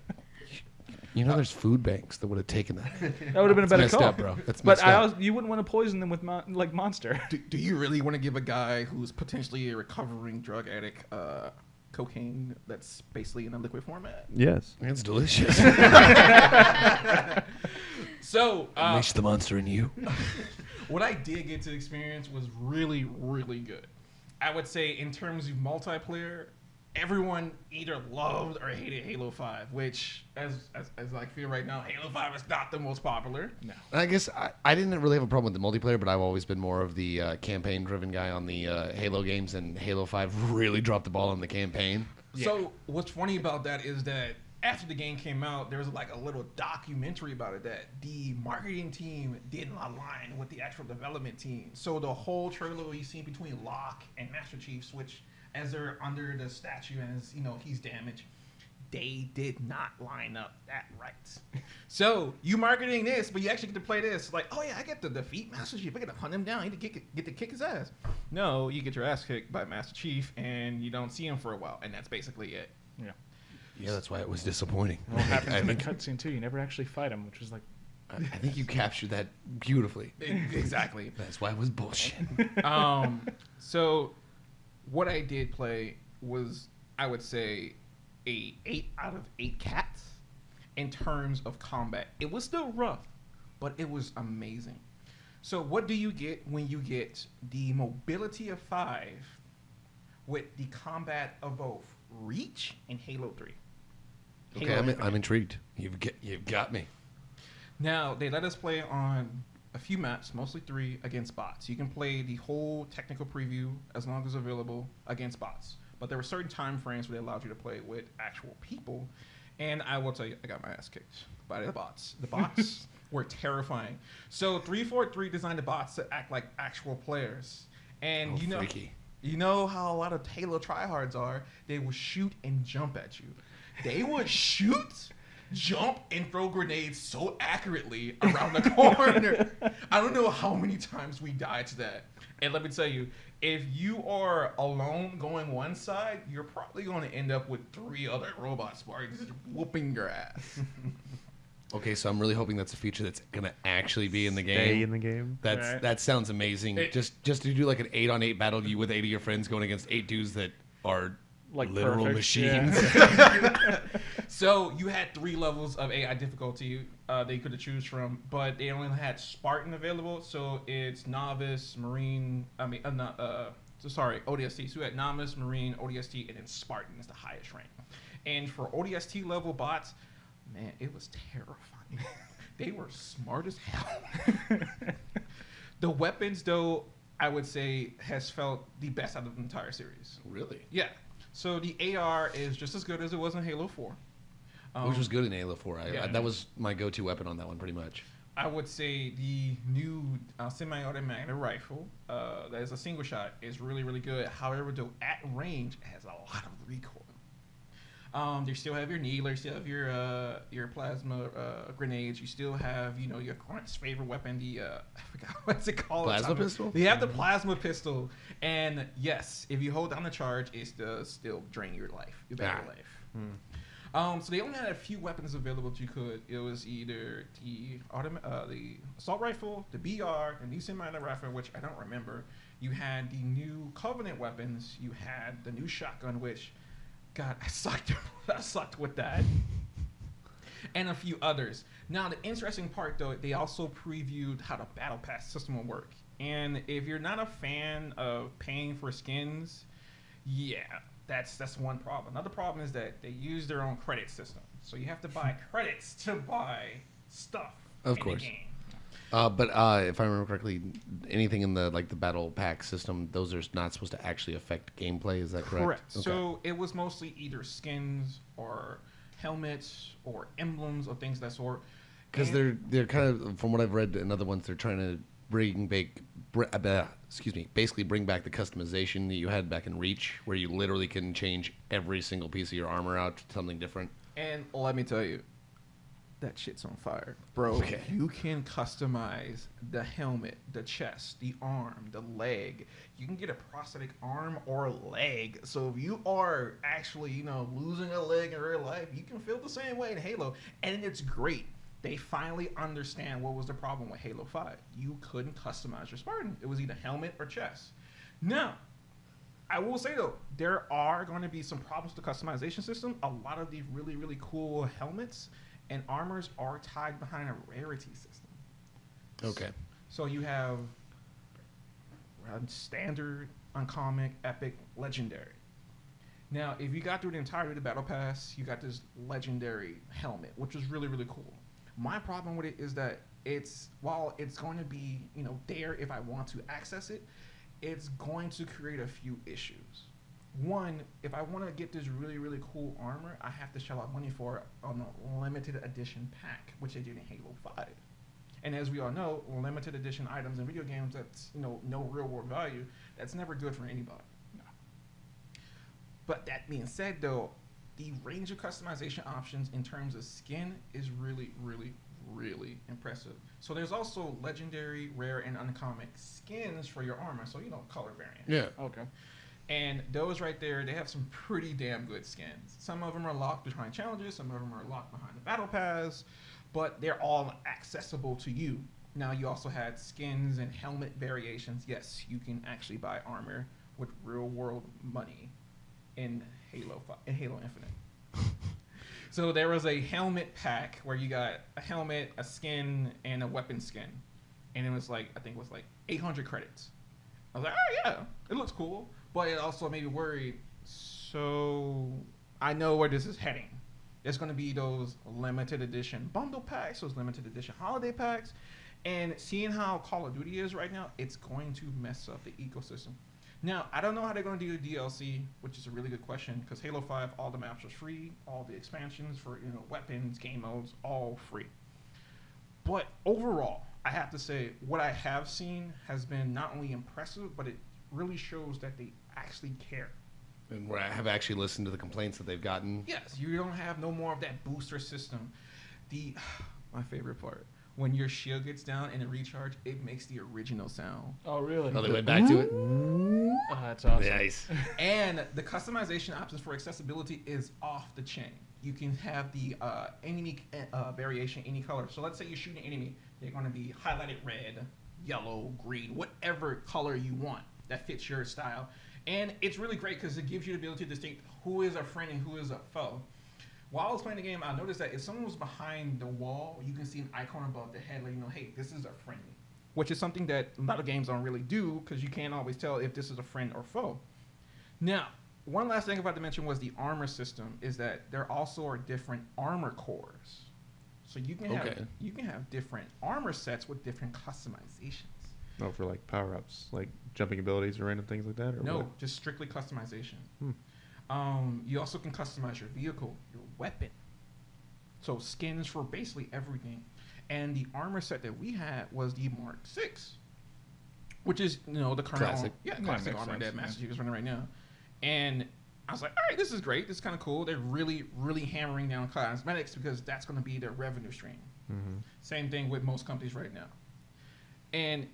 S3: You know, there's food banks that would have taken that.
S5: That would have been a better
S3: messed
S5: call,
S3: up, bro. That's
S5: But
S3: messed up.
S5: you wouldn't want to poison them with like Monster.
S2: Do you really want to give a guy who's potentially a recovering drug addict cocaine that's basically in a liquid format?
S4: Yes.
S3: It's delicious.
S2: So,
S3: Unleash the monster in you.
S2: what I did get to experience was really, really good. I would say in terms of multiplayer, everyone either loved or hated Halo 5, which, as I feel right now, Halo 5 is not the most popular.
S5: No.
S3: I guess I didn't really have a problem with the multiplayer, but I've always been more of the campaign-driven guy on the Halo games, and Halo 5 really dropped the ball on the campaign.
S2: So what's funny about that is that after the game came out, there was like a little documentary about it that the marketing team didn't align with the actual development team. So the whole trailer you see between Locke and Master Chief Switch as they're under the statue and as, he's damaged, they did not line up that right. So you marketing this, but you actually get to play this. Like, oh yeah, I get to defeat Master Chief. I get to hunt him down. I get to kick his ass. No, you get your ass kicked by Master Chief and you don't see him for a while, and that's basically it.
S5: Yeah.
S3: Yeah, that's why it was disappointing.
S5: What happens in the
S3: think,
S5: cutscene too? You never actually fight him, which was like.
S3: I think you captured that beautifully.
S2: Exactly.
S3: That's why it was bullshit.
S2: So what I did play was, I would say, a 8 out of 8 cats in terms of combat. It was still rough, but it was amazing. So what do you get when you get the mobility of 5 with the combat of both Reach and Halo 3?
S3: Okay, I'm intrigued. You've got me.
S2: Now, they let us play on a few maps, mostly 3, against bots. You can play the whole technical preview as long as available against bots. But there were certain time frames where they allowed you to play with actual people. And I will tell you, I got my ass kicked by the bots. The bots were terrifying. So 343 designed the bots to act like actual players. And
S3: freaky.
S2: You know how a lot of Halo tryhards are? They will shoot and jump at you. They would shoot, jump, and throw grenades so accurately around the corner. I don't know how many times we died to that. And let me tell you, if you are alone going one side, you're probably going to end up with 3 other robot Spartans whooping your ass.
S3: Okay, so I'm really hoping that's a feature that's gonna actually be in the game.
S4: Stay in the game.
S3: That sounds amazing. Just to do like an 8-on-8 battle, you with 8 of your friends going against 8 dudes that are
S5: Like
S3: literal
S5: perfect,
S3: machines.
S5: yeah.
S2: So you had 3 levels of AI difficulty that you could have choose from, but they only had Spartan available. So it's novice, Marine. ODST. So you had novice, Marine, ODST, and then Spartan is the highest rank. And for ODST level bots, man, it was terrifying. They were smart as hell. The weapons, though, I would say has felt the best out of the entire series.
S3: Really?
S2: Yeah. So the AR is just as good as it was in Halo 4.
S3: Which was good in Halo 4.
S2: Yeah.
S3: That was my go-to weapon on that one, pretty much.
S2: I would say the new semi-automatic rifle, that is a single shot, is really, really good. However, though, at range, it has a lot of recoil. You still have your needler, you still have your plasma grenades, you still have your grunt's favorite weapon, the I forgot what's it called.
S3: Plasma pistol?
S2: You have the plasma pistol, and yes, if you hold down the charge, it does still drain your life, your battery life. So they only had a few weapons available that you could. It was either the assault rifle, the BR, the new semi-automatic rifle, which I don't remember. You had the new Covenant weapons. You had the new shotgun, which, God, I sucked with that. And a few others. Now, the interesting part, though, they also previewed how the Battle Pass system will work. And if you're not a fan of paying for skins, yeah, that's one problem. Another problem is that they use their own credit system. So you have to buy credits to buy stuff in the game.
S3: But if I remember correctly, anything in the battle pack system, those are not supposed to actually affect gameplay. Is that correct?
S2: Correct.
S3: Okay.
S2: So it was mostly either skins or helmets or emblems or things of that sort.
S3: Because they're kind of, from what I've read in other ones, they're trying to basically bring back the customization that you had back in Reach, where you literally can change every single piece of your armor out to something different.
S2: And let me tell you, that shit's on fire, bro.
S3: Okay.
S2: You can customize the helmet, the chest, the arm, the leg. You can get a prosthetic arm or leg. So if you are actually, losing a leg in real life, you can feel the same way in Halo, and it's great. They finally understand what was the problem with Halo 5. You couldn't customize your Spartan. It was either helmet or chest. Now, I will say though, there are going to be some problems with the customization system. A lot of these really, really cool helmets and armors are tied behind a rarity system.
S3: Okay.
S2: So you have standard, uncommon, epic, legendary. Now, if you got through the entirety of the battle pass, you got this legendary helmet, which is really, really cool. My problem with it is that while it's going to be, there if I want to access it, it's going to create a few issues. One, if I want to get this really, really cool armor, I have to shell out money for on a limited edition pack, which they did in Halo 5. And as we all know, limited edition items in video games that's, no real world value, that's never good for anybody. No. But that being said, though, the range of customization options in terms of skin is really, really, really impressive. So there's also legendary, rare, and uncommon skins for your armor. So, color variant.
S3: Yeah.
S5: Okay.
S2: And those right there, they have some pretty damn good skins. Some of them are locked behind challenges. Some of them are locked behind the battle pass. But they're all accessible to you. Now, you also had skins and helmet variations. Yes, you can actually buy armor with real-world money in Halo Infinite. So there was a helmet pack where you got a helmet, a skin, and a weapon skin. And it was I think it was 800 credits. I was like, oh yeah, it looks cool. But it also made me worried. So I know where this is heading. There's going to be those limited edition bundle packs, those limited edition holiday packs. And seeing how Call of Duty is right now, it's going to mess up the ecosystem. Now, I don't know how they're going to do the DLC, which is a really good question, because Halo 5, all the maps are free, all the expansions for weapons, game modes, all free. But overall, I have to say, what I have seen has been not only impressive, but it really shows that they actually care.
S3: And where I have actually listened to the complaints that they've gotten.
S2: Yes, you don't have no more of that booster system. My favorite part, when your shield gets down and it recharge, it makes the original sound.
S5: Oh, really?
S3: Oh, they went back to it?
S5: Oh, that's awesome.
S3: Nice.
S2: And the customization options for accessibility is off the chain. You can have the enemy variation, any color. So let's say you shoot an enemy, they're going to be highlighted red, yellow, green, whatever color you want that fits your style. And it's really great because it gives you the ability to distinct who is a friend and who is a foe. While I was playing the game, I noticed that if someone was behind the wall, you can see an icon above the head letting you know, hey, this is a friendly. Which is something that a lot of games don't really do because you can't always tell if this is a friend or foe. Now, one last thing I forgot to mention was the armor system is that there also are different armor cores. So you can have different armor sets with different customizations.
S4: Oh, for power-ups, jumping abilities or random things like that? Or
S2: No,
S4: what?
S2: just strictly customization. You also can customize your vehicle, your weapon. So skins for basically everything. And the armor set that we had was the Mark 6, which is, the current
S3: Classic.
S2: classic
S5: makes
S2: armor
S5: sense,
S2: that
S5: yeah.
S2: Master Chief is running right now. And I was like, all right, this is great. This is kind of cool. They're really, really hammering down cosmetics because that's going to be their revenue stream.
S4: Mm-hmm.
S2: Same thing with most companies right now. And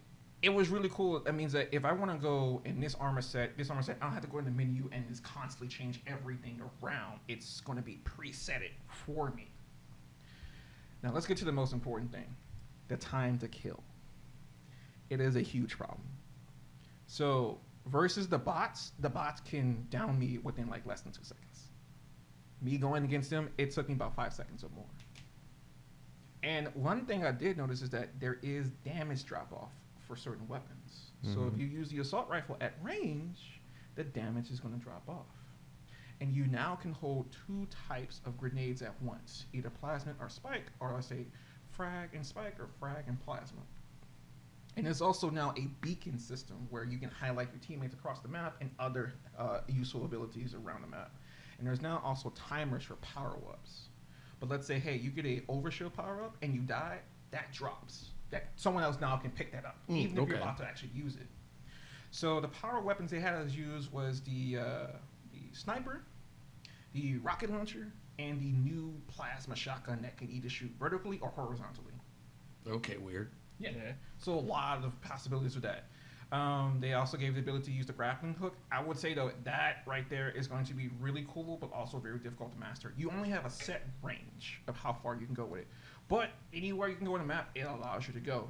S2: it was really cool. That means that if I want to go in this armor set, I don't have to go in the menu and just constantly change everything around. It's going to be preset for me. Now let's get to the most important thing, the time to kill. It is a huge problem. So versus the bots can down me within less than 2 seconds. Me going against them, it took me about 5 seconds or more. And one thing I did notice is that there is damage drop off for certain weapons. So if you use the assault rifle at range, the damage is going to drop off. And you now can hold 2 types of grenades at once, either plasma or spike, or let's say frag and spike or frag and plasma. And there's also now a beacon system where you can highlight your teammates across the map and other useful abilities around the map. And there's now also timers for power-ups. But let's say, hey, you get a overshield power-up and you die, that drops. That someone else now can pick that up, even if you're about to actually use it. So the power weapons they had us use was the sniper, the rocket launcher, and the new plasma shotgun that can either shoot vertically or horizontally.
S3: Okay, weird.
S2: Yeah. So a lot of possibilities with that. They also gave the ability to use the grappling hook. I would say, though, that right there is going to be really cool, but also very difficult to master. You only have a set range of how far you can go with it. But anywhere you can go on the map, it allows you to go.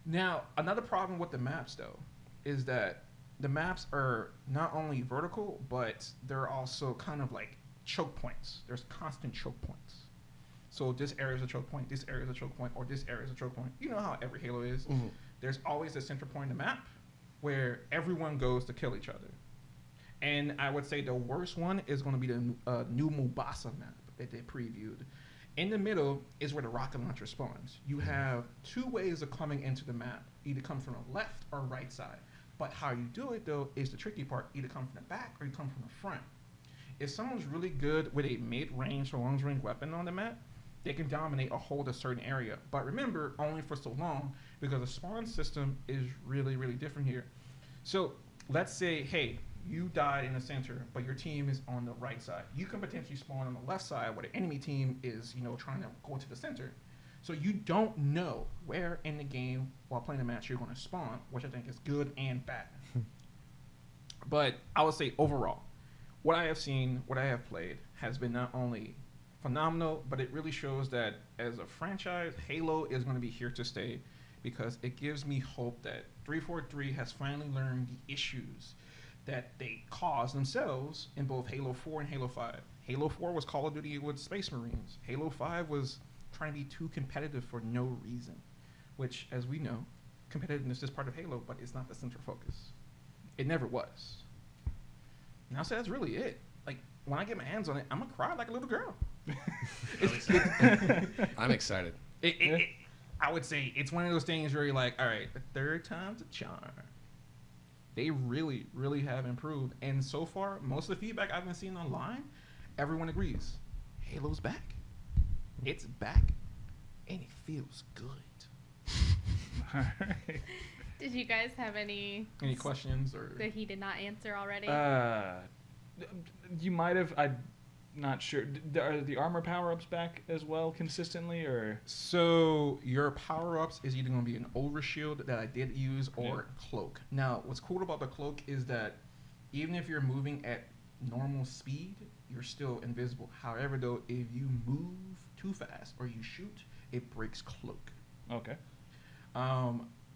S2: Now, another problem with the maps, though, is that the maps are not only vertical, but they're also kind of like choke points. There's constant choke points. So this area is a choke point, this area is a choke point, or this area is a choke point. You know how every Halo is. Mm-hmm. There's always a center point in the map where everyone goes to kill each other. And I would say the worst one is going to be the new Mubasa map that they previewed. In the middle is where the rocket launcher spawns. You have two ways of coming into the map. Either come from the left or right side. But how you do it, though, is the tricky part. Either come from the back or you come from the front. If someone's really good with a mid-range or long-range weapon on the map, they can dominate or hold a certain area. But remember, only for so long, because the spawn system is really, really different here. So let's say, hey, you died in the center, but your team is on the right side. You can potentially spawn on the left side where the enemy team is, trying to go to the center. So you don't know where in the game while playing the match you're going to spawn, which I think is good and bad. But I would say overall, what I have seen, what I have played, has been not only phenomenal, but it really shows that as a franchise, Halo is going to be here to stay, because it gives me hope that 343 has finally learned the issues that they caused themselves in both Halo 4 and Halo 5. Halo 4 was Call of Duty with Space Marines. Halo 5 was trying to be too competitive for no reason, which, as we know, competitiveness is part of Halo, but it's not the central focus. It never was. And I'll say that's really it. Like, when I get my hands on it, I'm going to cry like a little girl.
S3: I'm excited.
S2: I would say it's one of those things where you're like, all right, the third time's a charm. They really, really have improved. And so far, most of the feedback I've been seeing online, everyone agrees. Halo's back. It's back, and it feels good.
S5: All right.
S1: Did you guys have any
S2: questions or
S1: that he did not answer already?
S5: You might have. I'm not sure. Are the armor power-ups back as well consistently, or?
S2: So your power-ups is either going to be an overshield that I did use or cloak. Now, what's cool about the cloak is that even if you're moving at normal speed, you're still invisible. However, though, if you move too fast or you shoot, it breaks cloak.
S5: Okay.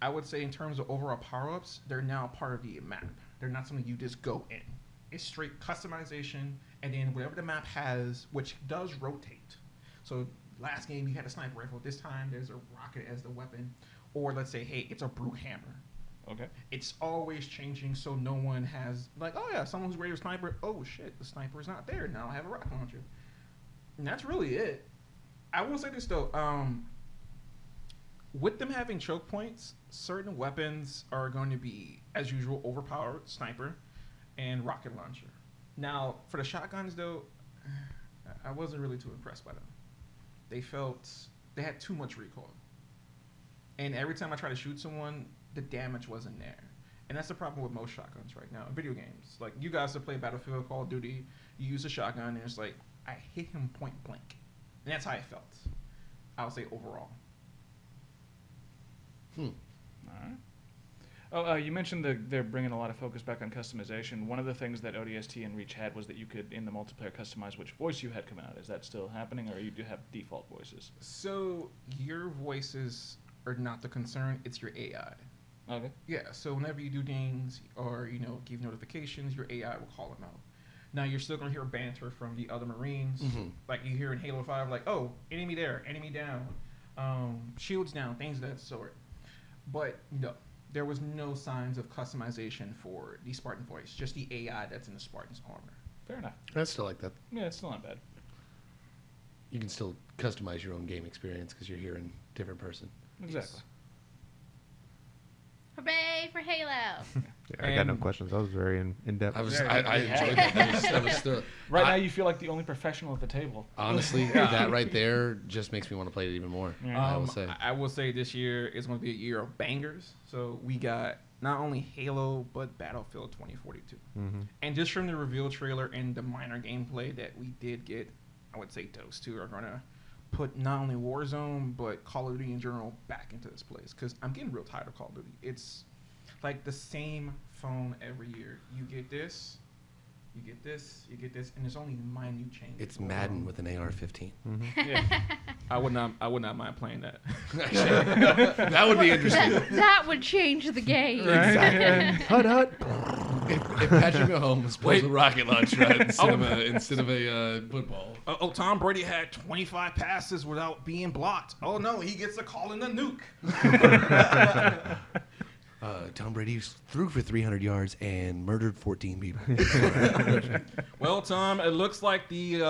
S2: I would say in terms of overall power-ups, they're now part of the map. They're not something you just go in. It's straight customization, and then whatever the map has, which does rotate. So last game you had a sniper rifle. This time there's a rocket as the weapon. Or let's say, hey, it's a brute hammer.
S5: Okay.
S2: It's always changing, so no one has, like, oh yeah, someone who's ready to sniper. Oh shit, the sniper is not there. Now I have a rocket launcher. And that's really it. I will say this though. With them having choke points, certain weapons are going to be, as usual, overpowered. Sniper and rocket launcher. Now, for the shotguns, though, I wasn't really too impressed by them. They had too much recoil. And every time I try to shoot someone, the damage wasn't there. And that's the problem with most shotguns right now in video games. Like, you guys that play Battlefield, Call of Duty, you use a shotgun, and it's like, I hit him point blank. And that's how I felt, I would say, overall.
S5: All right. Oh, you mentioned they're bringing a lot of focus back on customization. One of the things that ODST and Reach had was that you could, in the multiplayer, customize which voice you had come out. Is that still happening, or you do have default voices?
S2: So your voices are not the concern. It's your AI.
S5: Okay.
S2: Yeah, so whenever you do things or, give notifications, your AI will call them out. Now, you're still going to hear banter from the other Marines. Mm-hmm. Like you hear in Halo 5, like, oh, enemy there, enemy down, shields down, things of that sort. But no, there was no signs of customization for the Spartan voice, just the AI that's in the Spartan's armor.
S5: Fair enough.
S3: I still like that.
S5: Yeah, it's still not bad.
S3: You can still customize your own game experience because you're hearing different person.
S5: Exactly.
S1: Hooray for Halo.
S4: Yeah, I got no questions. That was very in depth.
S3: I
S5: Yeah,
S3: enjoyed that. That was still.
S5: Right now, you feel like the only professional at the table.
S3: Honestly, that right there just makes me want to play it even more. I will say.
S2: I will say this year is going to be a year of bangers. So we got not only Halo, but Battlefield 2042. And just from the reveal trailer and the minor gameplay that we did get, I would say those two are going to put not only Warzone, but Call of Duty in general back into this place. Because I'm getting real tired of Call of Duty. It's like the same phone every year. You get this, you get this, you get this, and there's only minute changes.
S3: It's Madden with an AR-15.
S5: Yeah.
S2: I would not mind playing that.
S3: That would be interesting.
S1: That would change the game.
S5: Right?
S4: Hut.
S3: If Patrick Mahomes pulls a rocket launcher out instead of a football.
S2: Oh, Tom Brady had 25 passes without being blocked. Oh no, he gets a call in the nuke.
S3: Tom Brady threw for 300 yards and murdered 14 people.
S2: Well, Tom, it looks like the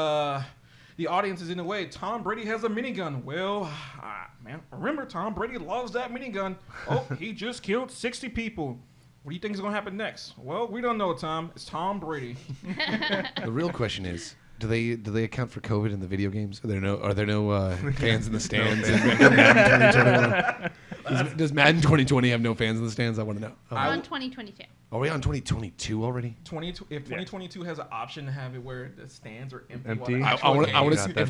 S2: audience is in the way. Tom Brady has a minigun. Well, man, remember Tom Brady loves that minigun. Oh, he just killed 60 people. What do you think is going to happen next? Well, we don't know, Tom. It's Tom Brady.
S3: The real question is, do they account for COVID in the video games? Are there no fans in the stands? in Madden 2021? Does Madden 2020 have no fans in the stands? I want to know.
S1: On 2022.
S3: Are we on 2022 already?
S2: If 2022 has an option to have it where the stands are empty.
S4: Empty?
S2: while the
S3: I want
S2: actual
S3: to
S2: game-
S3: see if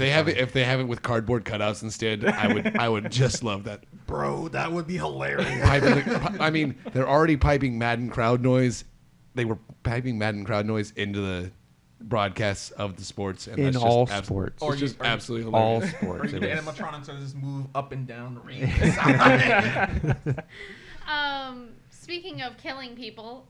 S3: they have it with cardboard cutouts instead. I would just love that.
S2: Bro, that would be hilarious.
S3: I mean, they're already piping Madden crowd noise. They were piping Madden crowd noise into the broadcasts of the sports, and
S4: In
S3: that's
S4: all
S3: just
S4: sports.
S2: Or
S3: It's just
S2: you-
S3: absolutely
S4: All
S3: hilarious.
S2: Or
S4: sports.
S2: you
S4: it
S2: get
S4: is.
S2: animatronics to just move up and down the ring.
S1: Speaking of killing people,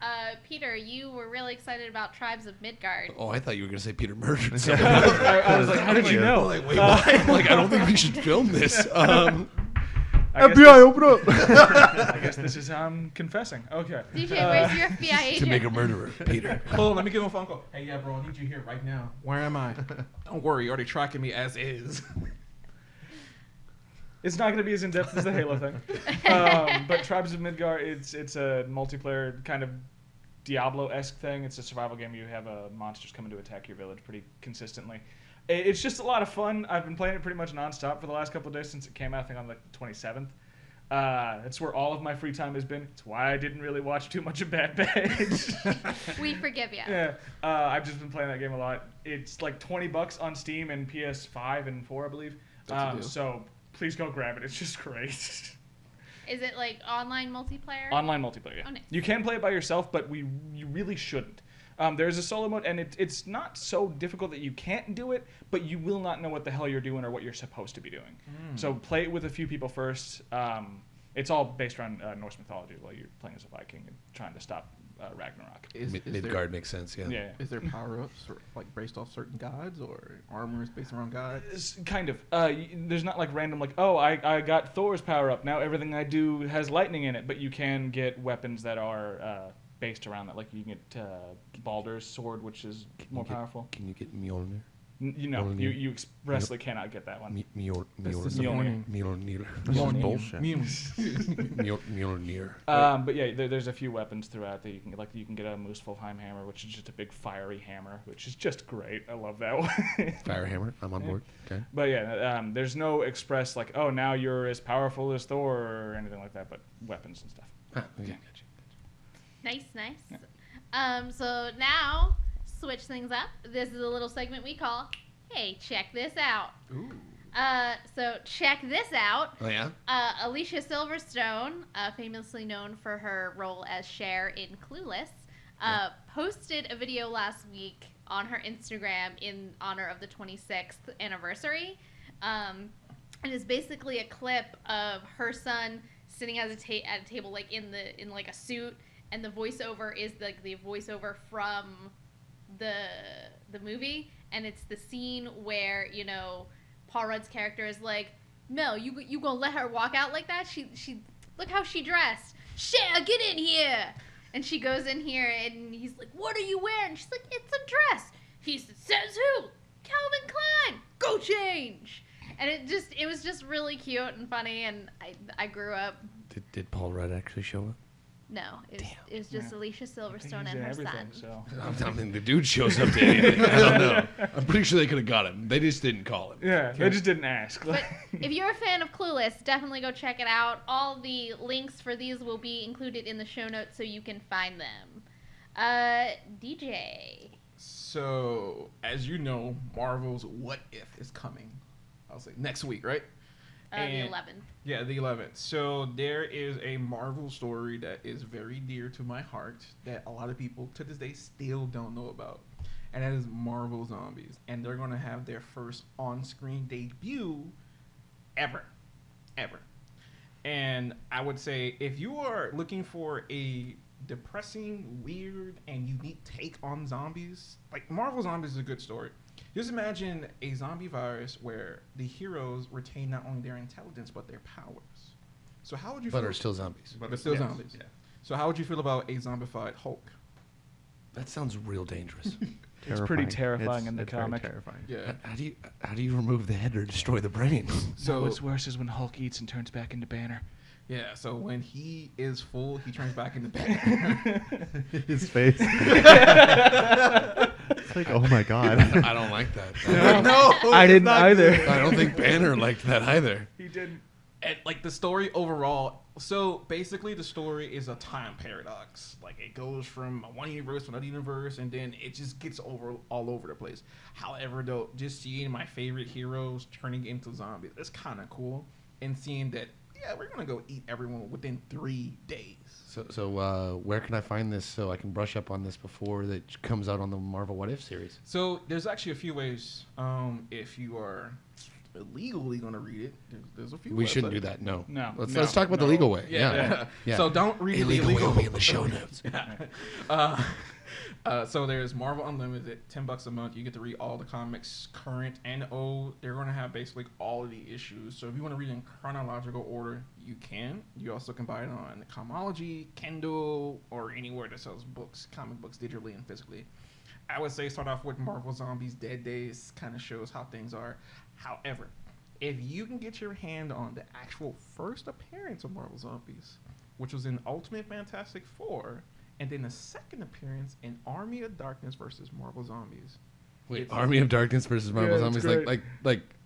S1: Peter, you were really excited about Tribes of Midgard.
S3: Oh, I thought you were gonna say Peter murdered someone.
S5: I was like, how did you know?
S2: Like, wait, what?
S3: I'm like, I don't think we should film this.
S5: I
S4: FBI, open up.
S5: I guess this is how I'm confessing. Okay.
S1: DJ, where's your FBI
S3: To
S1: agent?
S3: make a murderer, Peter.
S2: Hold on, let me give him a phone call. Hey, yeah, bro, I need you here right now. Where am I? Don't worry, you're already tracking me as is.
S5: It's not going to be as in-depth as the Halo thing. But Tribes of Midgard, it's a multiplayer kind of Diablo-esque thing. It's a survival game. You have monsters coming to attack your village pretty consistently. It's just a lot of fun. I've been playing it pretty much nonstop for the last couple of days since it came out, I think on the 27th. That's where all of my free time has been. It's why I didn't really watch too much of Bad Batch.
S1: We forgive you.
S5: Yeah, I've just been playing that game a lot. It's like $20 on Steam and PS5 and 4, I believe.
S2: That's a deal.
S5: So please go grab it. It's just great.
S1: Is it like online multiplayer?
S5: Online multiplayer, yeah.
S1: Oh, nice.
S5: You can play it by yourself, but you really shouldn't. There's a solo mode, and it's not so difficult that you can't do it, but you will not know what the hell you're doing or what you're supposed to be doing. So play it with a few people first. It's all based around Norse mythology while you're playing as a Viking and trying to stop Ragnarok.
S3: Midgard makes sense, yeah.
S5: Yeah.
S2: Is there power-ups like based off certain gods, or armor is based around gods?
S5: It's kind of. There's not like random like, oh, I got Thor's power up. Now everything I do has lightning in it. But you can get weapons that are based around that. Like you can get Baldur's sword, which is more powerful.
S3: Can you get Mjolnir?
S5: You you expressly cannot get that one.
S2: That's disappointing.
S3: Mjolnir.
S4: Bullshit.
S3: Mjolnir.
S5: But yeah, there's a few weapons throughout that you can get. Like you can get a Muspelheim hammer, which is just a big fiery hammer, which is just great. I love that one.
S3: Firehammer. I'm on board. Okay.
S5: But yeah, there's no express like, oh, now you're as powerful as Thor or anything like that. But weapons and stuff.
S3: Ah, okay, gotcha.
S1: Nice. So now, switch things up. This is a little segment we call, Hey, Check This Out.
S2: Ooh.
S1: So check this out.
S3: Oh yeah.
S1: Alicia Silverstone, famously known for her role as Cher in Clueless, posted a video last week on her Instagram in honor of the 26th anniversary. And it's basically a clip of her son sitting at a table, like in like a suit, and the voiceover is like the voiceover from the movie, and it's the scene where, you know, Paul Rudd's character is like, Mel, you gonna let her walk out like that? She look how she dressed. Cher, get in here. And she goes in here, and he's like, what are you wearing? She's like, it's a dress. He says who? Calvin Klein. Go change. And it was just really cute and funny, and I grew up.
S3: Did Paul Rudd actually show up?
S1: No, it was just Alicia Silverstone and her son.
S5: So.
S3: I don't think the dude shows up to anything. I don't know. I'm pretty sure they could have got him. They just didn't call him.
S5: Yeah, they just didn't ask.
S1: But if you're a fan of Clueless, definitely go check it out. All the links for these will be included in the show notes so you can find them. DJ.
S2: So, as you know, Marvel's What If is coming. I'll say next week, right?
S1: The 11th.
S2: Yeah, the 11th. So there is a Marvel story that is very dear to my heart that a lot of people to this day still don't know about. And that is Marvel Zombies. And they're going to have their first on-screen debut ever. And I would say if you are looking for a depressing, weird, and unique take on zombies, like Marvel Zombies is a good story. Just imagine a zombie virus where the heroes retain not only their intelligence but their powers. So how would you feel?
S3: But are still zombies.
S2: But still zombies. Yeah. So how would you feel about a zombified Hulk?
S3: That sounds real dangerous.
S5: It's pretty terrifying in the comic.
S4: Very terrifying.
S2: Yeah.
S3: How do you remove the head or destroy the brain?
S2: So
S5: what's worse is when Hulk eats and turns back into Banner.
S2: Yeah. So when he is full, he turns back into Banner.
S4: His face. It's like, oh my god.
S3: I don't like that.
S2: No,
S5: I
S2: it's
S5: didn't
S2: not
S5: either.
S2: good.
S3: I don't think Banner liked that either.
S5: He didn't.
S2: And like the story overall, so basically the story is a time paradox. Like it goes from one universe to another universe, and then it just gets all over the place. However, though, just seeing my favorite heroes turning into zombies, it's kind of cool. And seeing that, yeah, we're gonna go eat everyone within 3 days.
S3: So where can I find this so I can brush up on this before that comes out on the Marvel What If series?
S2: So there's actually a few ways. If you are illegally going to read it, there's a few.
S3: We
S2: websites.
S3: shouldn't do that. No. Let's talk about the legal way.
S2: Yeah.
S3: Yeah.
S2: So don't read
S3: Illegal
S2: it
S3: way will
S2: illegal.
S3: be in the show notes.
S2: So there's Marvel Unlimited, $10 a month. You get to read all the comics, current and old. They're going to have basically all of the issues. So if you want to read in chronological order, you can. You also can buy it on Comology, Kindle, or anywhere that sells books, comic books, digitally and physically. I would say start off with Marvel Zombies Dead Days. Kind of shows how things are. However, if you can get your hand on the actual first appearance of Marvel Zombies, which was in Ultimate Fantastic Four, and then the second appearance in Army of Darkness versus Marvel Zombies.
S3: Wait, Army of Darkness versus Marvel
S5: Yeah,
S3: Zombies,
S5: it's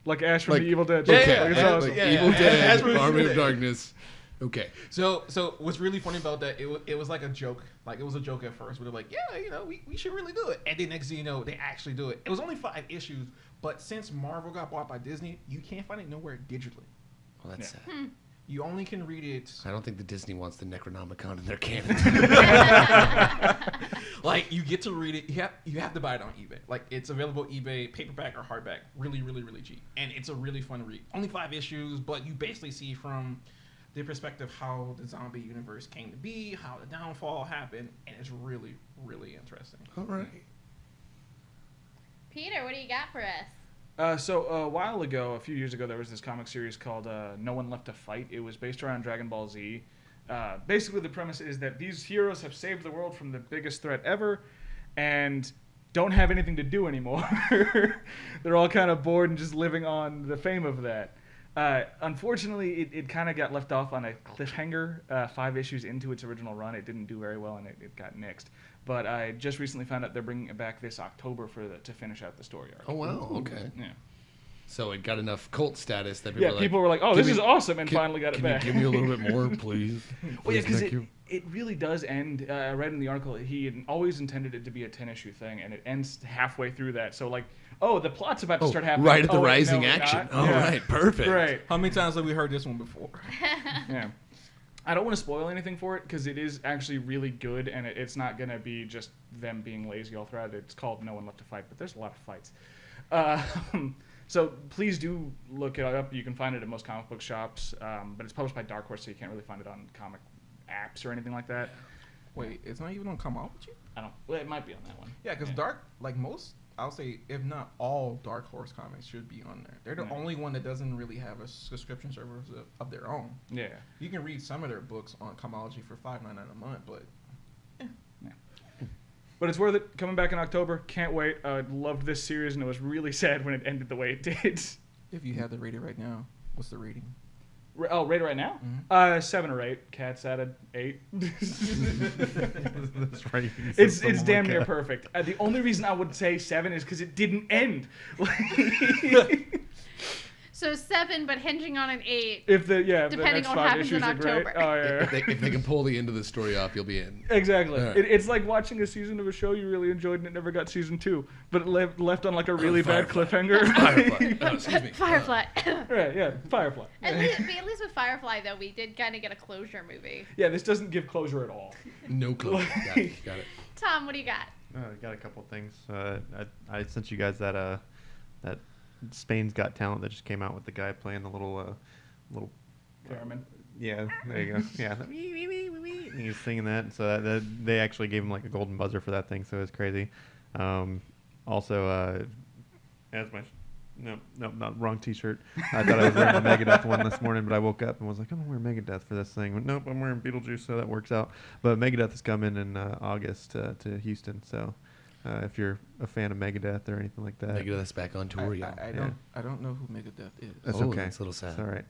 S3: like
S5: Ash from
S3: like-
S5: the Evil Dead.
S3: okay,
S5: Like, it's
S2: yeah,
S5: awesome.
S2: yeah.
S3: Evil Dead,
S2: That's what
S3: Army
S2: it's-
S3: of Darkness. Okay.
S2: So what's really funny about that, it was like a joke. Like it was a joke at first. We were like, yeah, we should really do it. And then next thing you know, they actually do it. It was only 5 issues, but since Marvel got bought by Disney, you can't find it nowhere digitally.
S3: Well, that's sad.
S2: You only can read it.
S3: I don't think the Disney wants the Necronomicon in their canon.
S2: Like you get to read it. You have to buy it on eBay. Like it's available eBay, paperback or hardback. Really, really, really cheap. And it's a really fun read. Only 5 issues, but you basically see from the perspective how the zombie universe came to be, how the downfall happened, and it's really, really interesting.
S3: All right.
S1: Peter, what do you got for us?
S5: So a while ago, a few years ago, there was this comic series called No One Left to Fight. It was based around Dragon Ball Z. Basically, the premise is that these heroes have saved the world from the biggest threat ever and don't have anything to do anymore. They're all kind of bored and just living on the fame of that. Unfortunately, it kind of got left off on a cliffhanger 5 issues into its original run. It didn't do very well, and it got nixed. But I just recently found out they're bringing it back this October to finish out the story arc.
S3: Oh, wow. Okay.
S5: Yeah.
S3: So it got enough cult status that people
S5: People were like, oh, this is awesome, and
S3: can-
S5: finally got it
S3: Can
S5: back.
S3: you give me a little bit more, please?
S5: Well, yeah,
S3: Please,
S5: because
S3: thank you.
S5: it really does end. I read in the article he had always intended it to be a 10-issue thing, and it ends halfway through that. So, like, oh, the plot's about to start happening.
S3: Right at the
S5: Oh, wait,
S3: rising
S5: no, it's
S3: action.
S5: not.
S3: All
S5: Yeah.
S3: right, perfect.
S5: Right.
S2: How many times have we heard this one before?
S5: Yeah. I don't want to spoil anything for it because it is actually really good, and it's not going to be just them being lazy all throughout. It's called No One Left to Fight, but there's a lot of fights. So please do look it up. You can find it at most comic book shops, but it's published by Dark Horse, so you can't really find it on comic apps or anything like that.
S2: Wait, it's not even on Comology?
S5: Well, it might be on that one.
S2: Yeah, because Dark, like most, I'll say, if not all Dark Horse comics should be on there. They're the only one that doesn't really have a subscription service of their own.
S5: Yeah.
S2: You can read some of their books on Comology for $5.99 a month, but
S5: But it's worth it. Coming back in October. Can't wait. I loved this series, and it was really sad when it ended the way it did.
S2: if you have the rating right now, what's the rating?
S5: Rated right now? 7 or 8. Cat's at an 8.
S4: That's right.
S5: It's damn near perfect. The only reason I would say 7 is because it didn't end.
S1: So 7, but hinging on an 8.
S5: Depending
S1: on what happens in October.
S5: Oh, yeah.
S3: If they can pull the end of the story off, you'll be in.
S5: Exactly.
S3: Right.
S5: It's like watching a season of a show you really enjoyed and it never got season 2, but it left on like a really bad cliffhanger.
S3: Firefly. Oh, excuse me.
S1: Firefly.
S5: Right, yeah, Firefly.
S1: At least with Firefly, though, we did kind of get a closure movie.
S5: Yeah, this doesn't give closure at all.
S3: No closure. Got it.
S1: Tom, what do you got?
S4: I got a couple things. I sent you guys that Spain's Got Talent that just came out with the guy playing the little
S5: Fireman.
S4: Yeah, there you go. Yeah, he was singing that. So that they actually gave him like a golden buzzer for that thing. So it was crazy. Also, as my no, not wrong T-shirt. I thought I was wearing the Megadeth one this morning, but I woke up and was like, I'm gonna wear Megadeth for this thing. But nope, I'm wearing Beetlejuice, so that works out. But Megadeth is coming in August to Houston. So if you're a fan of Megadeth or anything like that,
S3: Megadeth's back on tour, y'all.
S2: I don't know who Megadeth is.
S4: That's
S3: Oh,
S4: okay.
S3: that's a little sad.
S4: It's all right.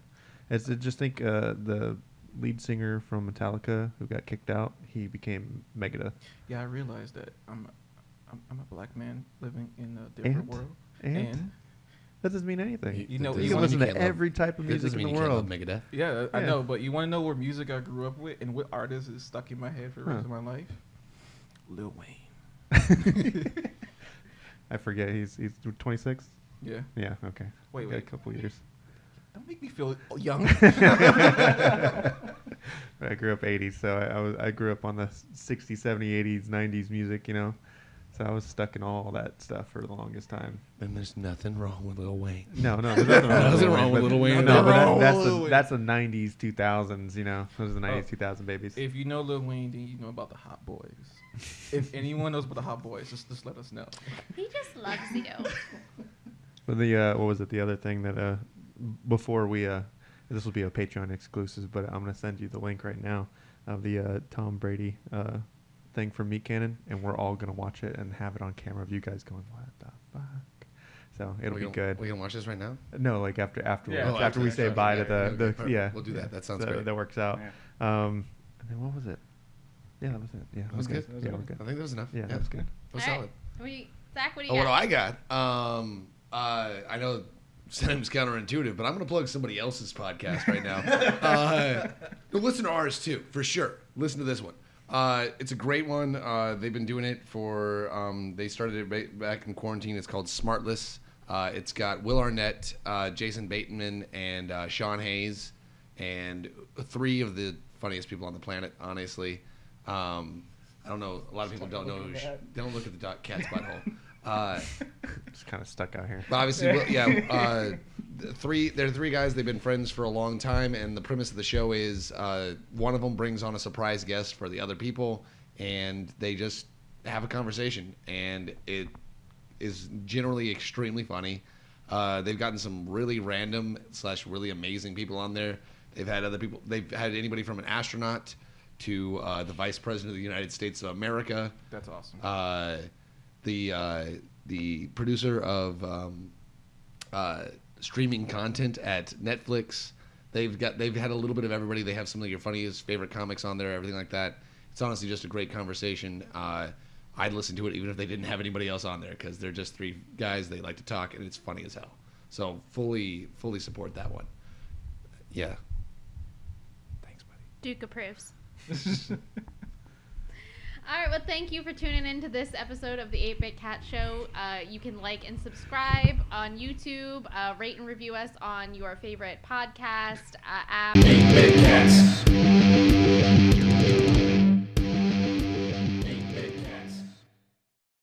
S4: Just think the lead singer from Metallica who got kicked out, he became Megadeth.
S2: Yeah, I realized that I'm a black man living in a different world.
S4: And that doesn't mean anything.
S2: You know,
S4: You can listen to every type of music in the world.
S3: Megadeth.
S2: Yeah, I
S4: Yeah.
S2: know, but you want to know what music I grew up with and what artist is stuck in my head for the rest of my life? Lil Wayne.
S4: I forget. He's 26.
S2: Yeah.
S4: Yeah. Okay.
S2: Wait.
S4: Got a couple years.
S2: Don't make me feel young.
S4: I grew up 80s, so I grew up on the 60s, 70s, 80s, 90s music, you know. So I was stuck in all that stuff for the longest time.
S3: And there's nothing wrong with Lil Wayne.
S4: No, there's nothing wrong
S3: Nothing
S4: with
S3: wrong with Lil Wayne.
S4: No,
S2: Nothing
S4: but
S2: wrong with Lil Wayne.
S4: that's the 90s, 2000s, you know. Those are the 90s, 2000 babies.
S2: If you know Lil Wayne, then you know about the Hot Boys. If anyone knows about the Hot Boys, just let us know.
S1: He just loves you.
S4: But what was it? The other thing that before we this will be a Patreon exclusive, but I'm gonna send you the link right now of the Tom Brady thing from Meat Cannon, and we're all gonna watch it and have it on camera of you guys going, what the fuck? So it'll be good.
S3: We can watch this right now.
S4: No, like after
S5: Yeah.
S3: Oh,
S4: after we
S3: okay,
S4: say
S3: okay,
S4: bye
S3: okay,
S4: to
S3: okay,
S4: the
S3: perfect.
S4: yeah.
S3: We'll do that. That sounds
S4: So
S3: great.
S4: that works out.
S5: Yeah.
S4: And then what was it? Yeah, that was it. Yeah,
S3: That was
S4: okay.
S3: good.
S4: Yeah, we're good.
S3: I think that was enough.
S4: Yeah, that was good.
S3: That was
S1: All
S3: solid.
S1: right. Zach, what do you
S3: Oh, what do
S1: got?
S3: I got? I know seems counterintuitive, but I'm going to plug somebody else's podcast right now. Listen to ours too, for sure. Listen to this one. It's a great one. They've been doing it for. They started it back in quarantine. It's called Smartless. It's got Will Arnett, Jason Bateman, and Sean Hayes, and 3 of the funniest people on the planet. Honestly, I don't know. A lot of people don't know. Don't look at the cat's butthole.
S4: Just kind of stuck out here.
S3: But obviously, they're 3 guys. They've been friends for a long time, and the premise of the show is one of them brings on a surprise guest for the other people, and they just have a conversation, and it is generally extremely funny. They've gotten some really random / really amazing people on there. They've had other people. They've had anybody from an astronaut to the Vice President of the United States of America.
S2: That's awesome.
S3: The producer of streaming content at Netflix. They've had a little bit of everybody. They have some of your funniest favorite comics on there, everything like that. It's honestly just a great conversation. I'd listen to it even if they didn't have anybody else on there because they're just 3 guys. They like to talk and it's funny as hell. So fully support that one. Yeah. Thanks, buddy.
S1: Duke approves. All right, well, thank you for tuning in to this episode of the 8-Bit Cat Show. You can like and subscribe on YouTube, rate and review us on your favorite podcast app.
S3: 8-Bit Cats.